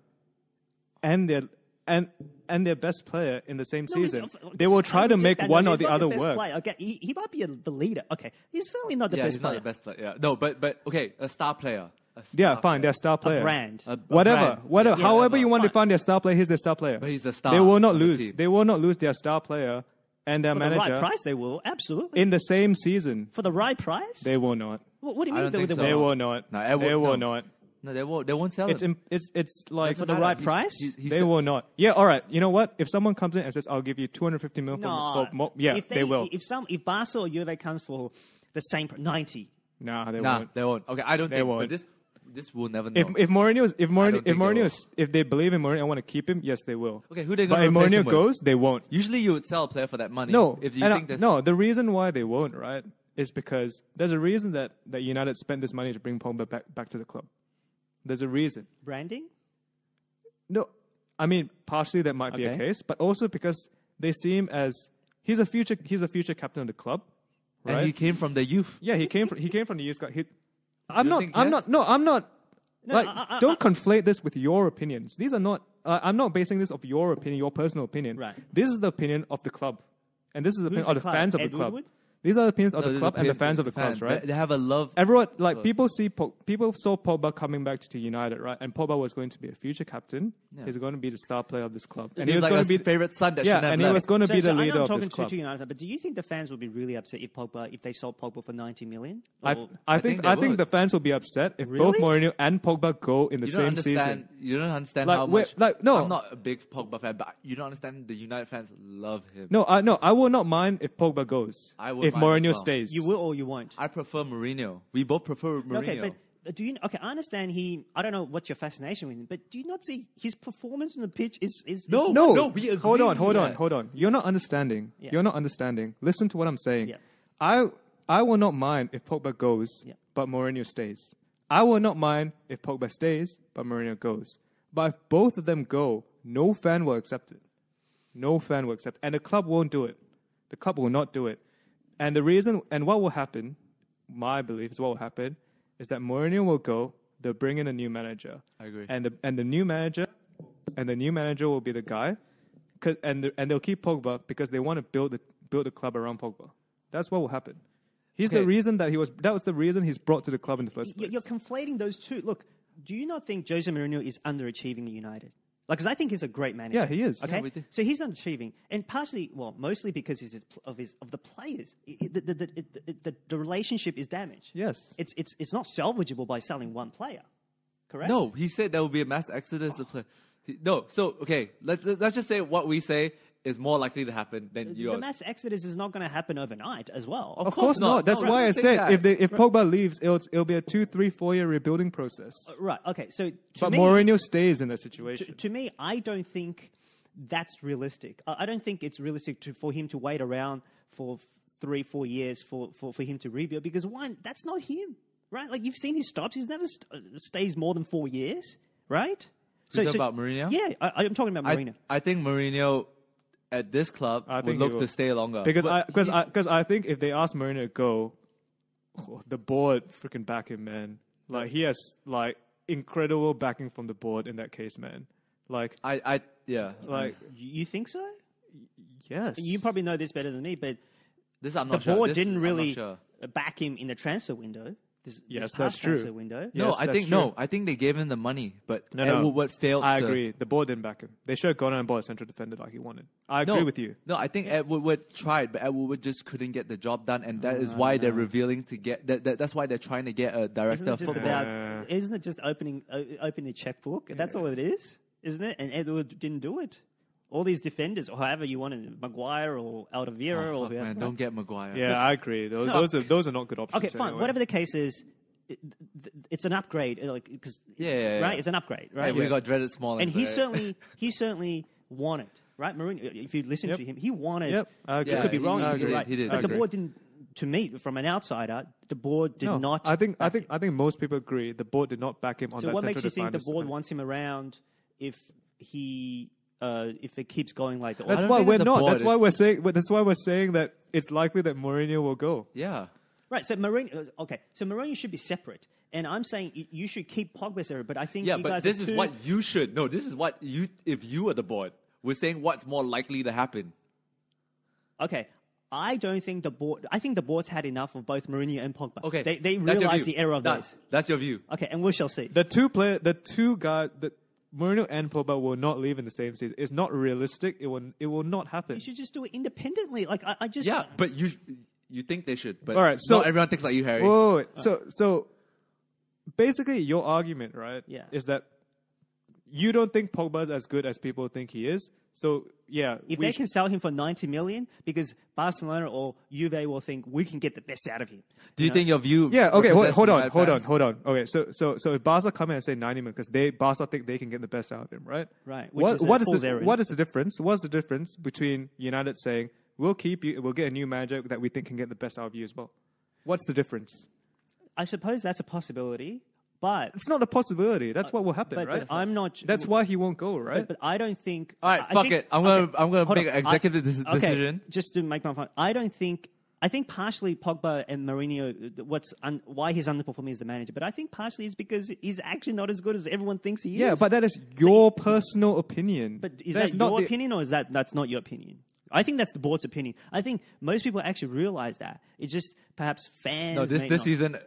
and their best player in the same No, he's season. not- They will try I to reject make that. one No, or he's the not other best work. player. Okay, he might be the leader. Okay, he's certainly not the Yeah, best he's player. not the best player. Yeah. No, but okay, a star player. A Yeah, star fine, player. they're star player. brand. A Whatever, brand. Yeah, however you want to fine. define their star player, he's their star player. But he's the star. They will not of the lose. team. They will not lose their star player and their For the manager right price, they will absolutely. in the same season. For the right price, They will not. What do you I mean don't think so. They won't? will not. No, They will no. not. No, they won't. They won't sell It's him. it's like For the right price? they will not. Yeah, all right. You know what? If someone comes in and says, "I'll give you 250 mil for more," yeah, if they will. If Barca or Juve comes for the same 90, Nah, they Nah, won't. they won't. Okay, I don't They think. won't. But this, this will never know. If Mourinho's if I don't think they Mourinho's if they believe in Mourinho and want to keep him, yes, they will. Okay, who they But going if to replace Mourinho him with? goes, they won't. Usually you would sell a player for that money. No, if you and think there's no. The reason why they won't, right, is because there's a reason that United spent this money to bring Pogba back to the club. There's a reason. Branding? No, I mean partially that might be a Okay. case, but also because they see him as he's a future captain of the club, right? and he came from the youth. Yeah, he came from the youth. You don't think he has? I'm not. No, Like, don't conflate this with your opinions. These are not. I'm not basing this off your opinion, your personal opinion. Right. This is the opinion of the club, and this is the Who's opinion of the the club? fans of Ed the club. Woodward? These are the opinions of No, the there's club a and the opinion fans of the fan. clubs, right? They have a love. Everyone, like people saw Pogba coming back to United, right? And Pogba was going to be a future captain. Yeah. He's going to be the star player of this club, and he was like going a to be favorite son that yeah, shouldn't have and he left. was going to be the I know leader I'm of talking this club. to United, but do you think the fans will be really upset if they sold Pogba for 90 million? I think they would. the fans will be upset if Really? both Mourinho and Pogba go in the You don't same understand. season. You don't understand Like, how wait, much. like, no. I'm not a big Pogba fan, but you don't understand. The United fans love him. No, I will not mind if Pogba goes. I would if mind Mourinho as well. stays. You will or you won't? I prefer Mourinho. We both prefer Mourinho. Okay, but do you? Okay, I understand. I don't know what's your fascination with him, but do you not see his performance on the pitch is No. No, we agree. hold on. Yeah. You're not understanding. Yeah. You're not understanding. Listen to what I'm saying. Yeah. I will not mind if Pogba goes, Yeah. but Mourinho stays. I will not mind if Pogba stays, but Mourinho goes. But if both of them go, no fan will accept it. No fan will accept it. And the club won't do it. The club will not do it. And the reason, and what will happen, my belief is what will happen, is that Mourinho will go, they'll bring in a new manager. I agree. And the new manager will be the guy, and they'll keep Pogba because they want to build the club around Pogba. That's what will happen. He's Okay. the reason that was the reason he's brought to the club in the first place. You're conflating those two. Look, do you not think Jose Mourinho is underachieving at United? Like, because I think he's a great manager. Yeah, he is. Okay, Yeah, we do. so he's underachieving, and partially, well, mostly because of the players. The relationship is damaged. Yes. It's not salvageable by selling one player. Correct. No, he said there will be a mass exodus of players. No, so okay, let's just say what we say is more likely to happen than yours. The mass exodus is not going to happen overnight as well. Of course not. That's No, why I don't think said that. if Pogba leaves, it'll be a 2, 3, 4 year rebuilding process. Right. Okay. So, But Mourinho stays in that to, situation. to me, I don't think that's realistic. I don't think it's realistic for him to wait around for 3, 4 years for him to rebuild, because one, that's not him, right? Like, you've seen his stops. He's never stays more than 4 years, right? You talking about Mourinho? Yeah, I'm talking about Mourinho. I think Mourinho at this club I would think look he will. to stay longer. Because But I think if they ask Mourinho to go, the board freaking back him, man. Like, he has like incredible backing from the board in that case, man. Like, yeah. like You think so? yes. You probably know this better than me, but This I'm the not sure. board This didn't I'm really not sure. back him in the transfer window. Yes, this that's past true. transfer window. Yeah. No, Yes, I that's think true. no. I think they gave him the money, but No, Ed no. Woodward failed. I to- agree. The board didn't back him. They should have gone out and bought a central defender like he wanted. I agree with you. No, I think Ed Woodward tried, but Ed Woodward just couldn't get the job done, and that is why they're revealing to get that's why they're trying to get a director Isn't it of just football. about? Isn't it just opening the checkbook? That's all it is, isn't it? And Edward didn't do it. All these defenders, or however you wanted, Maguire or Alderweireld Oh, or fuck, whoever. man, don't get Maguire. Yeah, I agree. Those are not good options. Okay, fine. anyway. Whatever the case is, it's an upgrade. Like, because Yeah. right, it's an upgrade, right? Hey, we got dreaded Smalling. And he right? certainly wanted, right? Mourinho, if you listen Yep. to him, he wanted. Yep, I agree. You could be wrong. he You could be did, right. he did. But I the agree. board didn't. To me, from an outsider, the board did No, not. I think back him. most people agree. The board did not back him on So that what central makes you think the defender board spot. wants him around if it keeps going like that? That's don't why think we're it's the not. board, That's why it's- we're saying. That's why we're saying that it's likely that Mourinho will go. Yeah. Right. So Mourinho. Okay. So Mourinho should be separate, and I'm saying you should keep Pogba separate. But I think Yeah, you but guys this are is too- what you should. No, this is what you. If you were the board, we're saying what's more likely to happen. Okay. I don't think the board. I think the board's had enough of both Mourinho and Pogba. Okay, They that's your realize view. the error of Done. those. That's your view. Okay, and we shall see. The two guys, that Mourinho and Pogba will not leave in the same season. It's not realistic. It will not happen. You should just do it independently. Like I just. Yeah, but you think they should, but All right, so- not everyone thinks like you, Harry. Wait. So basically, your argument, right? Yeah. is that you don't think Pogba's as good as people think he is. So yeah, If they can sell him for 90 million, because Barcelona or Juve will think we can get the best out of him. Do you think your view? yeah, okay, represents hold United fans? on. Okay, so if Barca come in and say 90 million because Barca think they can get the best out of him, right? Right. What is the difference? What's the difference between United saying we'll keep you, we'll get a new manager that we think can get the best out of you as well? What's the difference? I suppose that's a possibility, but It's not a possibility. That's what will happen, right? But I'm not. That's why he won't go, right? But I don't think. All right, I fuck think- it. I'm okay, gonna hold make on. an executive Okay, decision. just to make my point, I don't think. I think partially Pogba and Mourinho, why he's underperforming as the manager, but I think partially it's because he's actually not as good as everyone thinks he is. Yeah, but that is your personal opinion. But is That's that not your the- opinion or is that's not your opinion? I think that's the board's opinion. I think most people actually realize that. It's just perhaps fans. No, this may this not. season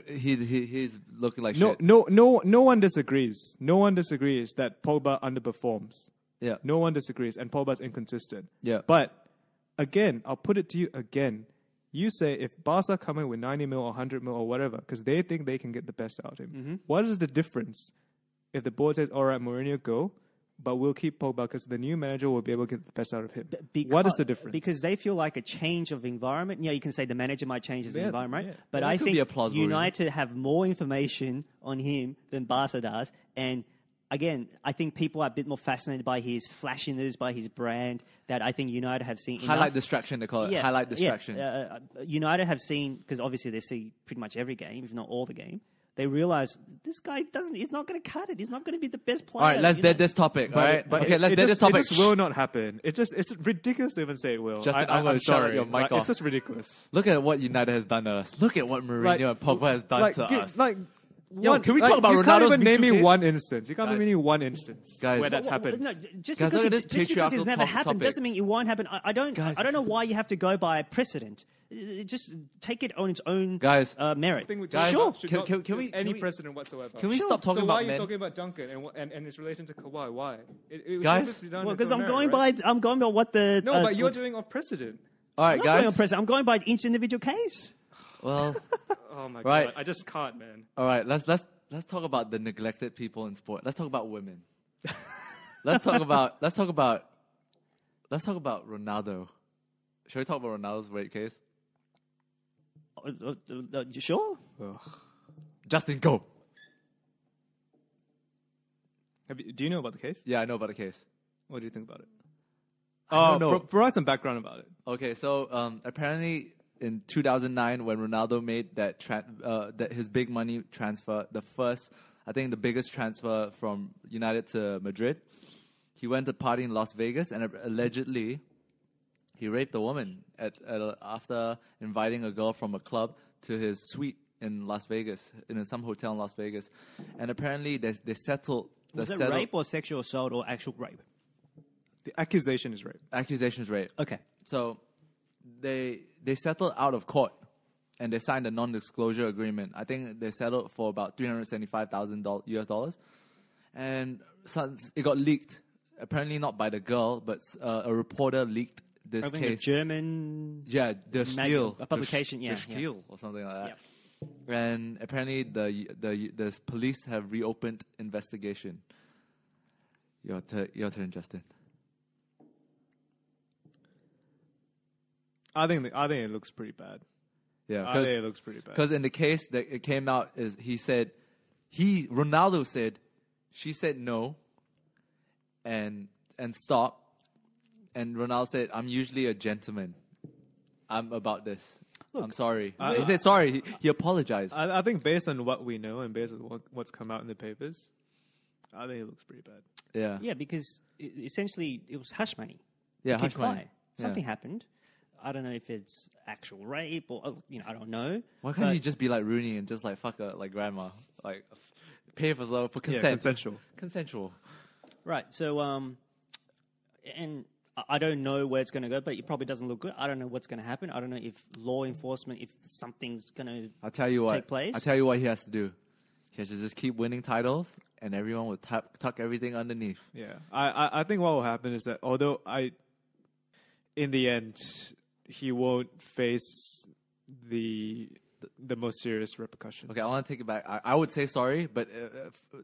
he's looking like No, shit. no one disagrees. No one disagrees that Pogba underperforms. Yeah. No one disagrees, and Pogba's inconsistent. Yeah. But again, I'll put it to you again. You say if Barca come in with 90 mil or 100 mil or whatever, because they think they can get the best out of him. Mm-hmm. What is the difference if the board says, all right, Mourinho, go, but we'll keep Pogba because the new manager will be able to get the best out of him? What is the difference? Because they feel like a change of environment. Yeah, you can say the manager might change his Yeah, environment, yeah. but Well, that I could think be a plausible United have more information on him than Barca does. And again, I think people are a bit more fascinated by his flashiness, by his brand, that I think United have seen Highlight enough. distraction, they call it. Highlight distraction. Yeah. United have seen, because obviously they see pretty much every game, if not all the game. They realize this guy he's not going to cut it. He's not going to be the best player. All right, let's you know? dead this topic. All right, But okay, let's it dead just, this topic. It just will not happen. It's ridiculous to even say it will. Justin, I'm gonna shut sorry. your mic Like, off. It's just ridiculous. Look at what United has done to us. Look at what Mourinho and Pogba has done to us. Yo, can we talk about you Ronaldo's can't even name Me me Too one instance. You can't Guys. name me one instance Guys. where that's Well, happened. No, just Guys, because look at it's this patriarchal never happened topic. doesn't mean it won't happen. I don't Guys. know why you have to go by precedent. Just take it on its own Guys. merit. Guys, Sure. Should can- not can give we- any can we- precedent whatsoever? Can we stop talking so about why are you men? talking about Duncan and his relation to Kawhi? Why? It was Guys? supposed to be done Well, in because its own merit, right? I'm going by what the No, but you're doing off precedent. All right, I'm not going on guys. precedent. I'm going by each individual case. Well, Oh my Right. god, I just can't, man. all right. Let's talk about the neglected people in sport. Let's talk about women. let's talk about Ronaldo. Shall we talk about Ronaldo's rape case? Sure. Justin, go. Do you know about the case? Yeah, I know about the case. What do you think about it? I don't know. Provide some background about it. Okay, so apparently in 2009, when Ronaldo made that his big money transfer, the biggest transfer from United to Madrid, he went to party in Las Vegas and allegedly he raped a woman after inviting a girl from a club to his suite in Las Vegas, in some hotel in Las Vegas, and apparently they settled. Was it rape or sexual assault or actual rape? The accusation is rape. Accusations rape. Okay. So they settled out of court and they signed a non-disclosure agreement. I think they settled for about $375,000 US dollars, and it got leaked. Apparently not by the girl, but a reporter leaked this I think case. a German. Yeah, Der Spiel, a publication, Der yeah, Spiel or something like that. And apparently the police have reopened investigation. Your turn, Justin. I think it looks pretty bad. Yeah, I think it looks pretty bad. because in the case that it came out is Ronaldo said, she said no, and stop, and Ronaldo said, I'm usually a gentleman. I'm about this. I'm sorry. He said sorry. He apologized. I think based on what we know and based on what's come out in the papers, I think it looks pretty bad. Yeah. Yeah, because essentially it was hush money. Yeah, Keep hush money. quiet. Something happened. I don't know if it's actual rape or I don't know. Why can't But- you just be like Rooney and just like fuck her like grandma, like pay for consent? Yeah, consensual. Consensual. Right. So and I don't know where it's going to go, but it probably doesn't look good. I don't know what's going to happen. I don't know if law enforcement, if something's going to. I'll tell you what. Take place? I'll tell you what he has to do. He has to just keep winning titles, and everyone will tuck everything underneath. Yeah, I think what will happen is that although in the end, he won't face the the most serious repercussions. Okay, I want to take it back. I would say sorry, but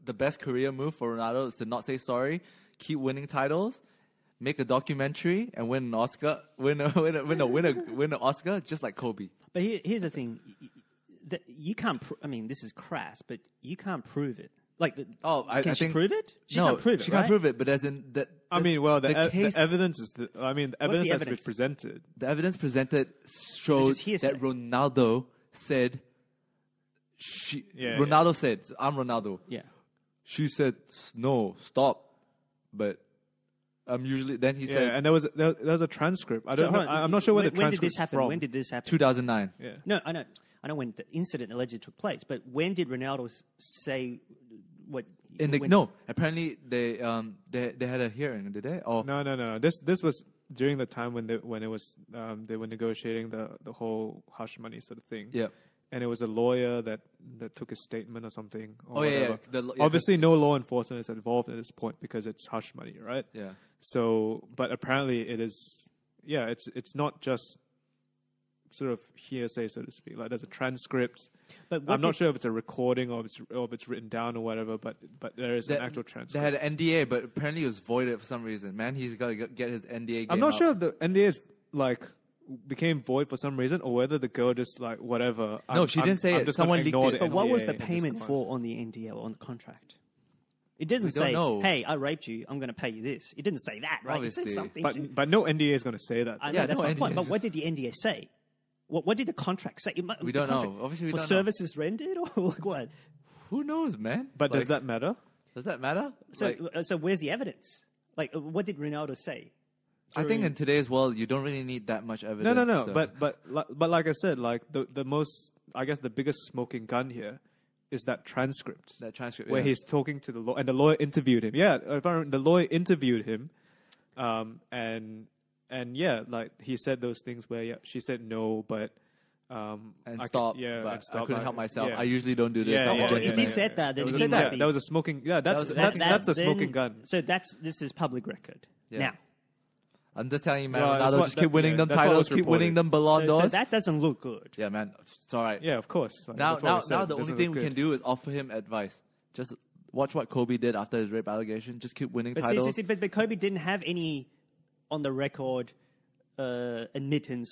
the best career move for Ronaldo is to not say sorry, keep winning titles, make a documentary, and win an Oscar. Win an Oscar, just like Kobe. But here's the thing: you can't. I mean, this is crass, but you can't prove it. Like, can she prove it? She can't prove it. She can't prove it. But as in that, I mean, well, the evidence is. The evidence that's been presented. The evidence presented shows that Ronaldo said. Ronaldo said, "I'm Ronaldo." Yeah. She said, "No, stop." But usually, then he said, and there was a transcript. I don't know. I'm not sure where the transcript is from. When did this happen? 2009. Yeah. No, I know when the incident allegedly took place, but when did Ronaldo say what? Apparently they had a hearing, did they? Oh no. This was during the time when they were negotiating the whole hush money sort of thing. Yeah. And it was a lawyer that took a statement or something. Or yeah. Obviously, no law enforcement is involved at this point because it's hush money, right? Yeah. So, but apparently it is. Yeah, it's not just sort of hearsay, so to speak. Like there's a transcript. But I'm not sure if it's a recording or if it's written down or whatever. But there is an actual transcript. They had an NDA, but apparently it was voided for some reason. Man, he's got to get his NDA. I'm not sure if the NDA is like became void for some reason, or whether the girl just like whatever. No, she didn't say it. Someone leaked it. But what was the payment for on the NDA or on the contract? It doesn't say, "Hey, I raped you. I'm going to pay you this." It didn't say that, right? Obviously. It said something. But no NDA is going to say that. I know, that's my point. But what did the NDA say? What did the contract say? We don't know. Obviously, we don't know. For services rendered or like what? Who knows, man? But does that matter? Does that matter? So where's the evidence? Like, what did Ronaldo say? I think in today's world, you don't really need that much evidence. No. But like I said, like the most, I guess, the biggest smoking gun here is that transcript. That transcript where he's talking to the lawyer, and the lawyer interviewed him. Yeah, the lawyer interviewed him, and yeah, like he said those things where she said no, but I couldn't help myself. Yeah. I usually don't do this. If he said that, then that was a smoking. Yeah, that's a smoking gun. So this is public record. Yeah. Now, I'm just telling you, man. Ronaldo, just keep winning them titles, keep winning them Ballon so d'Ors. that doesn't look good. Yeah, man. It's all right. Yeah, of course. Like, now the only thing we can do is offer him advice. Just watch what Kobe did after his rape allegation. Just keep winning titles. But Kobe didn't have any on the record admission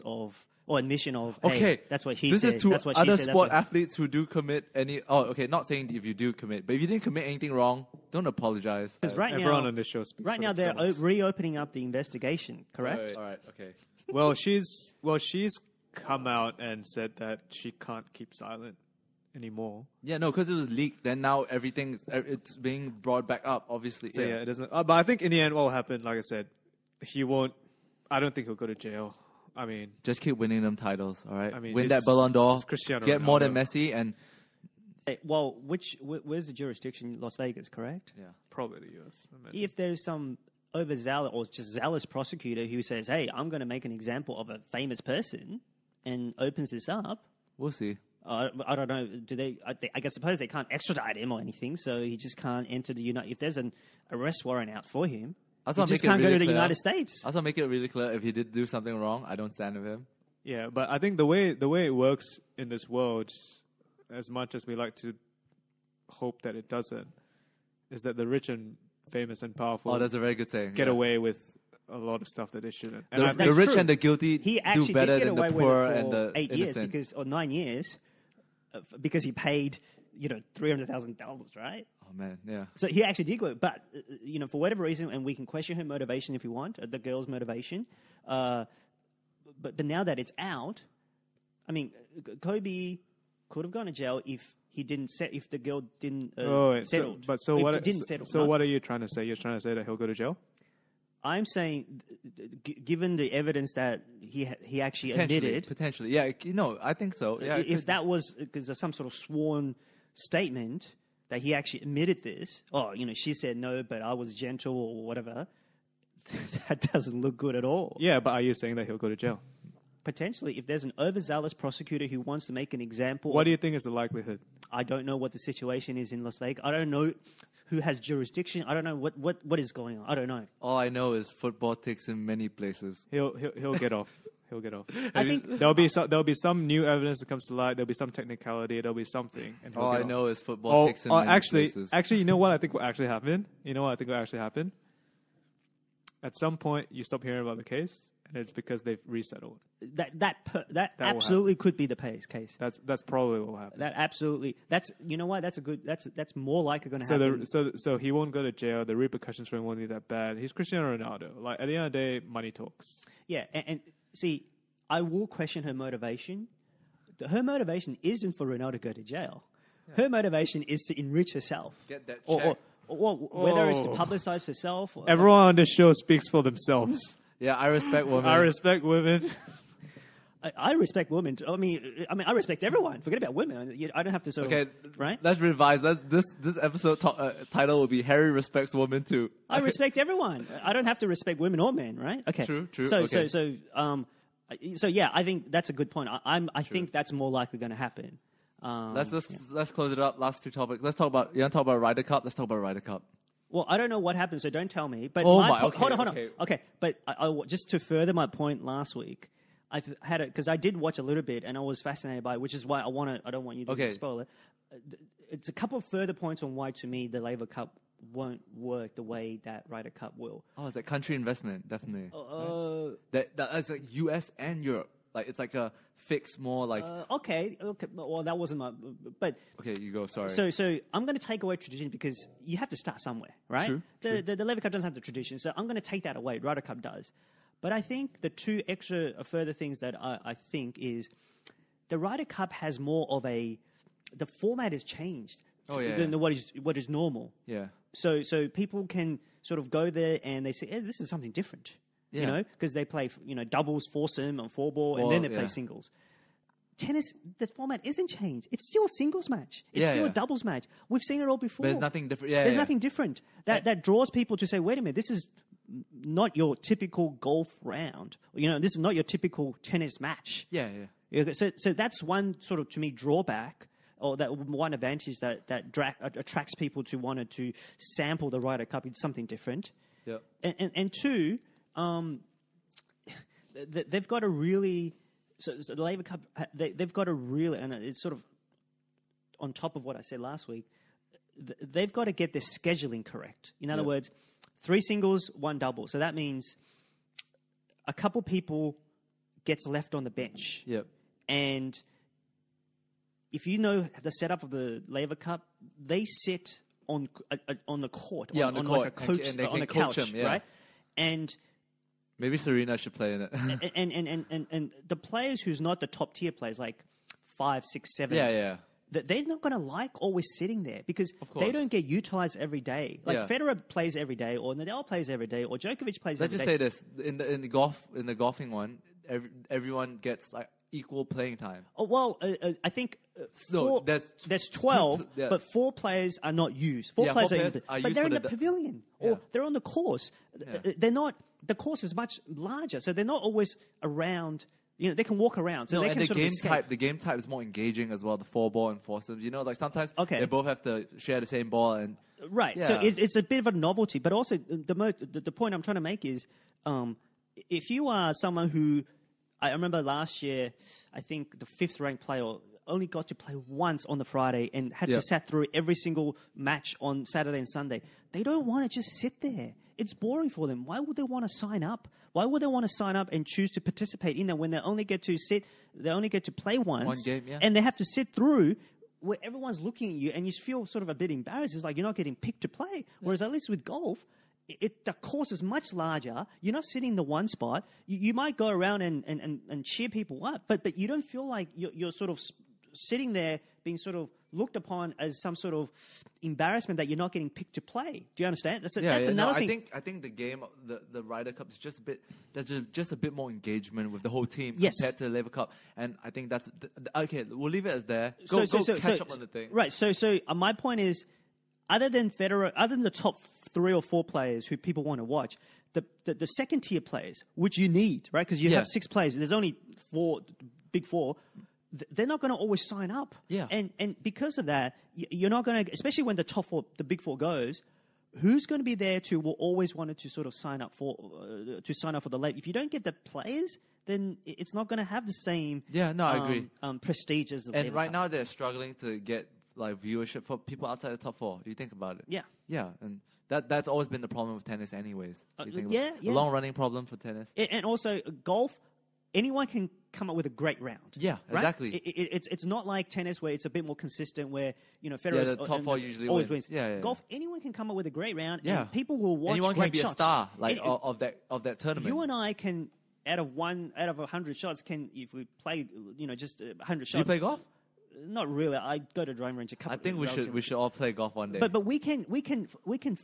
of. Okay, hey, that's what he said. This is to other sport athletes who do commit any. Oh, okay. Not saying if you do commit, but if you didn't commit anything wrong, don't apologize. Because everyone on this show speaks. Right now, they're reopening up the investigation. Correct. All right. Okay. Well, she's come out and said that she can't keep silent anymore. Yeah, no, because it was leaked. Then now it's being brought back up. Obviously, so it doesn't. But I think in the end, what will happen? Like I said, he won't. I don't think he'll go to jail. I mean, just keep winning them titles, all right? I mean, win that Ballon d'Or, get more than Messi, and well, where's the jurisdiction? Las Vegas, correct? Yeah, probably the US. If there's some overzealous or just zealous prosecutor who says, "Hey, I'm going to make an example of a famous person," and opens this up, we'll see. I don't know. Do they? I suppose they can't extradite him or anything, so he just can't enter the United. If there's an arrest warrant out for him. He just can't go to the United States. I also make it really clear if he did do something wrong, I don't stand with him. Yeah, but I think the way it works in this world, as much as we like to hope that it doesn't, is that the rich and famous and powerful that's a very good saying. Get away with a lot of stuff that they shouldn't. And the rich and the guilty do better than the poor and the 8 innocent. years or 9 years because he paid $300,000, right? Oh man, yeah. So he actually did go, but for whatever reason, and we can question her motivation if you want, the girl's motivation. But now that it's out, I mean, Kobe could have gone to jail if the girl didn't settle. What are you trying to say? You're trying to say that he'll go to jail? I'm saying, given the evidence that he actually admitted, potentially, yeah, I think so. Yeah, if that was because there's some sort of sworn statement that he actually admitted this. Oh, she said no, but I was gentle or whatever. That doesn't look good at all. Yeah, but are you saying that he'll go to jail? Potentially, if there's an overzealous prosecutor who wants to make an example. What do you think is the likelihood? I don't know what the situation is in Las Vegas. I don't know who has jurisdiction. I don't know what is going on. I don't know. All I know is football ticks in many places. He'll get off. he'll get off. I think There'll be some new evidence that comes to light. There'll be some technicality. There'll be something. And he'll All get I off. know is football takes him many places. Actually, you know what I think will actually happen? At some point, you stop hearing about the case, and it's because they've resettled. That absolutely could be the case. That's probably what will happen. That absolutely. That's that's more likely going to happen. So he won't go to jail. The repercussions for him won't be that bad. He's Cristiano Ronaldo. Like, at the end of the day, money talks. Yeah, and see, I will question her motivation. Her motivation isn't for Ronaldo to go to jail. Yeah. Her motivation is to enrich herself. Get that check. Or whether it's to publicize herself. Everyone on this show speaks for themselves. Yeah, I respect women. I respect women. I respect women. I mean, I respect everyone. Forget about women. I don't have to sort of... Right? Let's revise. This episode title will be Harry respects women too. I respect everyone. I don't have to respect women or men, right? Okay. True. So yeah, I think that's a good point. I think that's more likely going to happen. Let's close it up. Last two topics. Let's talk about. You want to talk about Ryder Cup? Let's talk about Ryder Cup. Well, I don't know what happened, so don't tell me. But hold on. Okay, but just to further my point last week, I had it because I did watch a little bit and I was fascinated by it, which is why I don't want you to spoil it. It's a couple of further points on why, to me, the Labour Cup won't work the way that Ryder Cup will. Oh, it's like country investment, definitely. That's like US and Europe. Like, it's like a fix more like... Okay. Well, that wasn't my... But... Okay, you go, sorry. So I'm going to take away tradition because you have to start somewhere, right? True. The Labour Cup doesn't have the tradition, so I'm going to take that away. Ryder Cup does. But I think the two further things that I think is the Ryder Cup has more of a... The format has changed than what is normal. Yeah. So people can sort of go there and they say, hey, this is something different. Yeah. You know, because they play, doubles, foursome, and four-ball, and then they play singles. Tennis, the format isn't changed. It's still a singles match. It's still a doubles match. We've seen it all before. There's nothing different. There's nothing different. That draws people to say, wait a minute, this is not your typical golf round. This is not your typical tennis match. Yeah. So that's one sort of, to me, drawback, or that one advantage that attracts people to want to sample the Ryder Cup. It's something different. Yeah. And two... they've got to really... So the Labour Cup, they've got to really... And it's sort of on top of what I said last week. They've got to get their scheduling correct. In other words, 3 singles, 1 double. So that means a couple people gets left on the bench. Yep. And if you know the setup of the Labour Cup, they sit on the court. On the court. Like a coach, on a couch, him, right? And... Maybe Serena should play in it. and the players who's not the top tier players, like 5, 6, 7, they're not going to like always sitting there because they don't get utilized every day. Like Federer plays every day, or Nadal plays every day, or Djokovic plays every day. Let's just say this: in the golfing one, everyone gets like equal playing time. Oh well, I think there's 12, but 4 players are not used. 4 players are but they're in the pavilion or they're on the course. Yeah. They're not. The course is much larger, so they're not always around. They can walk around. So they can the game type is more engaging as well. The 4-ball and foursomes. Like sometimes they both have to share the same ball and. Right. Yeah. So it's a bit of a novelty, but also the point I'm trying to make is, if you are someone who, I remember last year, I think the 5th ranked player only got to play once on the Friday and had to sat through every single match on Saturday and Sunday. They don't want to just sit there. It's boring for them. Why would they want to sign up? Why would they want to sign up and choose to participate in that when they only get to sit, they only get to play once, one game, and they have to sit through where everyone's looking at you and you feel sort of a bit embarrassed. It's like you're not getting picked to play. Whereas at least with golf, the course is much larger. You're not sitting in the one spot. You might go around and cheer people up, but you don't feel like you're sort of sitting there being sort of looked upon as some sort of embarrassment that you're not getting picked to play. Do you understand? That's another thing. I think the game, the Ryder Cup is just a bit. There's just a bit more engagement with the whole team compared to the Labour Cup, and I think that's okay. We'll leave it as there. Go catch up on the thing. Right. So my point is, other than Federer, other than the top 3 or 4 players who people want to watch, the second tier players, which you need, right? Because you have 6 players. There's only 4, big 4. They're not going to always sign up. Yeah. And because of that, you're not going to, especially when the top 4, the big 4 goes, who's going to be there to will always wanted to sort of sign up for the late. If you don't get the players, then it's not going to have the same. Yeah, no, I agree. Prestige as the. And Labour right Cup. now they're struggling to get like viewership for people outside the top four. You think about it. Yeah. Yeah, and that's always been the problem with tennis, anyways. You think yeah, about yeah. A long running problem for tennis. And also golf. Anyone can come up with a great round. Yeah, right? exactly. It's not like tennis where it's a bit more consistent. Where Federer, the top four usually always wins. wins. Yeah. Golf, anyone can come up with a great round. Yeah. And people will watch. Anyone great can be shots. a star of that tournament. You and I can out of 100 shots can if we play just 100 shots. Do you play golf? Not really. I go to driving range a couple. I think we should all play golf one day. But we can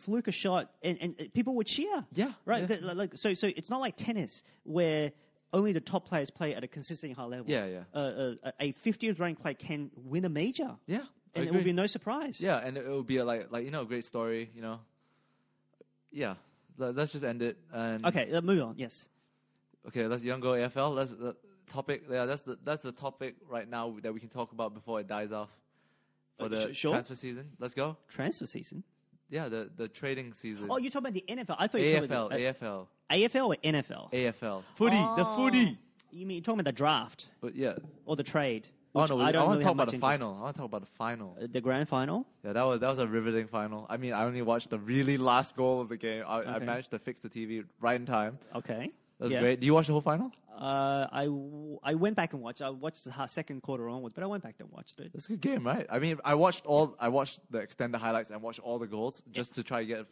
fluke a shot and people would cheer. Yeah, right. yeah. Like so it's not like tennis where only the top players play at a consistently high level. Yeah. A 50th ranked player can win a major. Yeah, and it will be no surprise. Yeah, and it will be a great story. Yeah, let's just end it. And Okay, move on. Yes. Okay, let's go AFL. That's the topic. Yeah, that's the topic right now that we can talk about before it dies off for the sure. transfer season. Let's go. Transfer season. Yeah, the trading season. Oh, you're talking about the NFL. I thought you were talking about AFL. AFL or NFL? AFL. Footy. The footy. You mean you're talking about the draft But yeah. or the trade? Oh no, I don't want really to talk have about much the interest. final. I want to talk about the final. The grand final. Yeah, that was a riveting final. I mean, I only watched the really last goal of the game. I Okay. managed to fix the TV right in time. Okay. That was Yeah. great. Do you watch the whole final? I went back and watched. I watched the second quarter onwards, but I went back and watched it. It's a good game, right? I mean, I watched the extended highlights and watched all the goals just to try to get.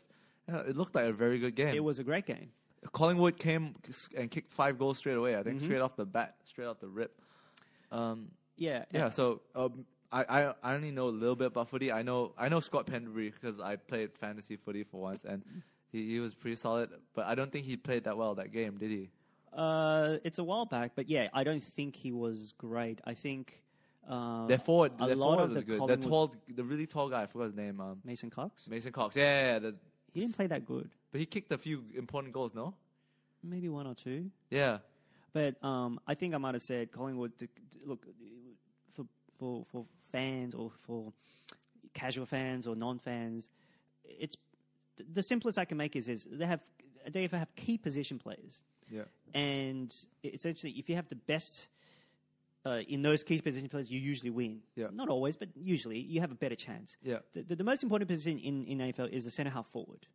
It looked like a very good game. It was a great game. Collingwood came and kicked 5 goals straight away. I think Mm-hmm. straight off the bat, straight off the rip. Yeah. Yeah. So I only know a little bit about footy. I know Scott Pendlebury because I played fantasy footy for once, and he was pretty solid. But I don't think he played that well that game, did he? It's a while back, but yeah, I don't think he was great. I think Their forward a lot was of the good. Collingwood- The really tall guy. I forgot his name. Mason Cox. Mason Cox. Yeah. He didn't play that good. But he kicked a few important goals. No. Maybe one or two. Yeah. But I think I might have said Collingwood. Look, for fans or for casual fans or non-fans, it's the simplest I can make is they have key position players. Yeah. And essentially, if you have the best in those key position players, you usually win. Yeah. Not always, but usually you have a better chance. Yeah. The most important position in AFL is the centre half forward.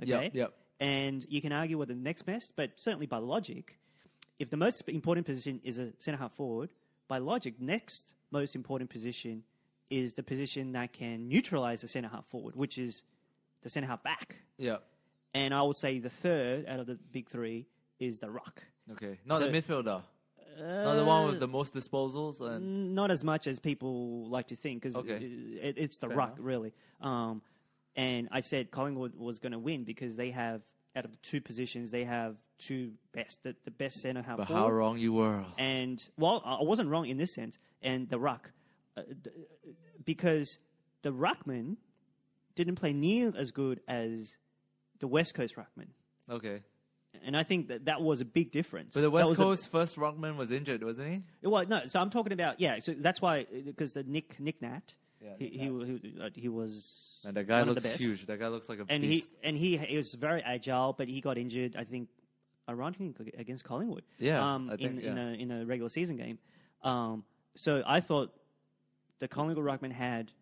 Okay. Yep. And you can argue with the next best, but certainly by logic, if the most important position is a centre half forward, by logic, next most important position is the position that can neutralise the centre half forward, which is the centre half back. Yeah. And I would say the third out of the big three is the ruck. Okay. Not So- the midfielder. Not the one with the most disposals and. Not as much as people like to think, because Okay. it's the Fair ruck, enough. really. And I said Collingwood was going to win because they have, out of the two positions, they have the best centre half But forward. how wrong you were. And, well, I wasn't wrong in this sense. And the ruck, because the ruckman didn't play near as good as the West Coast ruckman. Okay. And I think that was a big difference. But the That West was Coast first ruckman was injured, wasn't he? Well, no. So I'm talking about so that's why, because the Nick Nat, Yeah, he was And that guy one of looks the best. huge. That guy looks like a and beast. he was very agile, but he got injured. I think, ironically, against Collingwood. Yeah, I think, in a regular season game. So I thought the Collingwood ruckman had.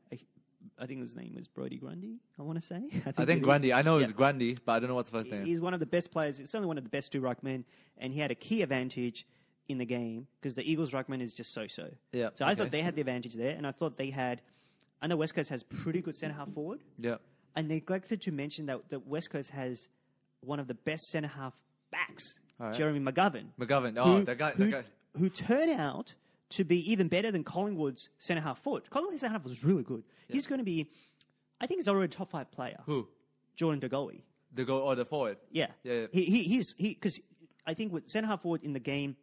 I think his name was Brodie Grundy. I want to say. I it think is. Grundy. I know Yeah. it's Grundy, but I don't know what's the first name. He's one of the best players. He's certainly one of the best two ruckmen, and he had a key advantage in the game because the Eagles ruckman is just so-so. Yeah, So I okay. thought they had the advantage there, and I thought they had. I know West Coast has pretty good centre half forward. Yeah. I neglected to mention that the West Coast has one of the best centre half backs, All right. Jeremy McGovern. McGovern. Oh, that guy. Who turned out to be even better than Collingwood's centre half forward. Collingwood's centre half was really good. Yeah. He's going to be. I think he's already a top 5 player. Who? Jordan De Goey. The forward. Yeah. Yeah. He's because I think with centre half forward in the game,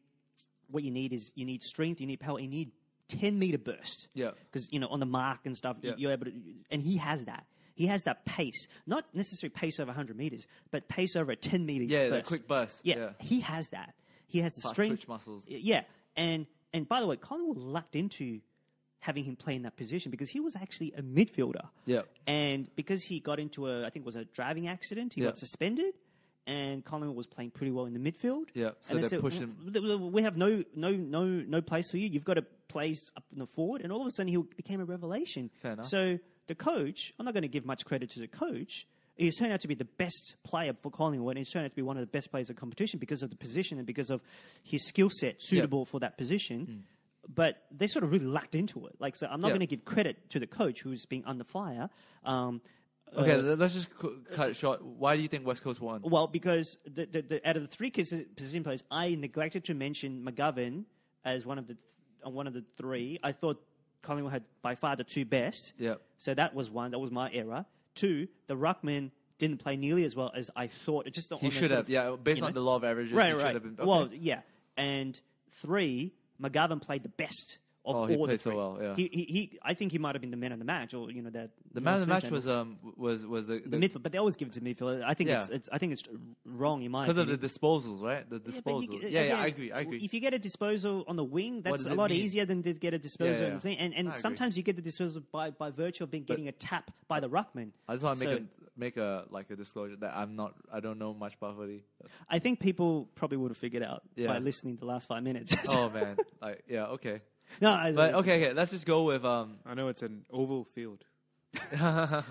what you need is strength, you need power, you need 10-meter burst. Yeah. Because on the mark and stuff, Yeah. you're able to, and he has that. He has that pace, not necessarily pace over 100 meters, but pace over a 10-meter Yeah, burst. the quick burst. Yeah, he has that. He has the Fast strength, twitch muscles. Yeah, and by the way, Collingwood lucked into having him play in that position because he was actually a midfielder. Yeah. And because he got into I think it was a driving accident, he got suspended, and Collingwood was playing pretty well in the midfield. Yeah, so and they said, pushed him. We have no place for you. You've got to play up in the forward. And all of a sudden, he became a revelation. Fair enough. So the coach, I'm not going to give much credit to the coach. He's turned out to be the best player for Collingwood. He's turned out to be one of the best players in competition because of the position and because of his skill set suitable for that position. But they sort of really lucked into it. Like, so I'm not going to give credit to the coach who's being under fire. Okay, let's just cut it short. Why do you think West Coast won? Well, because the out of the three position players, I neglected to mention McGovern as one of the three. I thought Collingwood had by far the two best. Yeah. So that was one. That was my error. Two, the ruckman didn't play nearly as well as I thought. It just He should have. Based on the law of averages, right, he right. should have been. Okay. Well, yeah. And three, McGovern played the best of all he the played three. so well. Yeah. He I think he might have been the man of the match, or that The man of the match was the midfield, but they always give it to midfield. I think it's wrong in my because of opinion. the disposals, right? The disposal. Again, I agree. If you get a disposal on the wing, that's does a it lot mean? easier than to get a disposal on the thing. And I sometimes you get the disposal by virtue of getting a tap by the ruckman. I just want to make a disclosure that I don't know much about footy. I think people probably would have figured out Yeah. by listening to the last 5 minutes. Oh man, okay. No, But okay, let's just go with I know it's an oval field.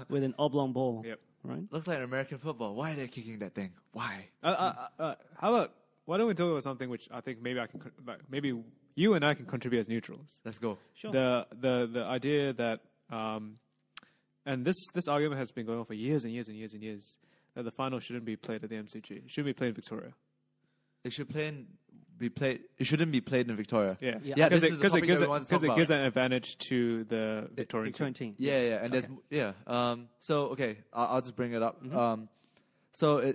with an oblong ball. Yep. Right. looks like American football. Why are they kicking that thing? Why? How about why don't we talk about something which I think maybe you and I can contribute as neutrals. Let's go. Sure. The idea that and this argument has been going on for years and years and years and years that the final shouldn't be played at the MCG. It should be played in Victoria. It should be played. It shouldn't be played in Victoria. Yeah. This is the topic because everyone wants to talk it about. gives an advantage to the Victorian Victorian team. team. Yeah, and there's So okay, I'll just bring it up.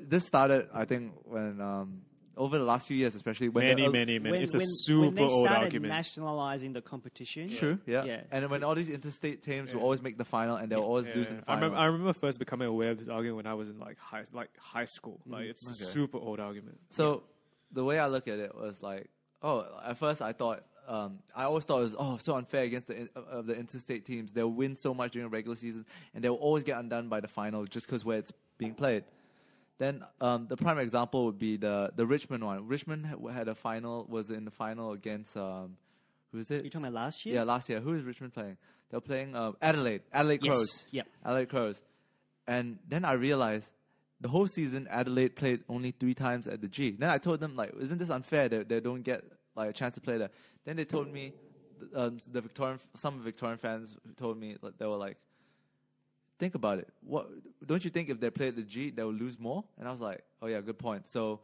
This started, I think, when over the last few years, especially when Many. It's a super when they old started argument. nationalizing the competition. True, yeah. Yeah. And when all these interstate teams will always make the final, and they'll always lose in the final. I remember first becoming aware of this argument when I was in high school. Like it's a super old argument. So the way I look at it was like, at first I thought, I always thought it was so unfair against the interstate teams. They'll win so much during the regular season, and they'll always get undone by the final just because where it's being played. Then the prime example would be the Richmond one. Richmond was in the final against who is it? You're talking about last year? Yeah, last year. Who is Richmond playing? They're playing Adelaide Crows. Yep. Adelaide Crows. And then I realized the whole season Adelaide played only 3 times at the G. Then I told them, like, isn't this unfair that they don't get like a chance to play there? Then they told me some Victorian fans told me, they were like, think about it. What don't you think if they play at the G they will lose more? And I was like, oh yeah, good point. So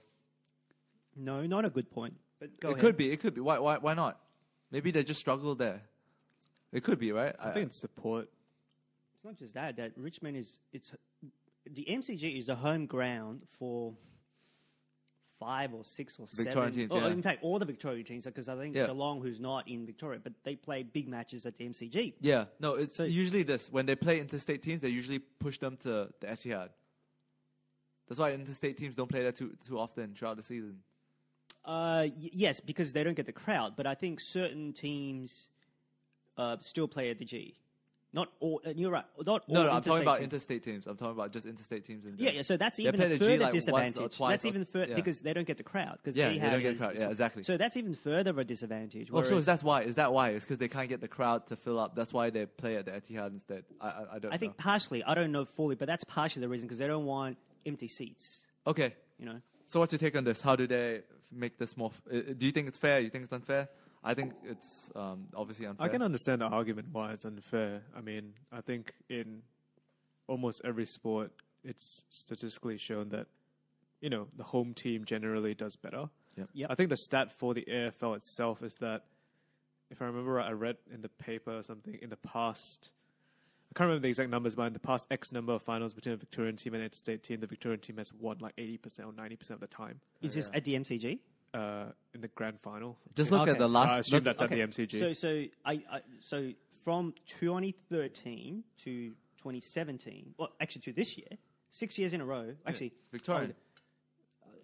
No, not a good point. But go it ahead. could be. Why not? Maybe they just struggle there. It could be, right? I think it's support. It's not just that Richmond the MCG is the home ground for 5 or 6 or 7 Victorian teams, or yeah. in fact all the Victorian teams, because I think Yeah. Geelong, who's not in Victoria, but they play big matches at the MCG. Yeah, no, it's usually this. When they play interstate teams, they usually push them to the Etihad. That's why interstate teams don't play there too often throughout the season. Yes, because they don't get the crowd, but I think certain teams still play at the G. Not all. You're right. Not all. No, I'm talking about teams. interstate teams. I'm talking about just interstate teams in Yeah, general. yeah. So that's They even play a the G, further like, once or disadvantage. twice That's or- even further yeah. because they don't get the crowd. Because Yeah, they don't get the crowd. Yeah, exactly. So that's even further of a disadvantage. Oh, so whereas- that's why? Is that why? It's because they can't get the crowd to fill up. That's why they play at the Etihad instead. I don't know. I think partially. I don't know fully, but that's partially the reason because they don't want empty seats. Okay. You know. So what's your take on this? How do they make this more... do you think it's fair? Do you think it's unfair? I think it's obviously unfair. I can understand the argument why it's unfair. I mean, I think in almost every sport, it's statistically shown that, the home team generally does better. Yep. I think the stat for the AFL itself is that, if I remember right, I read in the paper or something, in the past, I can't remember the exact numbers, but in the past X number of finals between a Victorian team and an interstate team, the Victorian team has won like 80% or 90% of the time. Is this at the MCG? In the grand final. Just look Okay. at the I last... assume that's at the MCG. So from 2013 to 2017, well, actually to this year, 6 years in a row. Actually, Victorian.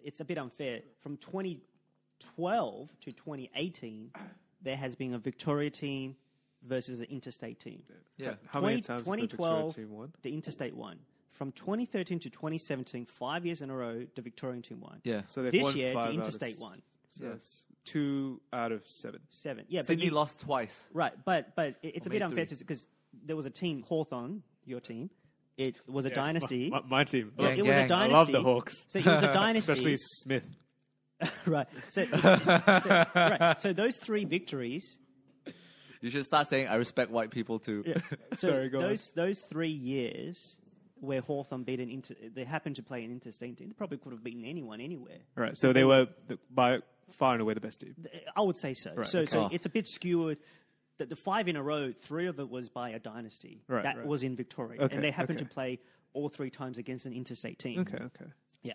It's a bit unfair. From 2012 to 2018, there has been a Victoria team versus an interstate team. Yeah. How many times has the Victoria 2012, team won? the interstate won. From 2013 to 2017, 5 years in a row, the Victorian team won. Yeah. So they've This won year, 5 the out of interstate won. So that's 2 out of 7. 7. Yeah, but Sydney lost twice. right, but it's a bit made unfair 3. because there was a team, Hawthorn, your team. It was a dynasty. My team. Well, Gang, it was a gang. I dynasty. I love the Hawks. So it was a dynasty. Especially Smith. Right. So those 3 victories. You should start saying, I respect white people too. Yeah. So Sorry, go on. those 3 years where Hawthorn beat they happened to play an interstate team. They probably could have beaten anyone anywhere. Right. So they were by far and away the best team. I would say so. Right, So okay. so it's a bit skewed. The 5 in a row, 3 of it was by a dynasty. Right, that right. was in Victoria, Okay, and they happened okay. to play all 3 times against an interstate team. Okay. Yeah.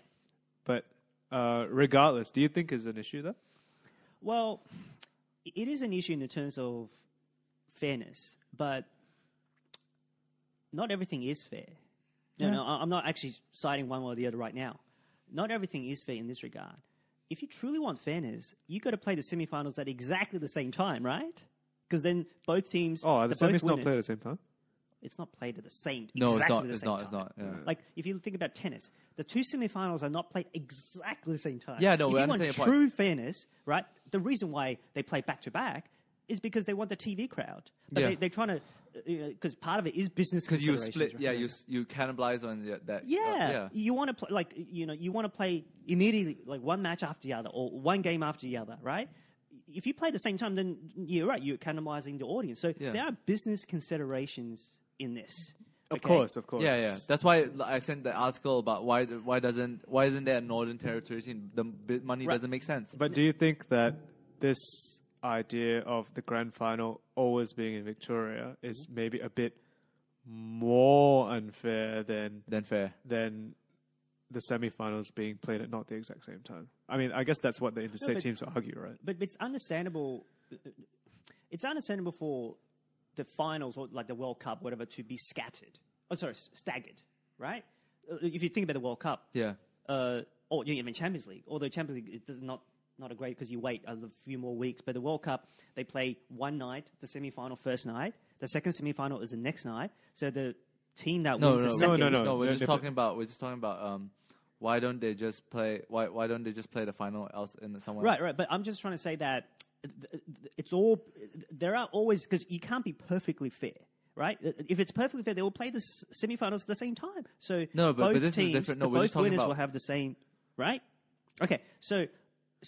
But regardless, do you think is an issue though? Well, it is an issue in the terms of fairness, but not everything is fair. No, I'm not actually siding one or the other right now. Not everything is fair in this regard. If you truly want fairness, you got to play the semifinals at exactly the same time, right? Because then both teams. Oh, are the both semis not winners- played at the same time? It's not played at the same. No, exactly it's the not. same It's time. not. Yeah. Like if you think about tennis, the 2 semifinals are not played exactly the same time. Yeah, no, if we you want understand your true point. fairness, right? The reason why they play back to back is because they want the TV crowd. But Yeah. they're trying to because part of it is business Because you considerations. split, right? you cannibalize on that. Yeah, you want to play like you want to play immediately like one match after the other or one game after the other, right? If you play at the same time, then you're right. You're cannibalizing the audience. So Yeah. there are business considerations in this. Of okay? course. Yeah. That's why I sent the article about why isn't there a Northern Territory team? The money Right. doesn't make sense. But do you think that this idea of the grand final always being in Victoria is maybe a bit more unfair than Fair. the semi-finals being played at not the exact same time? I mean, I guess that's what the interstate but- teams argue, right? But it's understandable. It's understandable for the finals or like the World Cup, whatever, to be scattered. Oh, sorry, staggered, right? If you think about the World Cup, Yeah. or you mean Champions League. Although Champions League is not a great because you wait a few more weeks. But the World Cup, they play one night, the semi-final first night. The second semi-final is the next night. So the team that No, wins no, the no, second, no. No, we're They're just talking about why don't they just play? Why don't they just play the final else in someone? Right, else? right. But I'm just trying to say that it's all there are always because you can't be perfectly fair. Right? If it's perfectly fair, they will play the semifinals at the same time. So No, but both this is teams, different. No, we're both just talking winners about- will have the same, right? Okay, so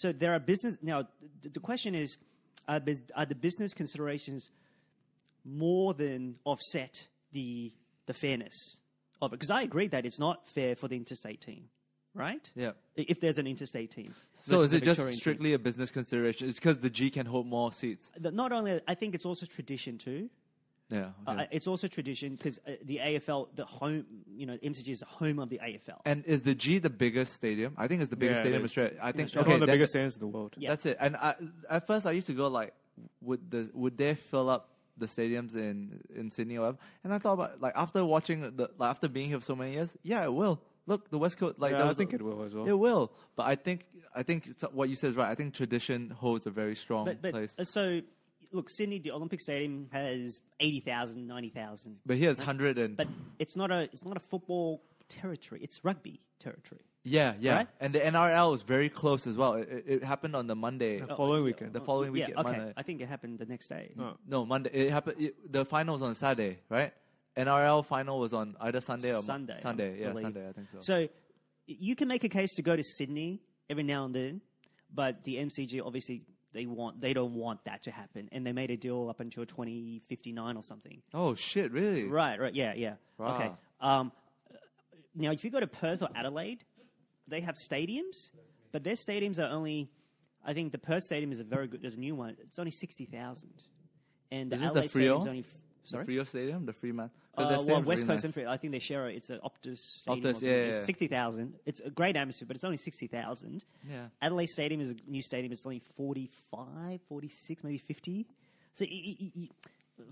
there are business now. The question is, are the business considerations more than offset the fairness of it? Because I agree that it's not fair for the interstate team, right? Yeah. If there's an interstate team, So versus is it the just Victorian team. strictly a business consideration? It's because the G can hold more seats. Not only, I think it's also tradition too. Yeah. Okay. It's also tradition because the AFL, the home, MCG is the home of the AFL. And is the G the biggest stadium? I think it's the biggest Yeah, it stadium in is. Australia. I think It's one of the then- biggest stadiums in the world. Yeah. That's it. And at first I used to go like, would they fill up the stadiums in Sydney or whatever? And I thought about like after watching after being here for so many years, yeah, it will. Look, the West Coast, like Yeah, there I was think it will as well. It will, but I think what you said is right. I think tradition holds a very strong But place. so, look, Sydney, the Olympic Stadium has 80,000, 90,000. But here's 100 and But it's not a football territory. It's rugby territory. yeah, right? and the NRL is very close as well. It happened on the Monday, The following weekend. the following Yeah, weekend. okay. Monday. I think it happened the next day. Oh. No, Monday. It happened. The final was on Saturday, right? NRL final was on either Sunday or Sunday, Sunday, I yeah, believe. Sunday. I think so. So you can make a case to go to Sydney every now and then, but the MCG obviously they don't want that to happen, and they made a deal up until 2059 or something. Oh shit! Really? Right. Yeah. Wow. Okay. Now, if you go to Perth or Adelaide, they have stadiums, but their stadiums are only. I think the Perth stadium is a very good. There's a new one. It's only 60,000, and the Is it the Adelaide Freo? stadium's only. The Sorry. Freo Stadium, the Freeman. Well, West Coast and Freo. I think they share it. It's an Optus stadium. Optus, or something. yeah. It's 60,000. It's a great atmosphere, but it's only 60,000. Yeah. Adelaide Stadium is a new stadium. It's only 45, 46, maybe 50. So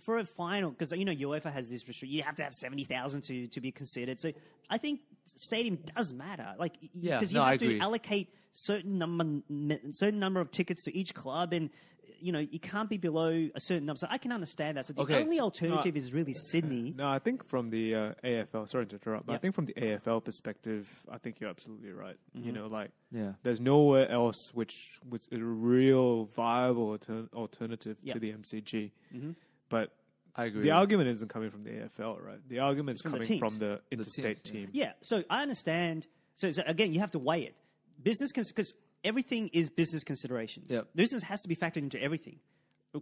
for a final, because UEFA has this restriction, you have to have 70,000 to be considered. So I think stadium does matter, like Yeah, because you no, I have to agree. allocate certain number of tickets to each club, and you can't be below a certain number. So I can understand that. So the Okay. only alternative is really Sydney. No, I think from the AFL. Sorry to interrupt, but I Yeah. think from the AFL perspective, I think you're absolutely right. You know, like Yeah. there's nowhere else which was a real viable alternative Yeah. to the MCG. But I agree. the argument isn't coming from the AFL, right? The argument is from the coming teams. from the interstate teams, team. Yeah, so I understand. So again, you have to weigh it. Business, because everything is business considerations. Yep. Business has to be factored into everything.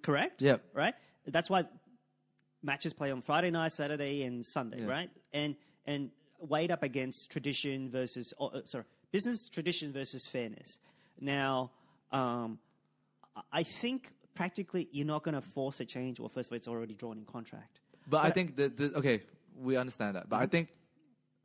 Correct? Yep. Right? That's why matches play on Friday night, Saturday, and Sunday, Yeah. right? And weighed up against tradition versus, business tradition versus fairness. Now, I think practically you're not going to force a change, or first of all, it's already drawn in contract. But I think okay, we understand that. But I think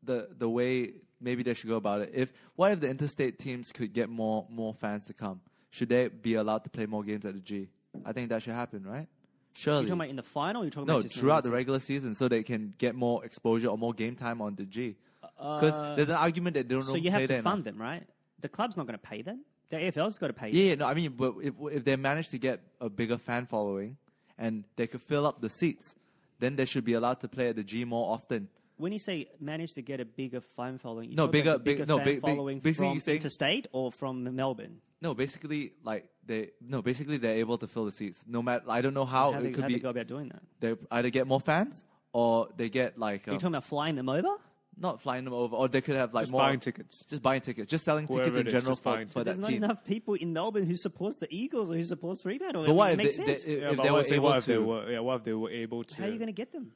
the way maybe they should go about it. What if the interstate teams could get more fans to come? Should they be allowed to play more games at the G? I think that should happen, right? Surely. You're talking about in the final? Or you're talking No, about just in throughout the season? regular season, so they can get more exposure or more game time on the G. Because there's an argument that they don't So play you have there to fund them, right? The club's not going to pay them. The AFL's got to pay them. Yeah, no, I mean, but if they manage to get a bigger fan following and they could fill up the seats, then they should be allowed to play at the G more often. When you say manage to get a bigger fan following, you No, talk about bigger- the no, fan big- following basically from you're saying- interstate or from Melbourne. No, basically, basically they're able to fill the seats. No matter, I don't know how How it do could they be. go about doing that? They either get more fans or they get like Are you talking about flying them over? not flying them over, or they could have like Just more buying tickets. just buying tickets, just selling Whoever tickets in it is, general just buying for There's that not team. enough people in Melbourne who supports the Eagles or who supports Fremantle. But what it if makes they, sense. Yeah, if but they I were would say, able what if they to? were? What if they were able to? How are you going to get them?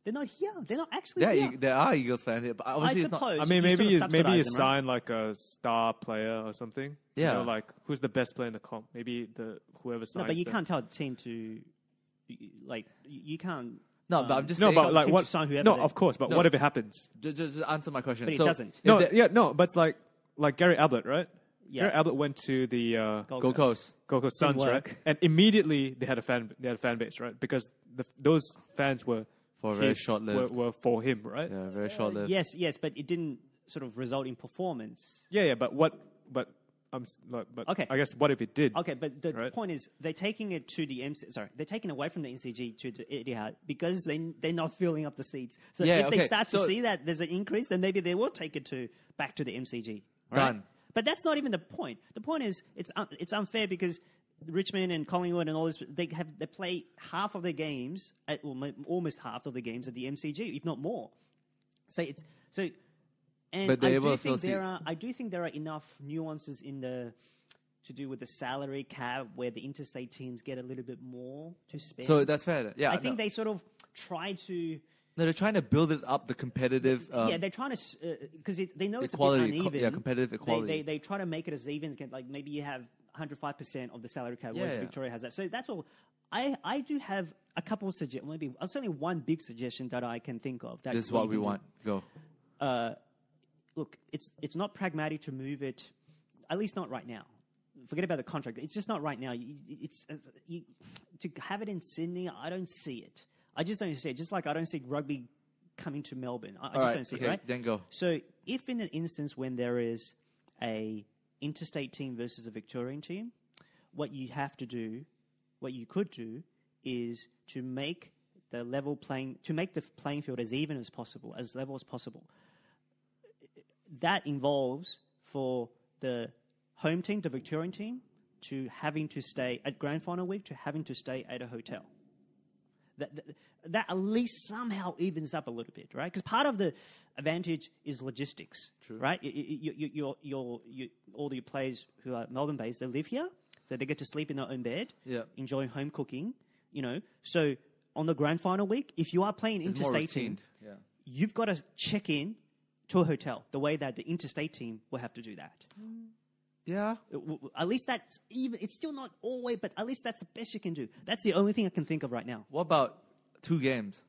They're not here. They're not actually Yeah, here. there are Eagles fans here, but obviously it's suppose. not. I mean, you maybe sort of you subsidize them, right? sign like a star player or something. Yeah. You know, like who's the best player in the comp? Maybe whoever signs. No, but you them. can't tell the team to, like, you can't. No, but I'm just No, saying. but like team what? to sign whoever No, they- of course. But No. what if it happens? Just answer my question. But it So, doesn't. if No, they- yeah, no. But it's like Gary Ablett, right? Yeah. Gary Ablett went to the Gold Coast. Gold Coast Suns, right? work. And immediately they had a fan base, right? Because those fans were For very his- short-lived. were for him, right? Yeah, very short-lived. Yes, but it didn't sort of result in performance. Yeah. But Okay. I guess what if it did? Okay, but the Right. point is they're taking it to the they're taking away from the NCG to the Etihad because they're not filling up the seats. So Yeah, if they okay, start to so- see that there's an increase, then maybe they will take it back to the MCG. Right? Done. But that's not even the point. The point is it's unfair because Richmond and Collingwood and all this they play half of their games almost half of the games at the MCG, if not more. And But they're I able do to fill think there seats. are. I do think there are enough nuances to do with the salary cap where the interstate teams get a little bit more to spend. So that's fair. Yeah, I think no. they sort of try to. No, they're trying to build it up, the competitive. Yeah, they're trying to because they know equality, it's a bit uneven. competitive equality. They try to make it as even. Like maybe you have 105% of the salary cap, whereas Yeah. Victoria has that. So that's all. I do have a couple of suggestions. Maybe certainly one big suggestion that I can think of. That This is what we can do. want. Go. Look, it's not pragmatic to move it, at least not right now. Forget about the contract. It's just not right now. To have it in Sydney, I don't see it. I just don't see it. Just like I don't see rugby coming to Melbourne. I just don't see it, right? Then go. So if in an instance when there is a interstate team versus a Victorian team, what you could do is to make the playing field as even as possible, as level as possible. That involves for the home team, the Victorian team, to having to stay at grand final week, to having to stay at a hotel. That at least somehow evens up a little bit, right? Because part of the advantage is logistics, right? All the players who are Melbourne-based, they live here, so they get to sleep in their own bed, enjoy home cooking, So on the grand final week, if you are playing It's more interstate team, routine. you've got to check in to a hotel the way that the interstate team will have to do that. Yeah. At least that's even. It's still not always, but at least that's the best you can do. That's the only thing I can think of right now. What about 2 games?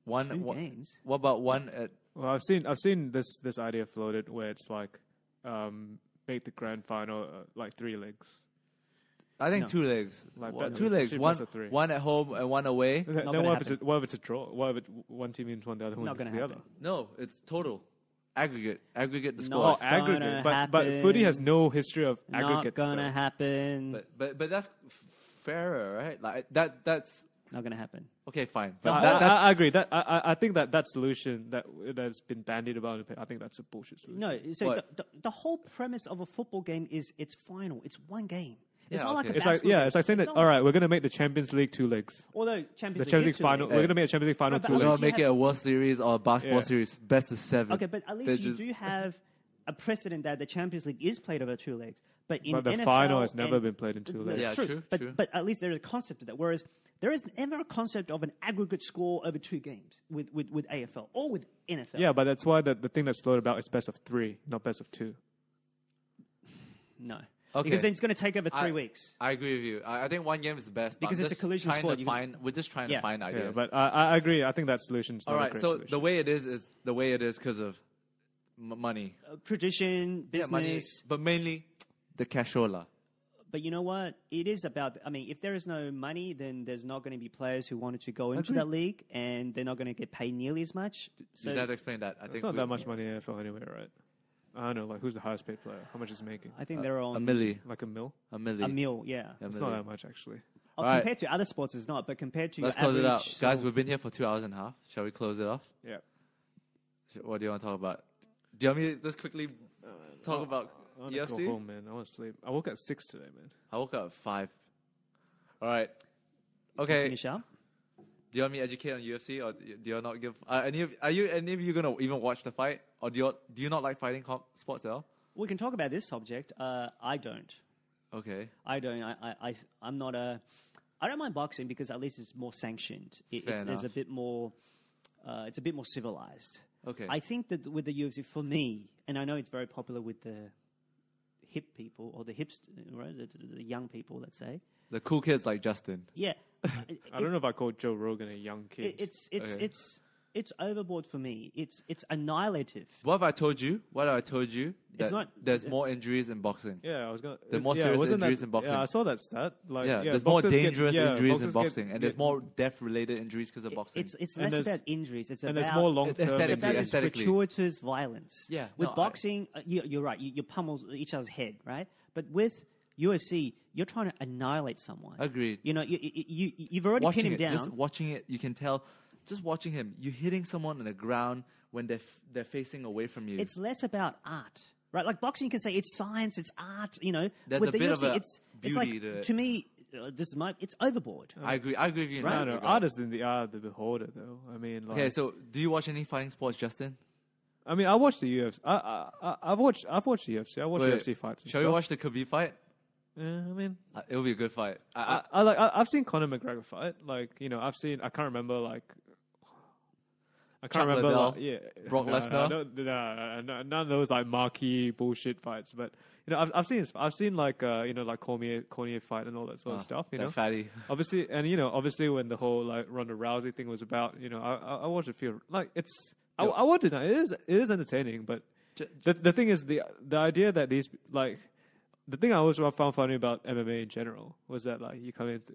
Games. What about one at? Well, I've seen this idea floated where it's like make the grand final like 3 legs. I think No. 2 legs. Like What, that- 2 legs. two One plus a 3. one at home and one away. Then gonna what if happen. it's a draw? What if one team wins one, the other one Not wins gonna the happen. other? No, it's total. Aggregate the No, scores. it's gonna Aggregate, but footy has no history of Not aggregate gonna stuff. happen. But that's fairer, right? Like that's Not going to happen. okay, fine. But I agree. That I think that solution that's been bandied about, I think that's a bullshit solution. No, so What? the whole premise of a football game is it's final. It's one game. It's Yeah, not like okay. a It's like basketball game. it's like saying that. not All like- right, we're gonna make the Champions League 2 legs. Although The Champions Champions League is two final. legs. We're gonna make a Champions League final Right, but 2 at we're legs. gonna least make it a World Series or a basketball Yeah. series, best of 7. Okay, but at They're least you just- do have a precedent that the Champions League is played over 2 legs. But in But the NFL final has never and- been played in 2 legs. Yeah, true, But true. but at least there is a concept of that. Whereas there is never a concept of an aggregate score over 2 games with AFL or with NFL. Yeah, but that's why the thing that's floated about is best of 3, not best of 2. No. Okay. Because then it's going to take over 3 I- weeks. I agree with you. I think one game is the best. Because but it's a just collision trying sport, to you can- find, we're just trying Yeah. to find ideas. Yeah, but I agree. I think that solution's not all a right. great So solution. the way it is the way it is because of money. Tradition, business. money, but mainly the cashola. But you know what? It is about. I mean, if there is no money, then there's not going to be players who wanted to go into Agreed. that league, and they're not going to get paid nearly as much. So You'd have to explain that. I It's think not that much money in AFL anyway, right? I don't know. Like, who's the highest paid player? How much is he making? I think they're on a milli, Like a mil? a milli, a mil. Yeah. a It's milli. not that much actually. Oh, All right. compared to other sports, it's not. But compared to Let's your close it average out, guys. sort We've of- been here for 2 hours and a half. Shall we close it off? Yeah. What do you want to talk about? Do you want me to just quickly talk about I want to go UFC? home, man. I want to sleep. I woke up at 6 today, man. I woke up at 5. All right. Okay. finish up. Do you want me to educate on UFC, or do you not give? Any of you gonna even watch the fight, or do you not like fighting sports at all? We can talk about this subject. I don't. Okay. I don't. I'm not a. I don't mind boxing because at least it's more sanctioned. Fair There's a enough. bit more. It's a bit more civilized. Okay. I think that with the UFC, for me, and I know it's very popular with the hip people or the right, the young people, let's say. The cool kids like Justin. Yeah, I don't know if I call Joe Rogan a young kid. It's it's overboard for me. It's annihilative. What have I told you? That It's not- there's more injuries in boxing. Yeah, I was gonna. There's more yeah, serious wasn't injuries that- in boxing. Yeah, I saw that stat. Like, Yeah, there's more boxers get- dangerous yeah, injuries in boxers get- boxing, and there's more death-related injuries because of boxing. It's And less there's- about injuries. It's and about there's more long term. aesthetically, it's about this aesthetically. gratuitous violence. Yeah, With no, boxing, you're right. You pummel each other's head, right? But with UFC, you're trying to annihilate someone. Agreed. You know, you've already watching pinned him it, down. just watching it, you can tell. Just watching him, you're hitting someone on the ground when they're facing away from you. It's less about art, right? Like boxing, you can say it's science, it's art. You know, There's with a the bit UFC, of a it's beauty like to it. to me, it's overboard. I agree with you. In Right. I that don't know. regard. Art is in the eye of the beholder, though. I mean, like, Okay, so do you watch any fighting sports, Justin? I mean, I watched the UFC. I've watched the UFC. I watched Wait, UFC fights. And Shall we stuff. watch the Khabib fight? I mean, It'll be a good fight. I've seen Conor McGregor fight. Like, you know, I can't remember like. I can't Chuck remember. Liddell, Like, yeah, Brock Lesnar? No, none of those like marquee bullshit fights. But you know, I've seen like you know, like Cormier fight and all that sort of stuff. You that know, fatty. obviously, and you know, obviously when the whole like Ronda Rousey thing was about, you know, I watched a few. Like it's, I watched it. It is entertaining, but the thing is the idea that these like. The thing I always found funny about MMA in general was that like you come into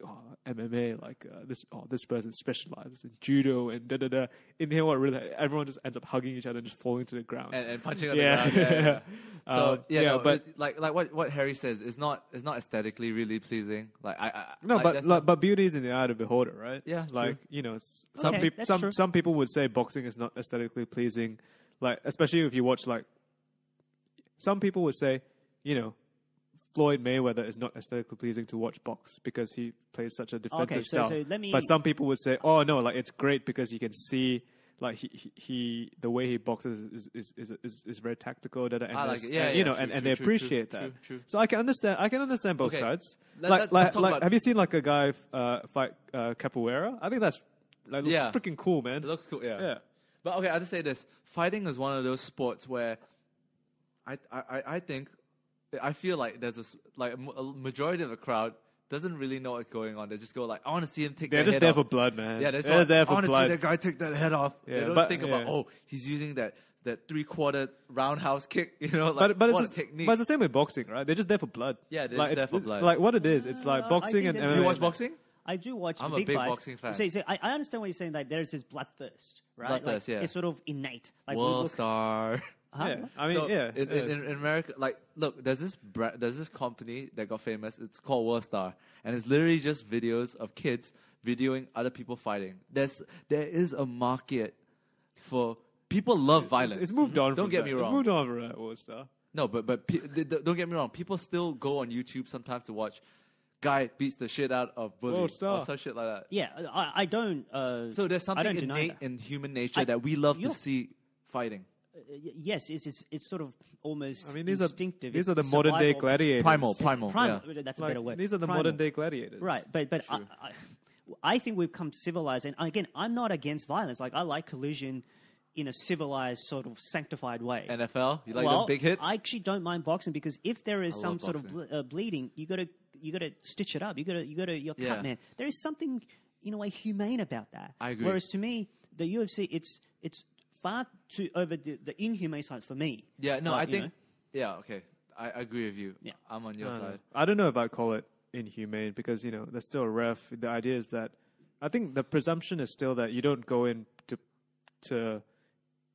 MMA like this person specializes in judo and da da da. In here, what really everyone just ends up hugging each other and just falling to the ground. And punching on Yeah. the ground. Yeah. So no, but like what Harry says is not aesthetically really pleasing. Like but beauty is in the eye of the beholder, right? Yeah, like true. you know, Okay, that's true. some people would say boxing is not aesthetically pleasing. Like especially if you watch like some people would say, you know. Floyd Mayweather is not aesthetically pleasing to watch box because he plays such a defensive style. So let me. But some people would say, "Oh no, like it's great because you can see like he the way he boxes is very tactical." And I like there's- it. Yeah, and, yeah, you know, true, and true, they true, appreciate true, that. true. So I can understand both Okay. sides. Let's talk about- Have you seen like a guy fight Capoeira? I think that's like Yeah. freaking cool, man. It looks cool. Yeah. Yeah. But okay, I'll just say this: fighting is one of those sports where I think. I feel like there's a majority of the crowd doesn't really know what's going on. They just go like, I want to see him take They're that just head there off. for blood, man. Yeah, they're just just there I for want to see blood. that guy take that head off. Yeah, they don't but- think about, yeah. oh, he's using that 3/4 roundhouse kick. You know, like But what it's a technique. But it's the same with boxing, right? They're just there for blood. Yeah, they're like, just there it's- for it's blood. Like what it is, it's like I boxing think and there's- Do you MMA. watch boxing? I do watch I'm the a big big fights. boxing fan. So I understand what you're saying. Like there's this bloodthirst, right? Bloodthirst, like, yeah. It's sort of innate. Like World star. Yeah, I mean, So yeah. in America, like, look, there's this company that got famous. It's called WorldStar, and it's literally just videos of kids videoing other people fighting. There is a market for people love violence. It's moved on. Don't from get that. me wrong. It's moved on from that All-Star. No, but don't get me wrong. People still go on YouTube sometimes to watch guy beats the shit out of bully or some shit like that. Yeah, I don't. So there's something innate in human nature that we love to see fighting. Yes, it's sort of almost. I mean, these instinctive. are the modern day gladiators. Primal. Primal. Yeah. That's a better word. These are the modern day gladiators. Right, but I think we've come civilized, and again, I'm not against violence. Like, I like collision in a civilized, sort of sanctified way. NFL, you like them big hits? I actually don't mind boxing because if there is some sort boxing. of bleeding, you got to stitch it up. You got to you're cut, man. There is something in a way humane about that. I agree. Whereas to me, the UFC, it's far too over the inhumane side for me. Yeah, no, Like, I think. Yeah, okay, I agree with you. Yeah. I'm on your side. I don't know if I'd call it inhumane because there's still a ref. The idea is that I think the presumption is still that you don't go in to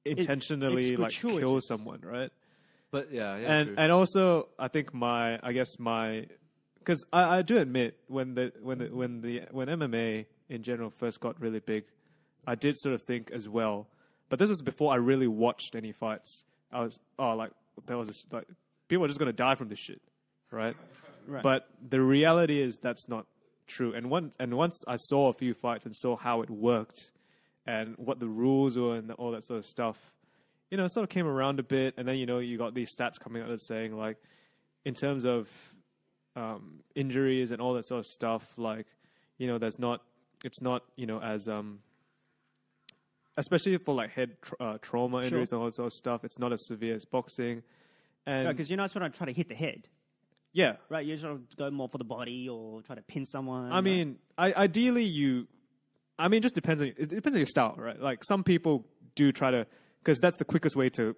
intentionally it's like kill gratuitous. someone, right? But yeah, true. And also I think because I do admit when MMA in general first got really big, I did sort of think as well. But this was before I really watched any fights. I was people are just going to die from this shit, right? Right. But the reality is that's not true. And once I saw a few fights and saw how it worked and what the rules were and all that sort of stuff, it sort of came around a bit. And then, you got these stats coming out that saying, like, in terms of injuries and all that sort of stuff, like, it's not, as, especially for like head trauma injuries and all that sort of stuff, it's not as severe as boxing. And Because you're not sort of trying to hit the head. yeah. Right, you sort of go more for the body or try to pin someone. I mean, ideally it just depends on your style, right? Like some people do try to, because that's the quickest way to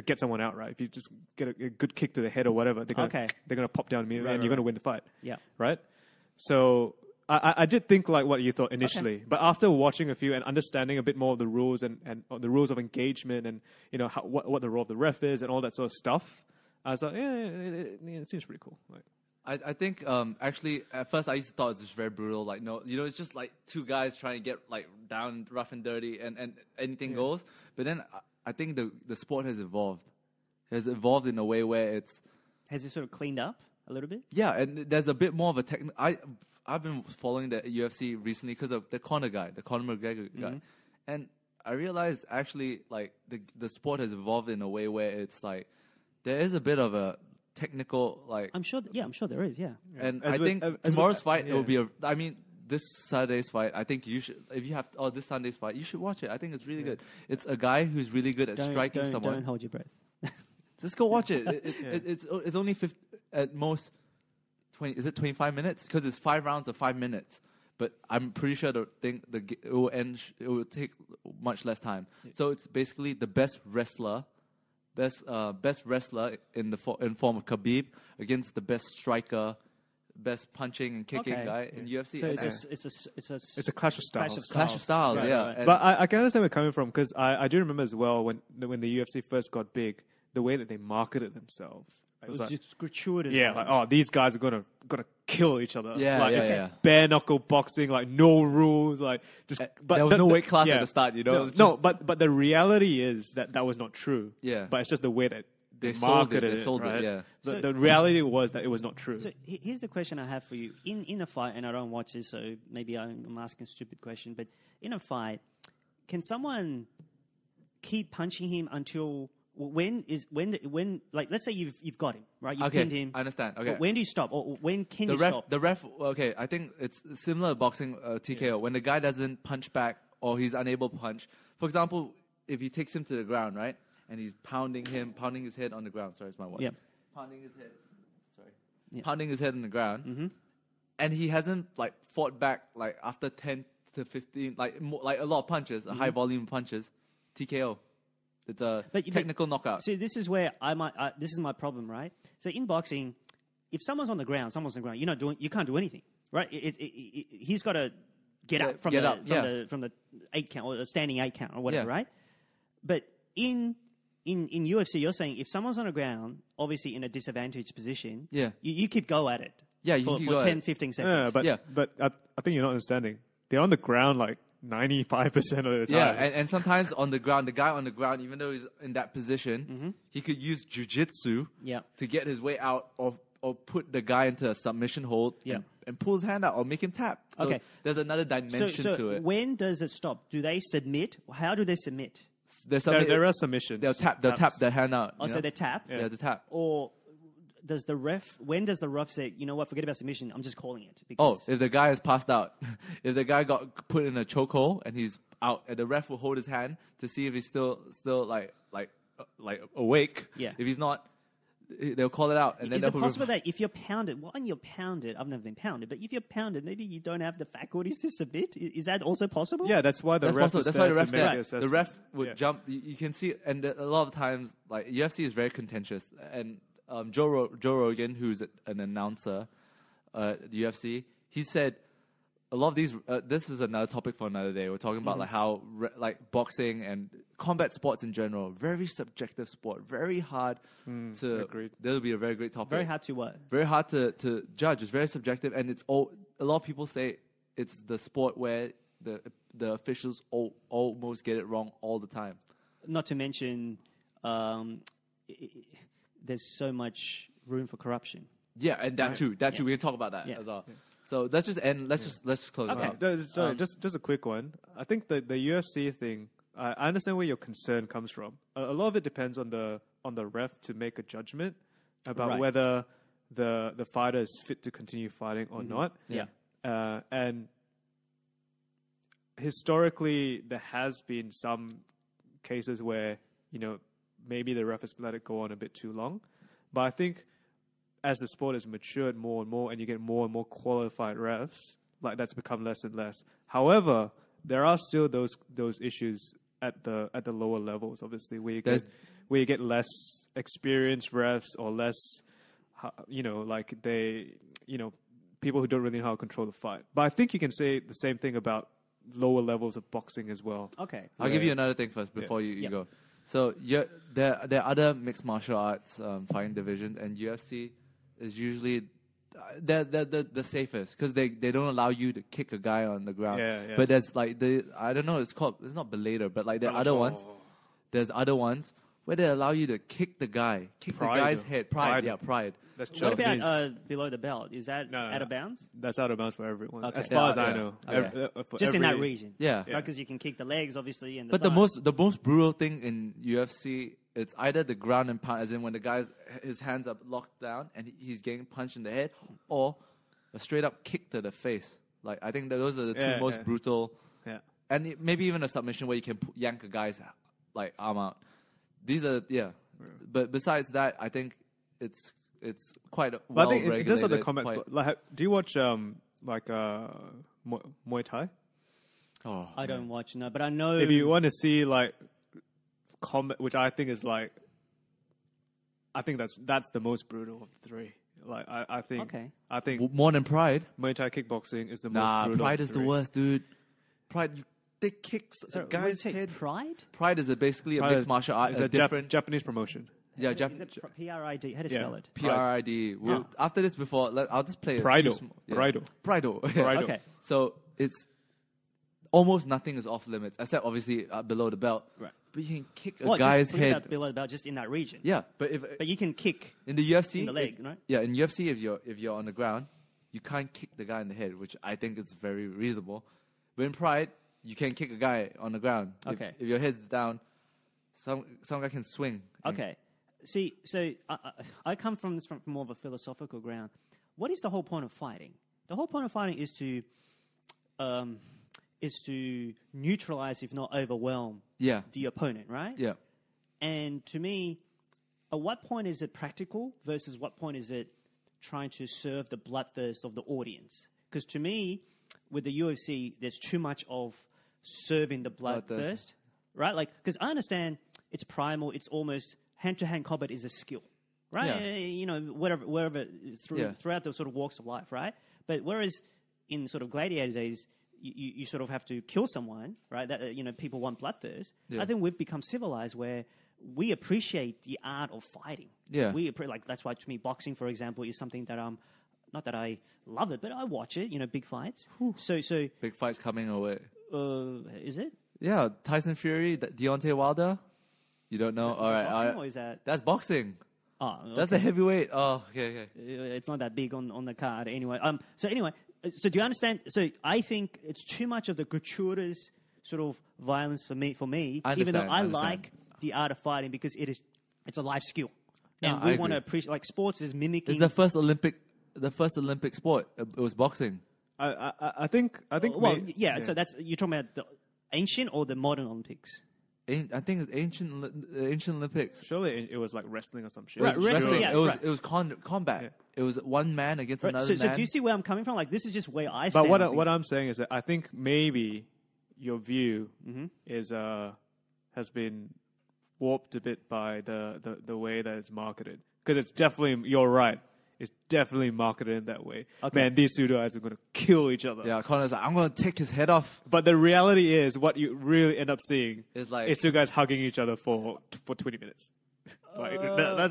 get someone out, right? If you just get a good kick to the head or whatever, they're gonna pop down immediately and you're gonna win the fight. Yeah. Right. So I did think like what you thought initially, but after watching a few and understanding a bit more of the rules and the rules of engagement and what the role of the ref is and all that sort of stuff, I was like, it seems pretty cool. Like, I think actually at first I used to thought it was just very brutal. Like it's just like two guys trying to get like down rough and dirty and anything goes. But then I think the sport has evolved. It has evolved in a way where it's has it sort of cleaned up a little bit? Yeah, and there's a bit more of a I've been following the UFC recently because of the Conor McGregor guy, and I realized actually like the sport has evolved in a way where it's like there is a bit of a technical like. I'm sure there is. Yeah. And I think tomorrow's fight it will be this Saturday's fight. I think you should this Sunday's fight you should watch it. I think it's really good. It's a guy who's really good at striking someone. Don't hold your breath. Just go watch it. It's only 50, at most 20. Is it 25 minutes? Because it's 5 rounds of 5 minutes. But I'm pretty sure it will end. It will take much less time. Yeah. So it's basically the best wrestler in form of Khabib against the best striker, best punching and kicking guy in UFC. So it's a clash of styles. Clash of styles, right, yeah. Right. But I can understand where you're coming from because I do remember as well when the UFC first got big, the way that they marketed themselves. It was like, just gratuitous. Yeah, like these guys are gonna kill each other. Yeah, it's bare knuckle boxing, like no rules, like just. But there was no weight class at the start, But the reality is that was not true. Yeah, but it's just the way that they marketed it. They sold right? it. Yeah. The reality was that it was not true. So here's the question I have for you: in a fight, and I don't watch this, so maybe I'm asking a stupid question, but in a fight, can someone keep punching him until? When like let's say you've got him, right? You've pinned him. I understand. Okay. But when do you stop? Or when can you stop? The ref. Okay, I think it's similar to boxing TKO. Yeah. When the guy doesn't punch back or he's unable to punch. For example, if he takes him to the ground, right, and he's pounding his head on the ground. Sorry, it's my watch. Yeah. Pounding his head. Sorry. Yeah. Pounding his head on the ground, and he hasn't like fought back like after 10 to 15 like a lot of punches, high volume punches, TKO. It's a technical knockout. See, this is where this is my problem, right? So in boxing, if someone's on the ground, you can't do anything, right? He's got to get up from the 8 count or the standing 8 count or whatever, right? But in in UFC, you're saying if someone's on the ground, obviously in a disadvantaged position, Yeah. you keep go at it. Yeah, you for, keep for go at 10, it. 15 seconds. but I think you're not understanding. They're on the ground like 95% of the time. Yeah, and sometimes on the ground, the guy on the ground, even though he's in that position, he could use jujitsu Yeah. to get his way out or put the guy into a submission hold Yeah. and pull his hand out or make him tap. So Okay. there's another dimension So to it. when does it stop? Do they submit? How do they submit? There's something, there are submissions. they'll tap their hand out. Oh, you so know? they tap? Yeah, the tap. Or when does the ref say, you know what, forget about submission, I'm just calling it? Oh, Because if the guy is passed out, if the guy got put in a chokehold and he's out, and the ref will hold his hand to see if he's still like awake. Yeah. If he's not, they'll call it out. And then is they'll it put possible that if you're pounded, when you're pounded, I've never been pounded, but if you're pounded, maybe you don't have the faculties to submit? Is that also possible? Yeah, that's why the That's ref possible. is That's there why the to ref's make there. the The assessment. ref would Yeah. jump. You can see, and a lot of times, like UFC is very contentious. And Joe Rogan, who's an announcer at the UFC, he said a lot of these. This is another topic for another day. We're talking about like how like boxing and combat sports in general, very subjective sport, very hard to. agreed. That'll be a very great topic. Very hard to what? Very hard to judge. It's very subjective, and it's all. A lot of people say it's the sport where the officials almost get it wrong all the time. Not to mention, there's so much room for corruption. Yeah, and that too. That too. We can talk about that Yeah. as well. So let's just end. Let's just close Okay. it out. Sorry, just a quick one. I think the UFC thing. I understand where your concern comes from. A lot of it depends on the ref to make a judgment about Right. whether the fighter is fit to continue fighting or not. Yeah. And historically, there has been some cases where maybe the ref has let it go on a bit too long. But I think as the sport has matured more and more, and you get more and more qualified refs, like that's become less and less. However, there are still those issues at the lower levels, obviously, where you get less experienced refs or less, people who don't really know how to control the fight. But I think you can say the same thing about lower levels of boxing as well. Okay. I'll give you another thing first before you Yeah. go. So there are other mixed martial arts fighting divisions, and UFC is usually they're the safest because they don't allow you to kick a guy on the ground. Yeah. But there's like I don't know, it's not belater, but like there are other ones. There's other ones where they allow you to kick the guy's head. Pride. That's What Japanese. about below the belt? Is that No. out of bounds? That's out of bounds for everyone, Okay. as far as I Yeah. know. Okay. For Just in that every- region. Yeah. Because you can kick the legs, obviously, and But the most brutal thing in UFC, it's either the ground and pound, as in when the guy's his hands are locked down and he's getting punched in the head, or a straight up kick to the face. Like I think that those are the two most brutal. Yeah. And maybe even a submission where you can yank a guy's like arm out. These are But besides that, I think it's quite But well I think regulated. just on the combat quite- sport, like, do you watch Muay Thai? Oh, I don't watch, no, but I know. If you want to see like combat, which I think is like, I think that's the most brutal of the three. Like I think, Okay. I think more than Pride. Muay Thai kickboxing is the most Nah, brutal. Pride of is the the three. worst, dude. Pride, they kick a Sorry, guy's wait, head. Pride? Pride is basically a Pride mixed is- martial art. It's A a different, Japanese promotion. yeah, Is it PRID? How do you Yeah. spell it? PRID. We'll, after this, I'll just play Prido. Prido. Prido. Okay. So it's almost nothing is off limits, except obviously below the belt. Right. But you can kick a Well, guy's just forget head. about below the belt, just in that region. Yeah, but But you can kick. in the UFC, in the leg, right? Yeah, in UFC, if you're on the ground, you can't kick the guy in the head, which I think is very reasonable. But in Pride, you can kick a guy on the ground. Okay. If your head's down, some guy can swing. Okay. See, so I come from this from more of a philosophical ground. What is the whole point of fighting? The whole point of fighting is to neutralize, if not overwhelm, Yeah. the opponent, right? Yeah. And to me, at what point is it practical versus what point is it trying to serve the bloodthirst of the audience? Because to me, with the UFC, there's too much of serving the bloodthirst, right? Like, because I understand it's primal, it's almost hand-to-hand combat is a skill, right? Yeah. You know, wherever throughout the sort of walks of life, right? But whereas in sort of gladiator days, you sort of have to kill someone, right? That people want bloodthirst. Yeah. I think we've become civilized where we appreciate the art of fighting. Yeah. Like that's why to me boxing, for example, is something that not that I love it, but I watch it. You know, big fights. So Big fights coming away. is it? Yeah, Tyson Fury, Deontay Wilder. You don't know? All right, Boxing, or is that? that's boxing. Oh, That's the heavyweight. Oh, okay. It's not that big on the card anyway. So do you understand? So I think it's too much of the gratuitous sort of violence for me. I Even though I understand. like the art of fighting because it's a life skill, No, and I we want to agree. appreciate. Like sports is mimicking. It's the first Olympic sport. It was boxing. I think. well, yeah. So that's you're talking about the ancient or the modern Olympics. I think it's ancient Olympics. Surely it was like wrestling or some shit. Right, It was wrestling, wrestling. yeah, It was combat. Yeah. It was one man against Right, another so man. do you see where I'm coming from? Like this is just where I stand. But on what things. I'm saying is that I think maybe your view Mm-hmm. is has been warped a bit by the way that it's marketed. Because it's definitely, you're right. It's definitely marketed in that way. Okay. Man, these two guys are going to kill each other. Yeah, Connor's like, I'm going to take his head off. But the reality is, what you really end up seeing It's like- is two guys hugging each other for 20 minutes. Like,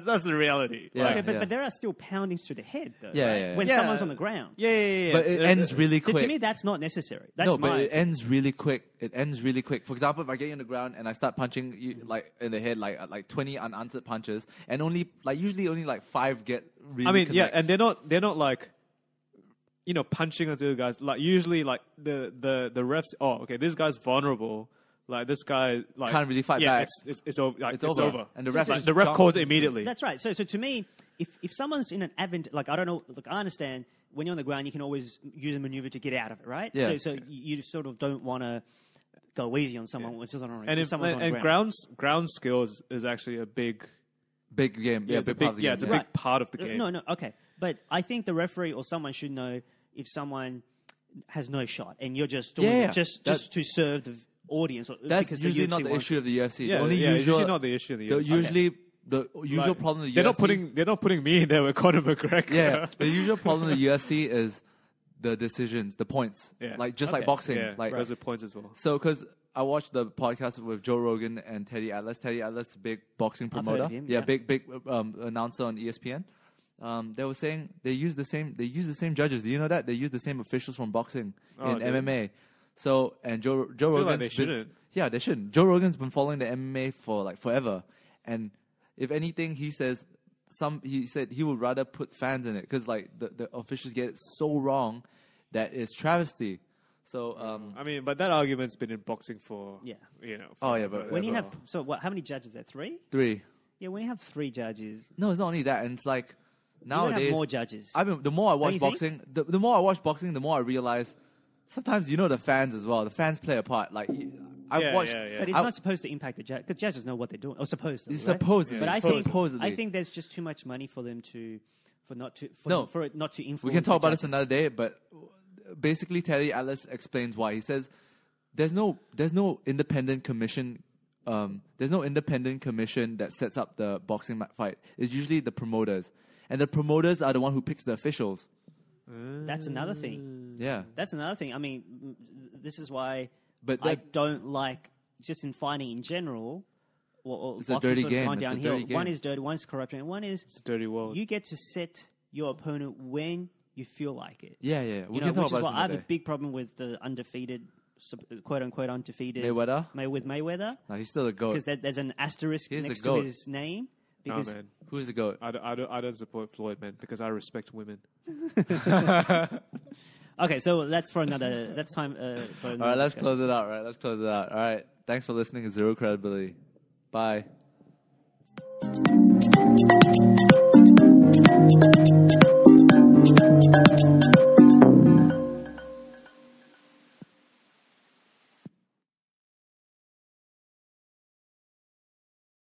that's the reality. Yeah, Okay, Like, but there are still poundings to the head, though. Yeah, right? yeah, yeah. When Yeah. someone's on the ground. yeah. But it ends really So quick. to me, that's not necessary. That's No, my. but it ends really quick. It ends really quick. For example, if I get you on the ground and I start punching you like in the head, like 20 unanswered punches, and usually only like 5 get really. I mean, yeah, connects. and they're not like, punching onto the guys. Like usually, like the refs. Oh, okay, this guy's vulnerable. Like this guy, like Can't really fight yeah, back. It's over. Like, It's it's over. over. And the So- ref, so- just the ref jumps calls it into- immediately. That's right. So to me, if someone's in an like I don't know, look, I understand when you're on the ground, you can always use a maneuver to get out of it, right? Yeah. So you sort of don't want to go easy on someone if someone's on, And if someone's on the ground. ground skills is actually a big Big game. Yeah, it's a big part of big the game. it's a yeah. big part of the game. No, okay. But I think the referee or someone should know if someone has no shot and you're just doing Yeah, it just to serve the audience. Or, That's because usually the UFC not the wants issue of the UFC. Yeah, the only yeah, it's usual, usually not the issue of the the UFC. usually the usual Like, problem of the they're UFC. not putting me in there with Conor McGregor. Yeah, the usual problem of the UFC is the decisions, the points. Yeah. Like just like Okay. boxing. yeah, Like those are points as well. so, because I watched the podcast with Joe Rogan and Teddy Atlas. Teddy Atlas, big boxing I've heard promoter. of him, yeah, yeah. big announcer on ESPN. They were saying they use the same judges. Do you know that they use the same officials from boxing in dude. MMA? So and Joe Rogan. like they shouldn't. Yeah, they shouldn't. Joe Rogan's been following the MMA for like forever, and if anything, he says he said he would rather put fans in it because like the officials get it so wrong that it's travesty. So I mean, but that argument's been in boxing for Yeah. Oh, yeah, but- When you Whatever. have how many judges? Are there 3? 3. Yeah, when you have 3 judges, No, it's not only that, and it's like you nowadays would have more judges. I mean, the more I watch you think? boxing, the more I watch boxing, the more I realize sometimes the fans as well. The fans play a part. Like I've watched. But it's not supposed to impact the judge because judges know what they're doing. Or supposed to. It's right? supposedly. But I Supposedly. think there's just too much money for them for it not to influence. We can talk the about this judges. another day, but basically Terry Atlas explains why. He says there's no independent commission. There's no independent commission that sets up the boxing fight. It's usually the promoters, and the promoters are the one who picks the officials. That's another thing. Yeah, That's another thing. I mean, this is why but I that, don't like just in fighting in general. Or It's a boxing dirty sort of game. gone It's a downhill. dirty One game. is dirty, one is corruption, and one is It's a dirty world. you get to set your opponent when you feel like it. yeah. We can talk which is about this why I have another a day. big problem with the undefeated, quote unquote undefeated Mayweather. with Mayweather, No, he's still a goat. because there's an asterisk He's the next to GOAT. his name. No, Because man. Who's the goat? I don't support Floyd, man, because I respect women. okay, so that's for another. That's time for another. All right, let's discussion. close it out. All right, thanks for listening to Zero Credibility. Bye.